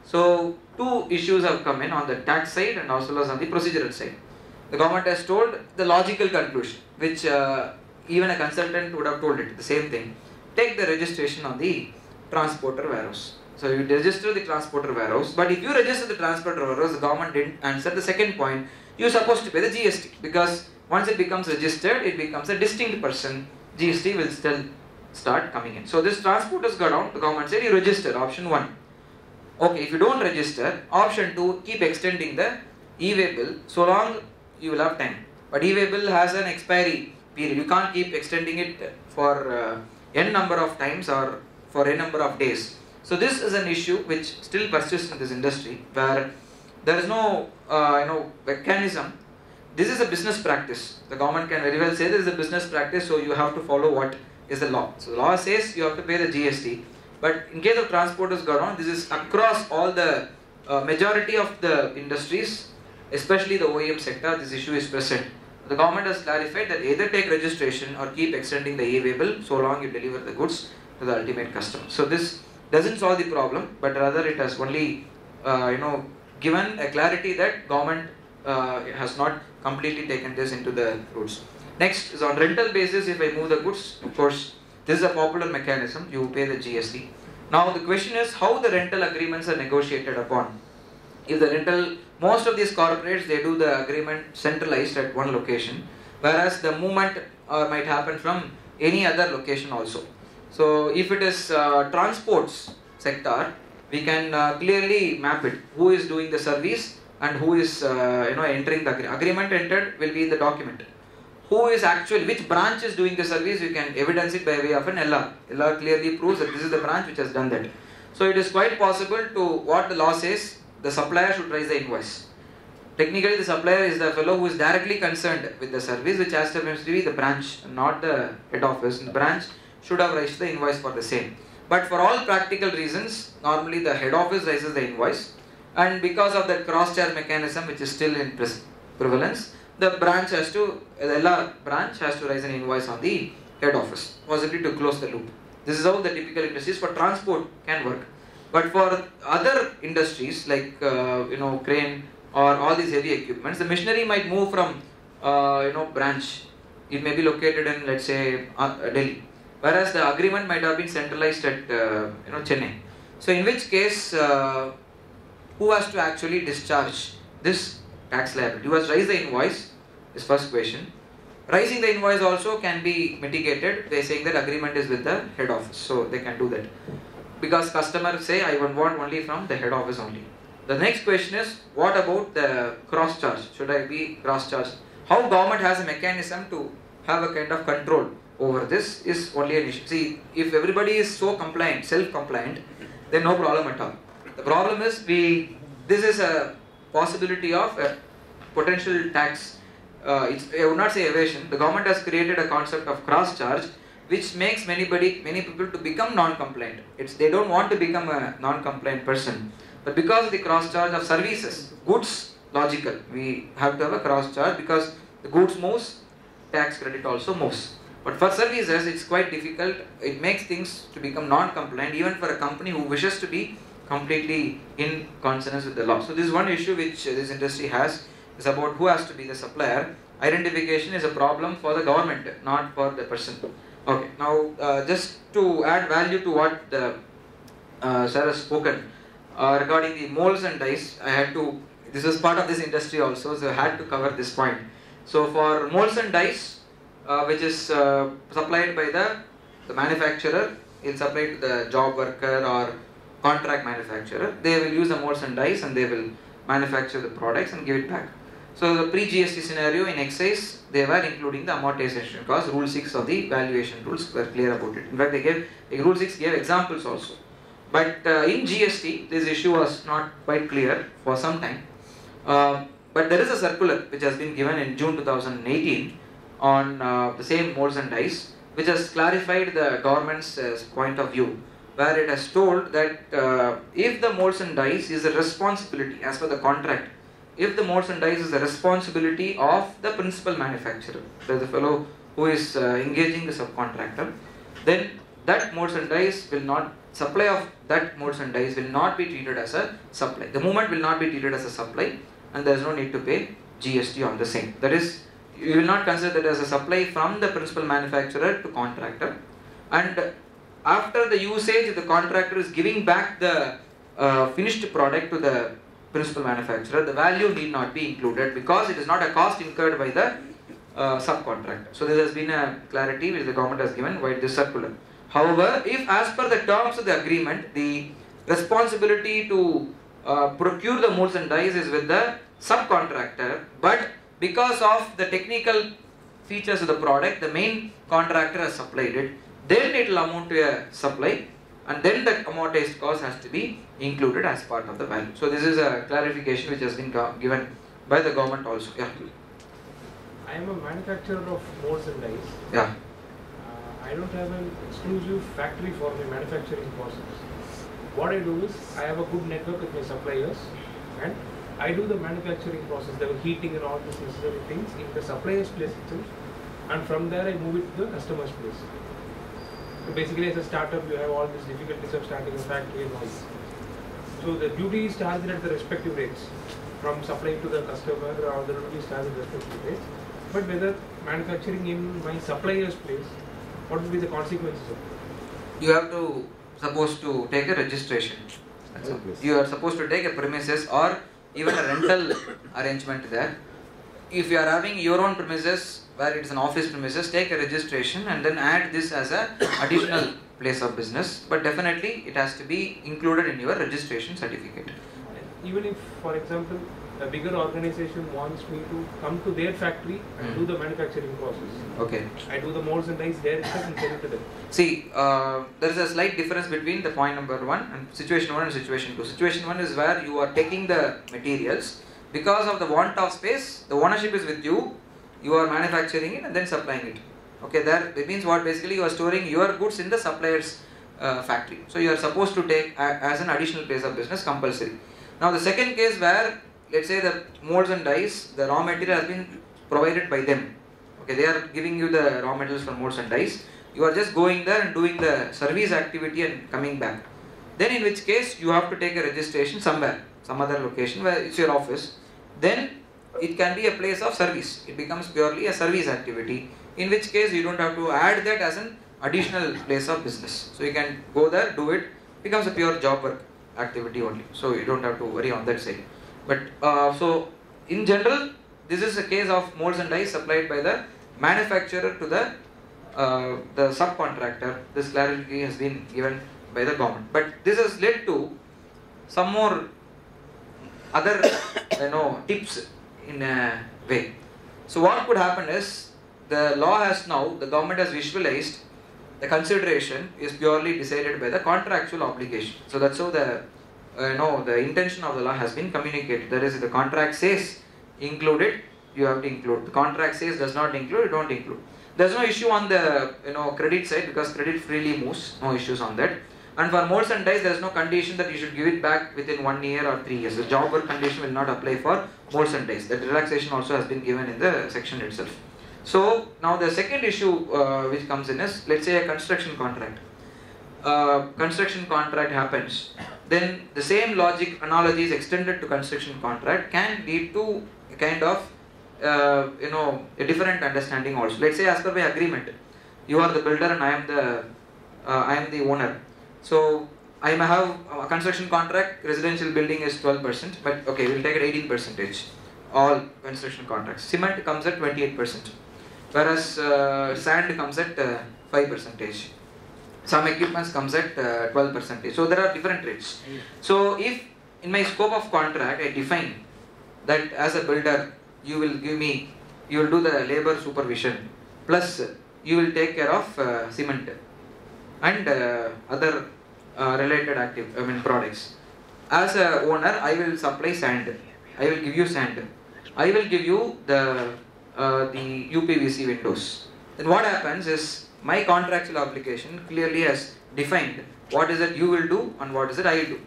So two issues have come in on the tax side and also as on the procedural side. The government has told the logical conclusion, which even a consultant would have told it, the same thing. Take the registration on the transporter warehouse. So you register the transporter warehouse, but if you register the transporter warehouse, the government didn't answer the second point. You're supposed to pay the GST, because once it becomes registered, it becomes a distinct person. GST will still start coming in. So this transporters got down, the government said you register, option 1. Okay, if you don't register, option 2, keep extending the e-waybill so long you will have time. But e-waybill has an expiry period. You can't keep extending it for n number of times or for n number of days. So this is an issue which still persists in this industry, where there is no mechanism. This is a business practice. The government can very well say this is a business practice, so you have to follow what is the law. So the law says you have to pay the GST. But in case of transporters got on, this is across all the majority of the industries, especially the OEM sector, this issue is present. The government has clarified that either take registration or keep extending the e-waybill so long you deliver the goods to the ultimate customer. So this doesn't solve the problem, but rather it has only given a clarity that government has not completely taken this into the roots. Next is on rental basis. If I move the goods, of course, this is a popular mechanism. You pay the GST. Now the question is how the rental agreements are negotiated upon. If the rental, most of these corporates, they do the agreement centralized at one location, whereas the movement might happen from any other location also. So if it is transports sector, we can clearly map it. Who is doing the service and who is entering the agreement entered will be in the document. Who is actually, which branch is doing the service, you can evidence it by way of an LR. LR clearly proves that this is the branch which has done that. So it is quite possible to, what the law says, the supplier should raise the invoice. technically the supplier is the fellow who is directly concerned with the service, which has to be the branch, not the head office. The branch should have raised the invoice for the same. But for all practical reasons, normally the head office raises the invoice, and because of that cross-charge mechanism which is still in prevalence, the branch has to, the LR branch has to raise an invoice on the head office, possibly to close the loop. This is how the typical industries for transport can work. But for other industries like crane or all these heavy equipments, the machinery might move from branch. It may be located in, let's say, Delhi, whereas the agreement might have been centralized at Chennai. So in which case, who has to actually discharge this tax liability? Who has to raise the invoice? Is first question. Raising the invoice also can be mitigated by saying that agreement is with the head office, so they can do that. Because customers say, I want only from the head office only. The next question is, what about the cross charge? Should I be cross charged? How government has a mechanism to have a kind of control over this is only an issue. See, if everybody is so compliant, self-compliant, then no problem at all. The problem is, this is a possibility of a potential tax. I would not say evasion. The government has created a concept of cross charge, which makes many people to become non-compliant. They don't want to become a non-compliant person, but because of the cross charge of services, goods, logical, we have to have a cross charge because the goods moves, tax credit also moves. But for services, it's quite difficult. It makes things to become non-compliant, even for a company who wishes to be completely in consonance with the law. So this is one issue which this industry has, is about who has to be the supplier. Identification is a problem for the government, not for the person. Okay, now just to add value to what the sir has spoken regarding the molds and dies, this was part of this industry also, so I had to cover this point. So for molds and dies, which is supplied by the manufacturer, he'll supply to the job worker or contract manufacturer. They will use the molds and dies and they will manufacture the products and give it back. So the pre-GST scenario in excise, they were including the amortization cost. Rule 6 of the valuation rules were clear about it. In fact, Rule 6 gave examples also. But in GST, this issue was not quite clear for some time. But there is a circular which has been given in June 2018 on the same molds and dies, which has clarified the government's point of view, where it has told that if the molds and dies is a responsibility as per the contract, if the molds and dies is the responsibility of the principal manufacturer, the fellow who is engaging the subcontractor, then that molds and dies will not, supply of that molds and dies will not be treated as a supply. The movement will not be treated as a supply, and there is no need to pay GST on the same. That is, you will not consider that as a supply from the principal manufacturer to contractor, and after the usage, the contractor is giving back the finished product to the principal manufacturer, the value need not be included because it is not a cost incurred by the subcontractor. So there has been a clarity which the government has given by this circular. However, if as per the terms of the agreement, the responsibility to procure the molds and dies is with the subcontractor, but because of the technical features of the product, the main contractor has supplied it, then it will amount to a supply, and then the amortized cost has to be included as part of the value. So this is a clarification which has been given by the government also. Yeah. I am a manufacturer of molds and dies. Yeah. I don't have an exclusive factory for my manufacturing process. What I do is, I have a good network with my suppliers, and I do the manufacturing process, the heating and all these necessary things in the supplier's place itself, and from there I move it to the customer's place. So basically, as a startup, you have all these difficulties of starting a factory and all. So the duty is charged at the respective rates, from supply to the customer, or the duty is charged at the respective rates. But whether manufacturing in my supplier's place, what will be the consequences of it? You have to supposed to take a registration. You are supposed to take a premises or even a rental arrangement there. If you are having your own premises where it is an office premises, take a registration and then add this as an additional place of business. But definitely it has to be included in your registration certificate. Even if, for example, a bigger organization wants me to come to their factory and do the manufacturing process. Okay. I do the molds and dies there itself and sell it to them. See, there is a slight difference between the point number 1 and situation 1 and situation 2. Situation 1 is where you are taking the materials because of the want of space, the ownership is with you, you are manufacturing it and then supplying it. Okay, that means what? Basically you are storing your goods in the supplier's factory. So you are supposed to take as an additional place of business compulsory. Now the second case where, let's say the molds and dies, the raw material has been provided by them. Okay, they are giving you the raw materials for molds and dies. You are just going there and doing the service activity and coming back. Then in which case you have to take a registration somewhere, some other location where it's your office. Then it can be a place of service. It becomes purely a service activity. In which case you don't have to add that as an additional place of business. So you can go there, do it, becomes a pure job work activity only. So you don't have to worry on that side. But so in general, this is a case of molds and dies supplied by the manufacturer to the subcontractor. This clarity has been given by the government. But this has led to some more other tips in a way. So what could happen is, the law has now, the government has visualized the consideration is purely decided by the contractual obligation. So that's how the the intention of the law has been communicated. That is, the contract says include it, you have to include. The contract says does not include, you don't include. There's no issue on the credit side because credit freely moves, no issues on that. And for molds and dies, there is no condition that you should give it back within 1 year or 3 years. The job work condition will not apply for molds and dies. That relaxation also has been given in the section itself. So now the second issue which comes in is, let's say a construction contract. Construction contract happens, then the same logic analogy is extended to construction contract, can lead to a kind of a different understanding also. Let's say as per my agreement, you are the builder and I am the owner. So I may have a construction contract, residential building is 12%, but okay, we'll take it 18%. All construction contracts. Cement comes at 28%, whereas sand comes at 5%. Some equipments comes at 12%. So there are different rates. So if in my scope of contract I define that as a builder you will do the labor supervision, plus you will take care of cement and other related products. As a owner, I will supply sand. I will give you sand. I will give you the UPVC windows. Then what happens is, my contractual obligation clearly has defined what is it you will do and what is it I will do.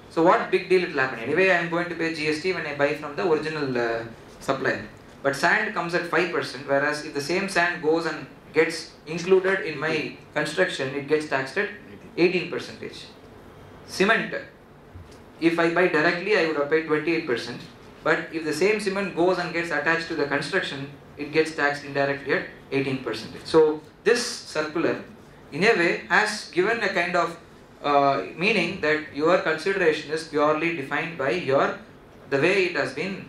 So what big deal it will happen? Anyway, I am going to pay GST when I buy from the original supplier. But sand comes at 5%, whereas if the same sand goes and gets included in my construction, it gets taxed at 18%. Cement, if I buy directly, I would have paid 28%. But if the same cement goes and gets attached to the construction, it gets taxed indirectly at 18%. So this circular, in a way, has given a kind of meaning that your consideration is purely defined by the way it has been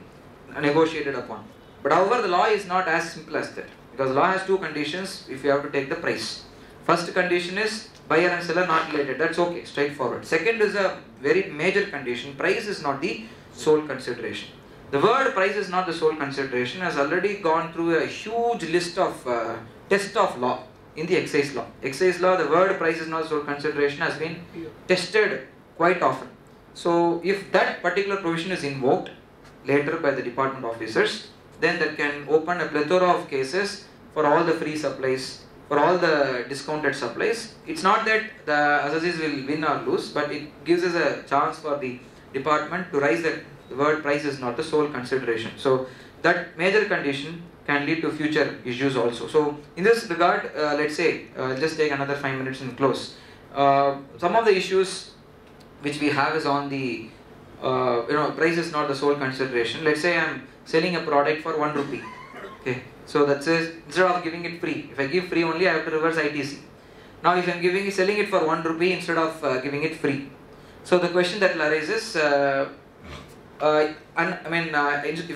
negotiated upon. But however, the law is not as simple as that, because law has two conditions if you have to take the price. First condition is buyer and seller not related, that's okay, straightforward. Second is a very major condition, price is not the sole consideration. The word price is not the sole consideration has already gone through a huge list of test of law in the excise law. Excise law, the word price is not sole consideration has been tested quite often. So if that particular provision is invoked later by the department officers, then that can open a plethora of cases for all the free supplies, for all the discounted supplies. It's not that the associates will win or lose, but it gives us a chance for the department to raise that the word price is not the sole consideration. So that major condition can lead to future issues also. So in this regard, let's say, just take another 5 minutes and close. Some of the issues which we have is on the, price is not the sole consideration. Let's say I am selling a product for 1 rupee. Okay. So that says, instead of giving it free, if I give free only, I have to reverse ITC. Now if I am selling it for 1 rupee instead of giving it free. So the question that arises, if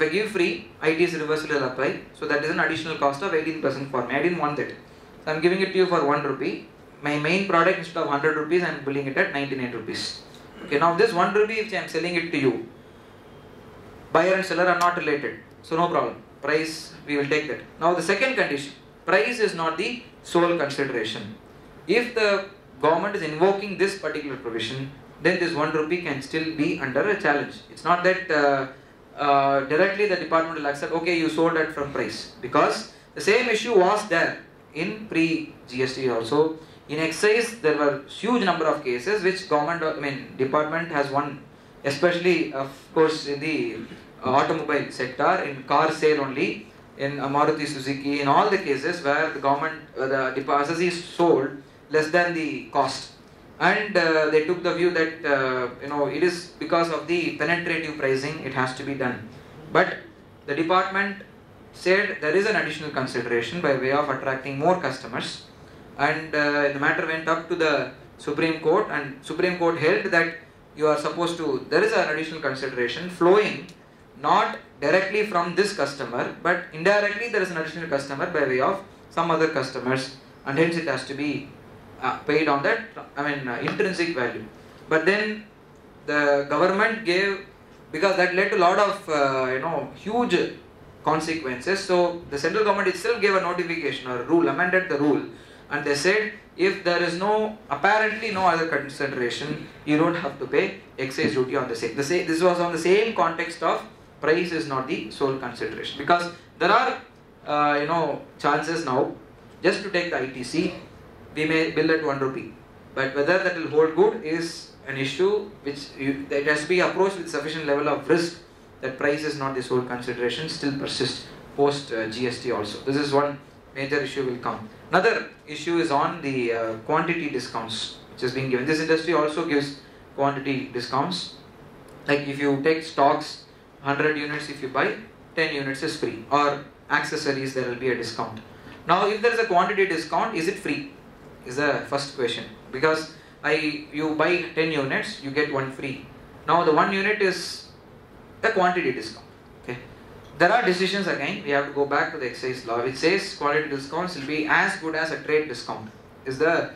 I give free, ITC reversal will apply. So that is an additional cost of 18% for me. I didn't want that. So I am giving it to you for 1 rupee. My main product, instead of 100 rupees, I am billing it at 99 rupees. Okay, now this 1 rupee, if I am selling it to you, buyer and seller are not related. So no problem. Price, we will take that. Now the second condition, price is not the sole consideration. If the government is invoking this particular provision, then this 1 rupee can still be under a challenge. It's not that directly the department will accept, okay, you sold at from price, because the same issue was there in pre-GST also. In excise, there were huge number of cases which department has won, especially of course in the automobile sector, in car sale only, in Maruti Suzuki, in all the cases where the government, the SSE sold less than the cost, and they took the view that it is because of the penetrative pricing it has to be done. But the department said there is an additional consideration by way of attracting more customers, and the matter went up to the Supreme Court, and Supreme Court held that you are supposed to, there is an additional consideration flowing not directly from this customer, but indirectly there is an additional customer by way of some other customers, and hence it has to be paid on that intrinsic value. But then the government gave, because that led to a lot of huge consequences, so the central government itself gave a notification or a rule, amended the rule, and they said if there is apparently no other consideration, you don't have to pay excise duty on the same. This was on the same context of price is not the sole consideration, because there are chances now, just to take the ITC, we may bill at 1 rupee, but whether that will hold good is an issue which it has to be approached with sufficient level of risk that price is not the sole consideration still persists post GST also. This is one major issue will come. Another issue is on the quantity discounts which is being given. This industry also gives quantity discounts. Like if you take stocks, 100 units if you buy, 10 units is free, or accessories there will be a discount. Now if there is a quantity discount, is it free? Is the first question. Because you buy 10 units, you get 1 free. Now the 1 unit is a quantity discount. Okay. There are decisions again, we have to go back to the excise law which says quantity discounts will be as good as a trade discount. Is the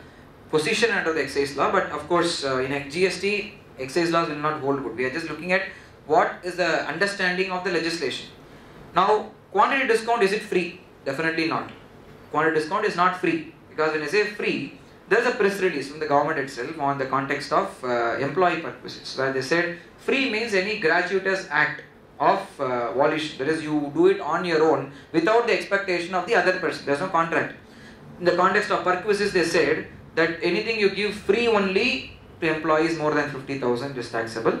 position under the excise law, but of course in a GST, excise laws will not hold good. We are just looking at what is the understanding of the legislation. Now quantity discount, is it free? Definitely not. Quantity discount is not free, because when I say free, there is a press release from the government itself on the context of employee perquisites, where they said free means any gratuitous act of volition, that is you do it on your own without the expectation of the other person, there is no contract. In the context of perquisites, they said that anything you give free only to employees more than 50,000 is taxable.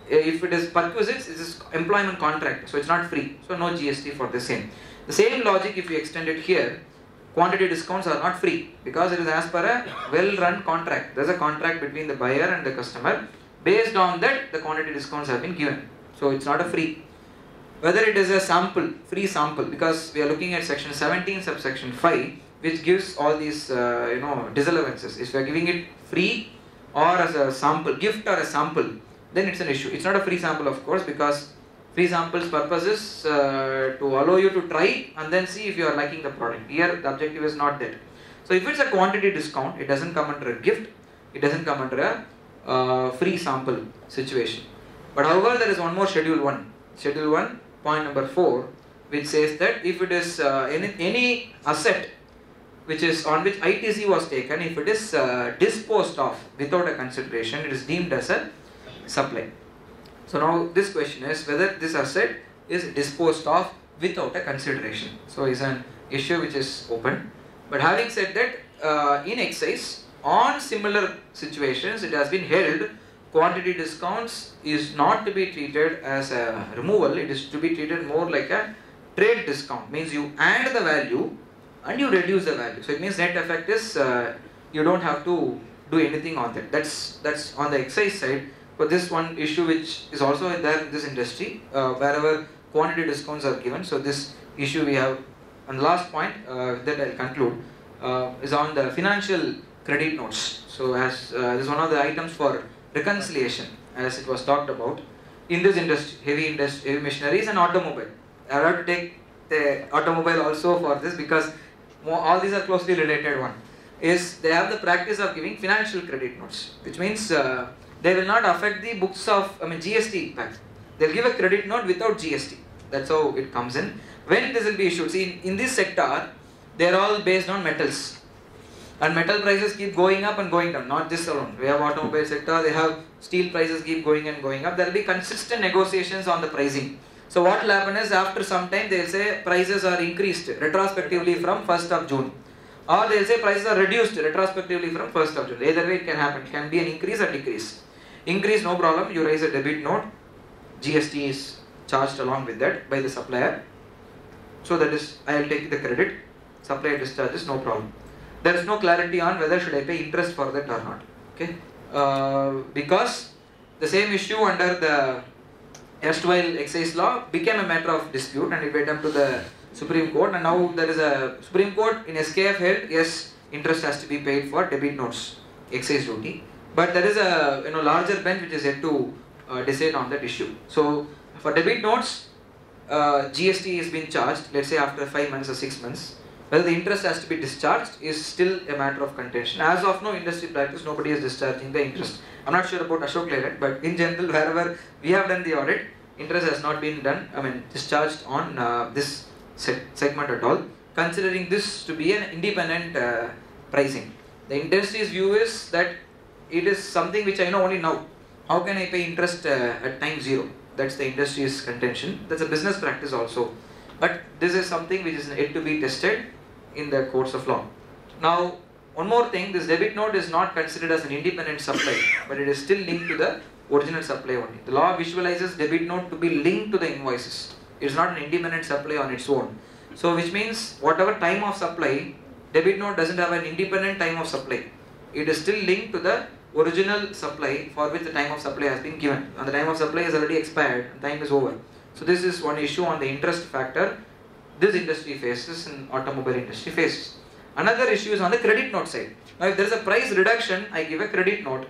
If it is perquisites, it is employment contract, so it is not free, so no GST for the same. The same logic if you extend it here, quantity discounts are not free, because it is as per a well-run contract. There is a contract between the buyer and the customer. Based on that, the quantity discounts have been given. So it's not a free. Whether it is a sample, free sample, because we are looking at section 17 subsection 5, which gives all these disallowances. If we are giving it free or as a sample, gift or a sample, then it's an issue. It's not a free sample, of course, because free samples purpose is to allow you to try and then see if you are liking the product. Here the objective is not that. So if it's a quantity discount, it doesn't come under a gift, it doesn't come under a free sample situation. But however, there is one more schedule 1. Schedule 1, point number 4, which says that if it is any asset which is on which ITC was taken, if it is disposed of without a consideration, it is deemed as a supply. So now this question is whether this asset is disposed of without a consideration. So it's an issue which is open. But having said that, in excise, on similar situations, it has been held quantity discounts is not to be treated as a removal, it is to be treated more like a trade discount. Means you add the value and you reduce the value. So it means net effect is you don't have to do anything on that. That's on the excise side. But this one issue which is also there in this industry, wherever quantity discounts are given. So this issue we have. And the last point that I'll conclude is on the financial credit notes. So as this is one of the items for reconciliation, as it was talked about in this industry, heavy machineries and automobile. I have to take the automobile also for this, because all these are closely related. One is they have the practice of giving financial credit notes, which means they will not affect the books of GST impact. They will give a credit note without GST. That's how it comes in. When this will be issued? See, in this sector, they are all based on metals. And metal prices keep going up and going down, not this alone. We have automobile sector, they have steel prices keep going and going up. There will be consistent negotiations on the pricing. So what will happen is after some time they will say prices are increased retrospectively from 1st of June. Or they will say prices are reduced retrospectively from 1st of June. Either way it can happen. It can be an increase or decrease. Increase, no problem. You raise a debit note. GST is charged along with that by the supplier. So that is, I will take the credit. Supplier discharges, no problem. There is no clarity on whether should I pay interest for that or not. Okay. Because the same issue under the erstwhile excise law became a matter of dispute and it went up to the Supreme Court, and now there is a Supreme Court in SKF held, yes, interest has to be paid for debit notes, excise duty. But there is a larger bench which is yet to decide on that issue. So for debit notes, GST is being charged, let's say after 5 months or 6 months. Whether the interest has to be discharged is still a matter of contention. As of now, industry practice, nobody is discharging the interest. I'm not sure about Ashok Leyland, but in general, wherever we have done the audit, interest has not been discharged on this segment at all, considering this to be an independent pricing. The industry's view is that it is something which I know only now. How can I pay interest at time zero? That's the industry's contention. That's a business practice also. But this is something which is yet to be tested in the courts of law. Now, one more thing, this debit note is not considered as an independent supply, but it is still linked to the original supply only. The law visualizes debit note to be linked to the invoices. It is not an independent supply on its own. So, which means whatever time of supply, debit note doesn't have an independent time of supply. It is still linked to the original supply for which the time of supply has been given. And the time of supply is already expired, and time is over. So this is one issue on the interest factor this industry faces and automobile industry faces. Another issue is on the credit note side. Now if there is a price reduction, I give a credit note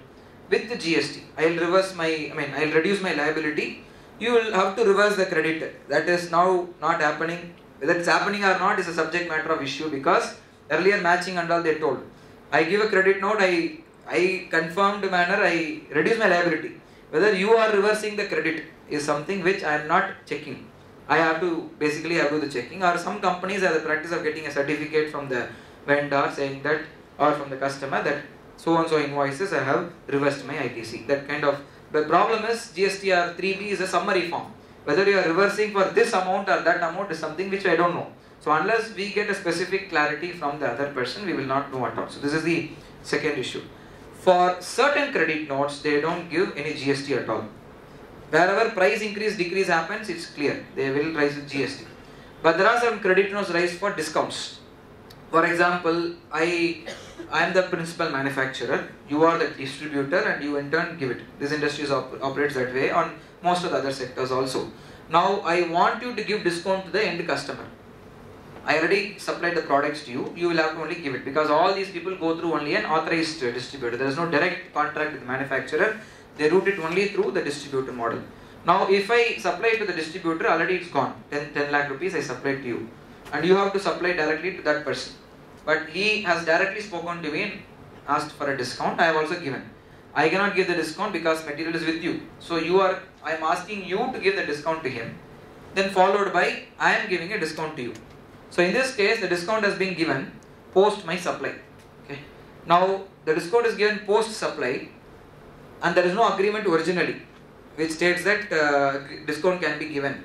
with the GST. I'll reduce my liability. You will have to reverse the credit. That is now not happening. Whether it's happening or not is a subject matter of issue, because earlier matching and all they told. I give a credit note, I confirmed manner, I reduce my liability. Whether you are reversing the credit is something which I am not checking. I have to basically do the checking, or some companies have the practice of getting a certificate from the vendor saying that, or from the customer that so and so invoices I have reversed my ITC. That kind of, the problem is GST or 3B is a summary form. Whether you are reversing for this amount or that amount is something which I don't know. So unless we get a specific clarity from the other person, we will not know at all. So this is the second issue. For certain credit notes, they don't give any GST at all. Wherever price increase, decrease happens, it's clear. They will raise with GST. But there are some credit notes raised for discounts. For example, I am the principal manufacturer, you are the distributor, and you in turn give it. This industry operates that way on most of the other sectors also. Now I want you to give discount to the end customer. I already supplied the products to you, you will have to only give it, because all these people go through only an authorized distributor. There is no direct contract with the manufacturer, they route it only through the distributor model. Now if I supply to the distributor, already it's gone, 10 lakh rupees I supplied to you, and you have to supply directly to that person. But he has directly spoken to me and asked for a discount, I have also given. I cannot give the discount because material is with you. So I am asking you to give the discount to him, then followed by I am giving a discount to you. So in this case, the discount has been given post my supply. Okay. Now the discount is given post supply, and there is no agreement originally which states that discount can be given.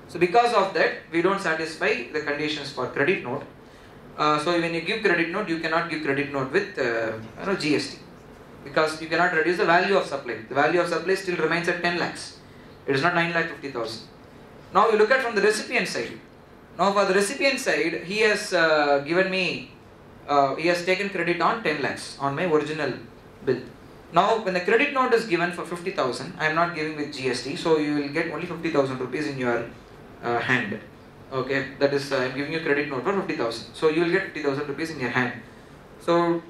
So because of that, we don't satisfy the conditions for credit note. So when you give credit note, you cannot give credit note with GST, because you cannot reduce the value of supply. The value of supply still remains at 10 lakhs. It is not 9,50,000. Now you look at from the recipient side. Now for the recipient side, he has given me, he has taken credit on 10 lakhs on my original bill. Now when the credit note is given for 50,000, I am not giving with GST, so you will get only 50,000 rupees in your hand. Okay, that is I am giving you credit note for 50,000. So you will get 50,000 rupees in your hand. So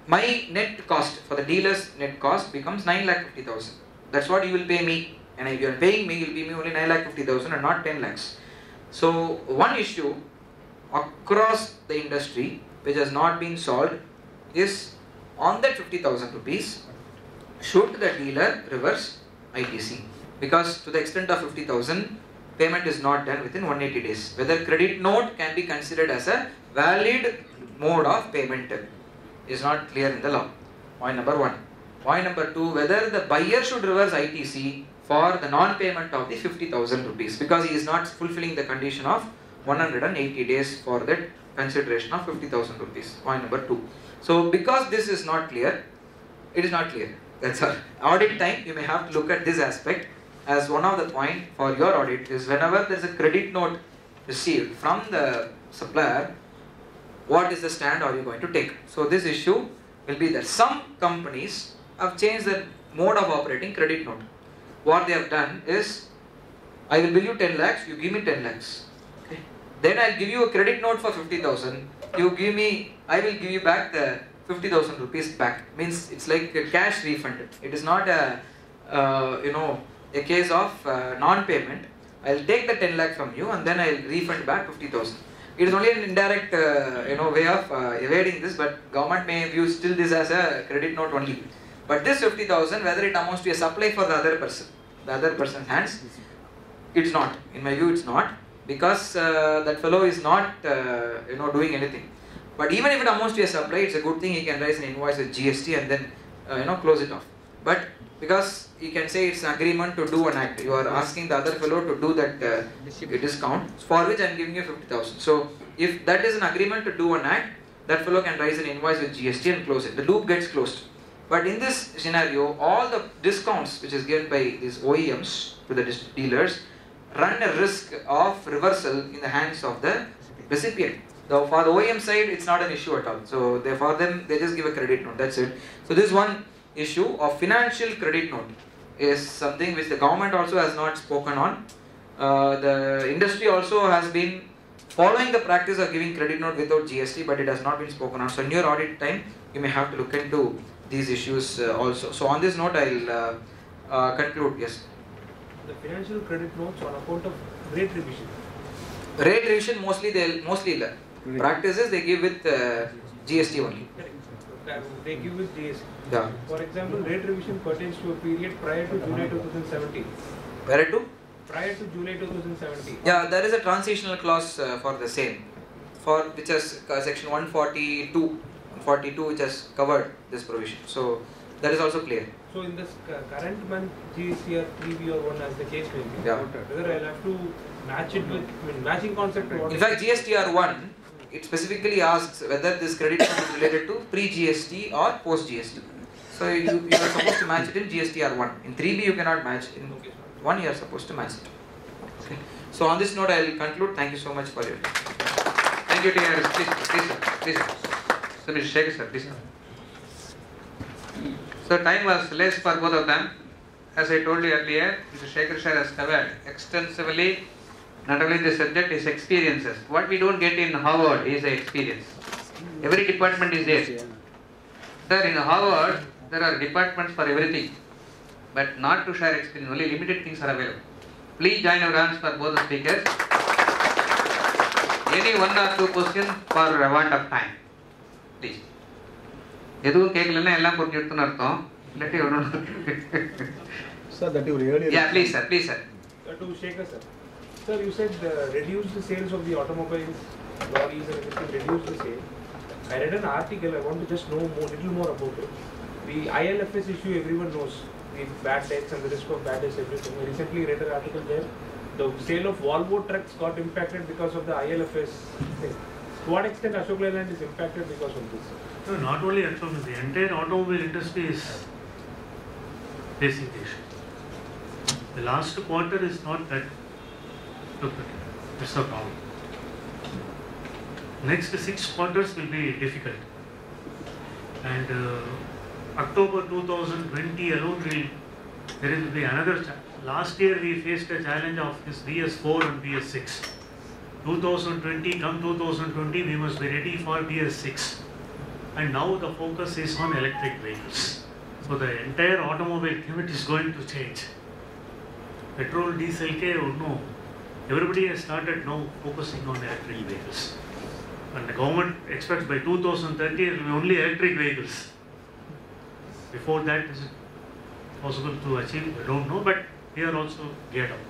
my net cost for the dealer's net cost becomes 9,50,000. That's what you will pay me, and if you are paying me, you will pay me only 9,50,000 and not 10 lakhs. So one issue across the industry which has not been solved is on that 50,000 rupees, should the dealer reverse ITC? Because to the extent of 50,000, payment is not done within 180 days. Whether credit note can be considered as a valid mode of payment is not clear in the law. Point number one. Point number two, whether the buyer should reverse ITC for the non-payment of the 50,000 rupees because he is not fulfilling the condition of 180 days for that consideration of 50,000 rupees. Point number 2. So because this is not clear, it is not clear. That's all. Audit time, you may have to look at this aspect as one of the point for your audit is whenever there is a credit note received from the supplier, what is the stand are you going to take? So this issue will be that some companies have changed their mode of operating credit note. What they have done is, I will bill you 10 lakhs, you give me 10 lakhs. Okay. Then I will give you a credit note for 50,000. You give me, I will give you back the 50,000 rupees back. Means it's like a cash refund. It is not a a case of non-payment. I will take the 10 lakh from you and then I will refund back 50,000. It is only an indirect way of evading this, but government may view still this as a credit note only. But this 50,000, whether it amounts to a supply for the other person's hands, it's not. In my view, it's not, because that fellow is not doing anything. But even if it amounts to a supply, it's a good thing. He can raise an invoice with GST and then close it off. But because you can say it's an agreement to do an act, you are asking the other fellow to do that discount, for which I am giving you 50,000. So if that is an agreement to do an act, that fellow can raise an invoice with GST and close it. The loop gets closed. But in this scenario, all the discounts which is given by these OEMs to the dealers run a risk of reversal in the hands of the recipient. So for the OEM side, it's not an issue at all. So for them, they just give a credit note. That's it. So this one issue of financial credit note is something which the government also has not spoken on. The industry also has been following the practice of giving credit note without GST, but it has not been spoken on. So in your audit time, you may have to look into these issues also. So on this note, I'll conclude. Yes. The financial credit notes on account of rate revision. Rate revision mostly practices they give with GST only. They give with GST. Yeah. For example, rate revision pertains to a period prior to July 2017. Prior to? Prior to July 2017. Yeah, there is a transitional clause for the same, for which has section 142 which has covered this provision. So that is also clear. So in this current month GST or 3B or 1 as the case may be, Yeah. whether I'll have to match it with matching concept. In fact, GSTR1 it specifically asks whether this credit note is related to pre-GST or post-GST. So you are supposed to match it in GSTR1. In 3B you cannot match. In 1 you are supposed to match it. Okay. So on this note I will conclude. Thank you so much for your time. Thank you, dear. Please. So Mr. Shekhar sir, please. So time was less for both of them. As I told you earlier, Mr. Shekhar sir has covered extensively not only the subject, his experiences. What we don't get in Harvard is the experience. Every department is there. Sir, in Harvard, there are departments for everything, but not to share experience. Only limited things are available. Please join your hands for both the speakers. Any 1 or 2 questions for a want of time. Please. எதுவும் கேட்கலன்னா எல்லாம் புரிஞ்சுட்டுன்னு அர்த்தம். இல்லாட்டி ஒன்று. Sir, that you really. Yeah, please sir. To Shekhar sir. Sir, you said reduce the sales of the automobiles, lorries and everything, reduce the sale. I read an article, I want to just know little more about it. The ILFS issue everyone knows, the bad debts and the risk of bad debts, everything. I recently read an article there, the sale of Volvo trucks got impacted because of the ILFS thing. To what extent Ashok Leyland is impacted because of this? No, not only Ashok, the entire automobile industry is facing the issue. The last quarter is not that lucrative. It's a problem. Next 6 quarters will be difficult. And October 2020 alone there will be another challenge. Last year we faced a challenge of this BS4 and BS6. 2020 we must be ready for BS6. And now the focus is on electric vehicles. So the entire automobile gamut is going to change. Petrol, diesel, no. Everybody has started now focusing on electric vehicles. And the government expects by 2030 it will be only electric vehicles. Before that, is it possible to achieve? I don't know, but we are also geared up.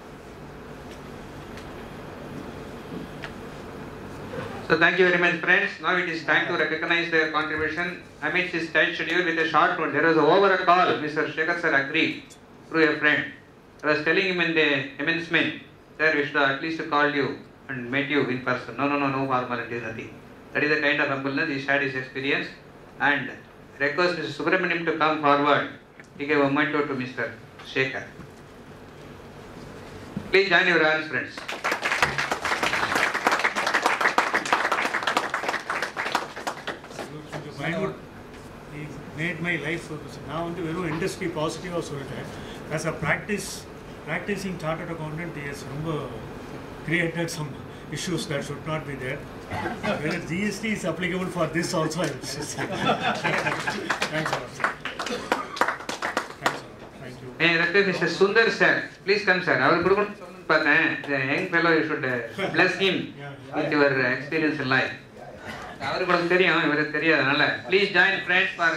So thank you very much, friends. Now it is time to recognize their contribution amidst this tight schedule with a short one. There was over a call. Mr. Shekhar sir agreed through a friend I was telling him in the commencement, sir, we should have at least called you and met you in person. No formalities, nothing. That is the kind of humbleness. He shared his experience and request Mr. Subramaniam to come forward. He gave a memento to Mr. SEKAR. Please join your hands, friends. He made my life now into very industry positive also. As a practicing chartered accountant, he has created some issues that should not be there. Whether GST is applicable for this also, I will say. Thanks a lot, sir. Thanks a lot. Thank you. Hey, Mr. Sundar sir, please come, sir. The young fellow, you should bless him with your experience in life. Please join friends for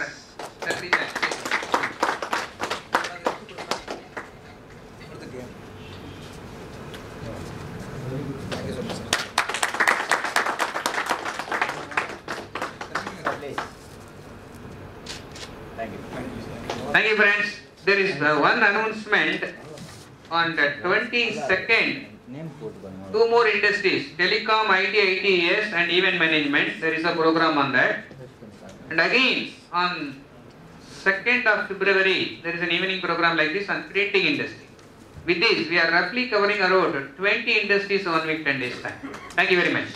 Thank you, friends. There is one announcement on the 22nd. Two more industries, telecom, IT, ITES and event management. There is a program on that. And again, on 2nd of February, there is an evening program like this on printing industry. With this, we are roughly covering around 20 industries 1 week, 10 days time. Thank you very much.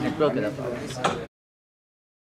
Network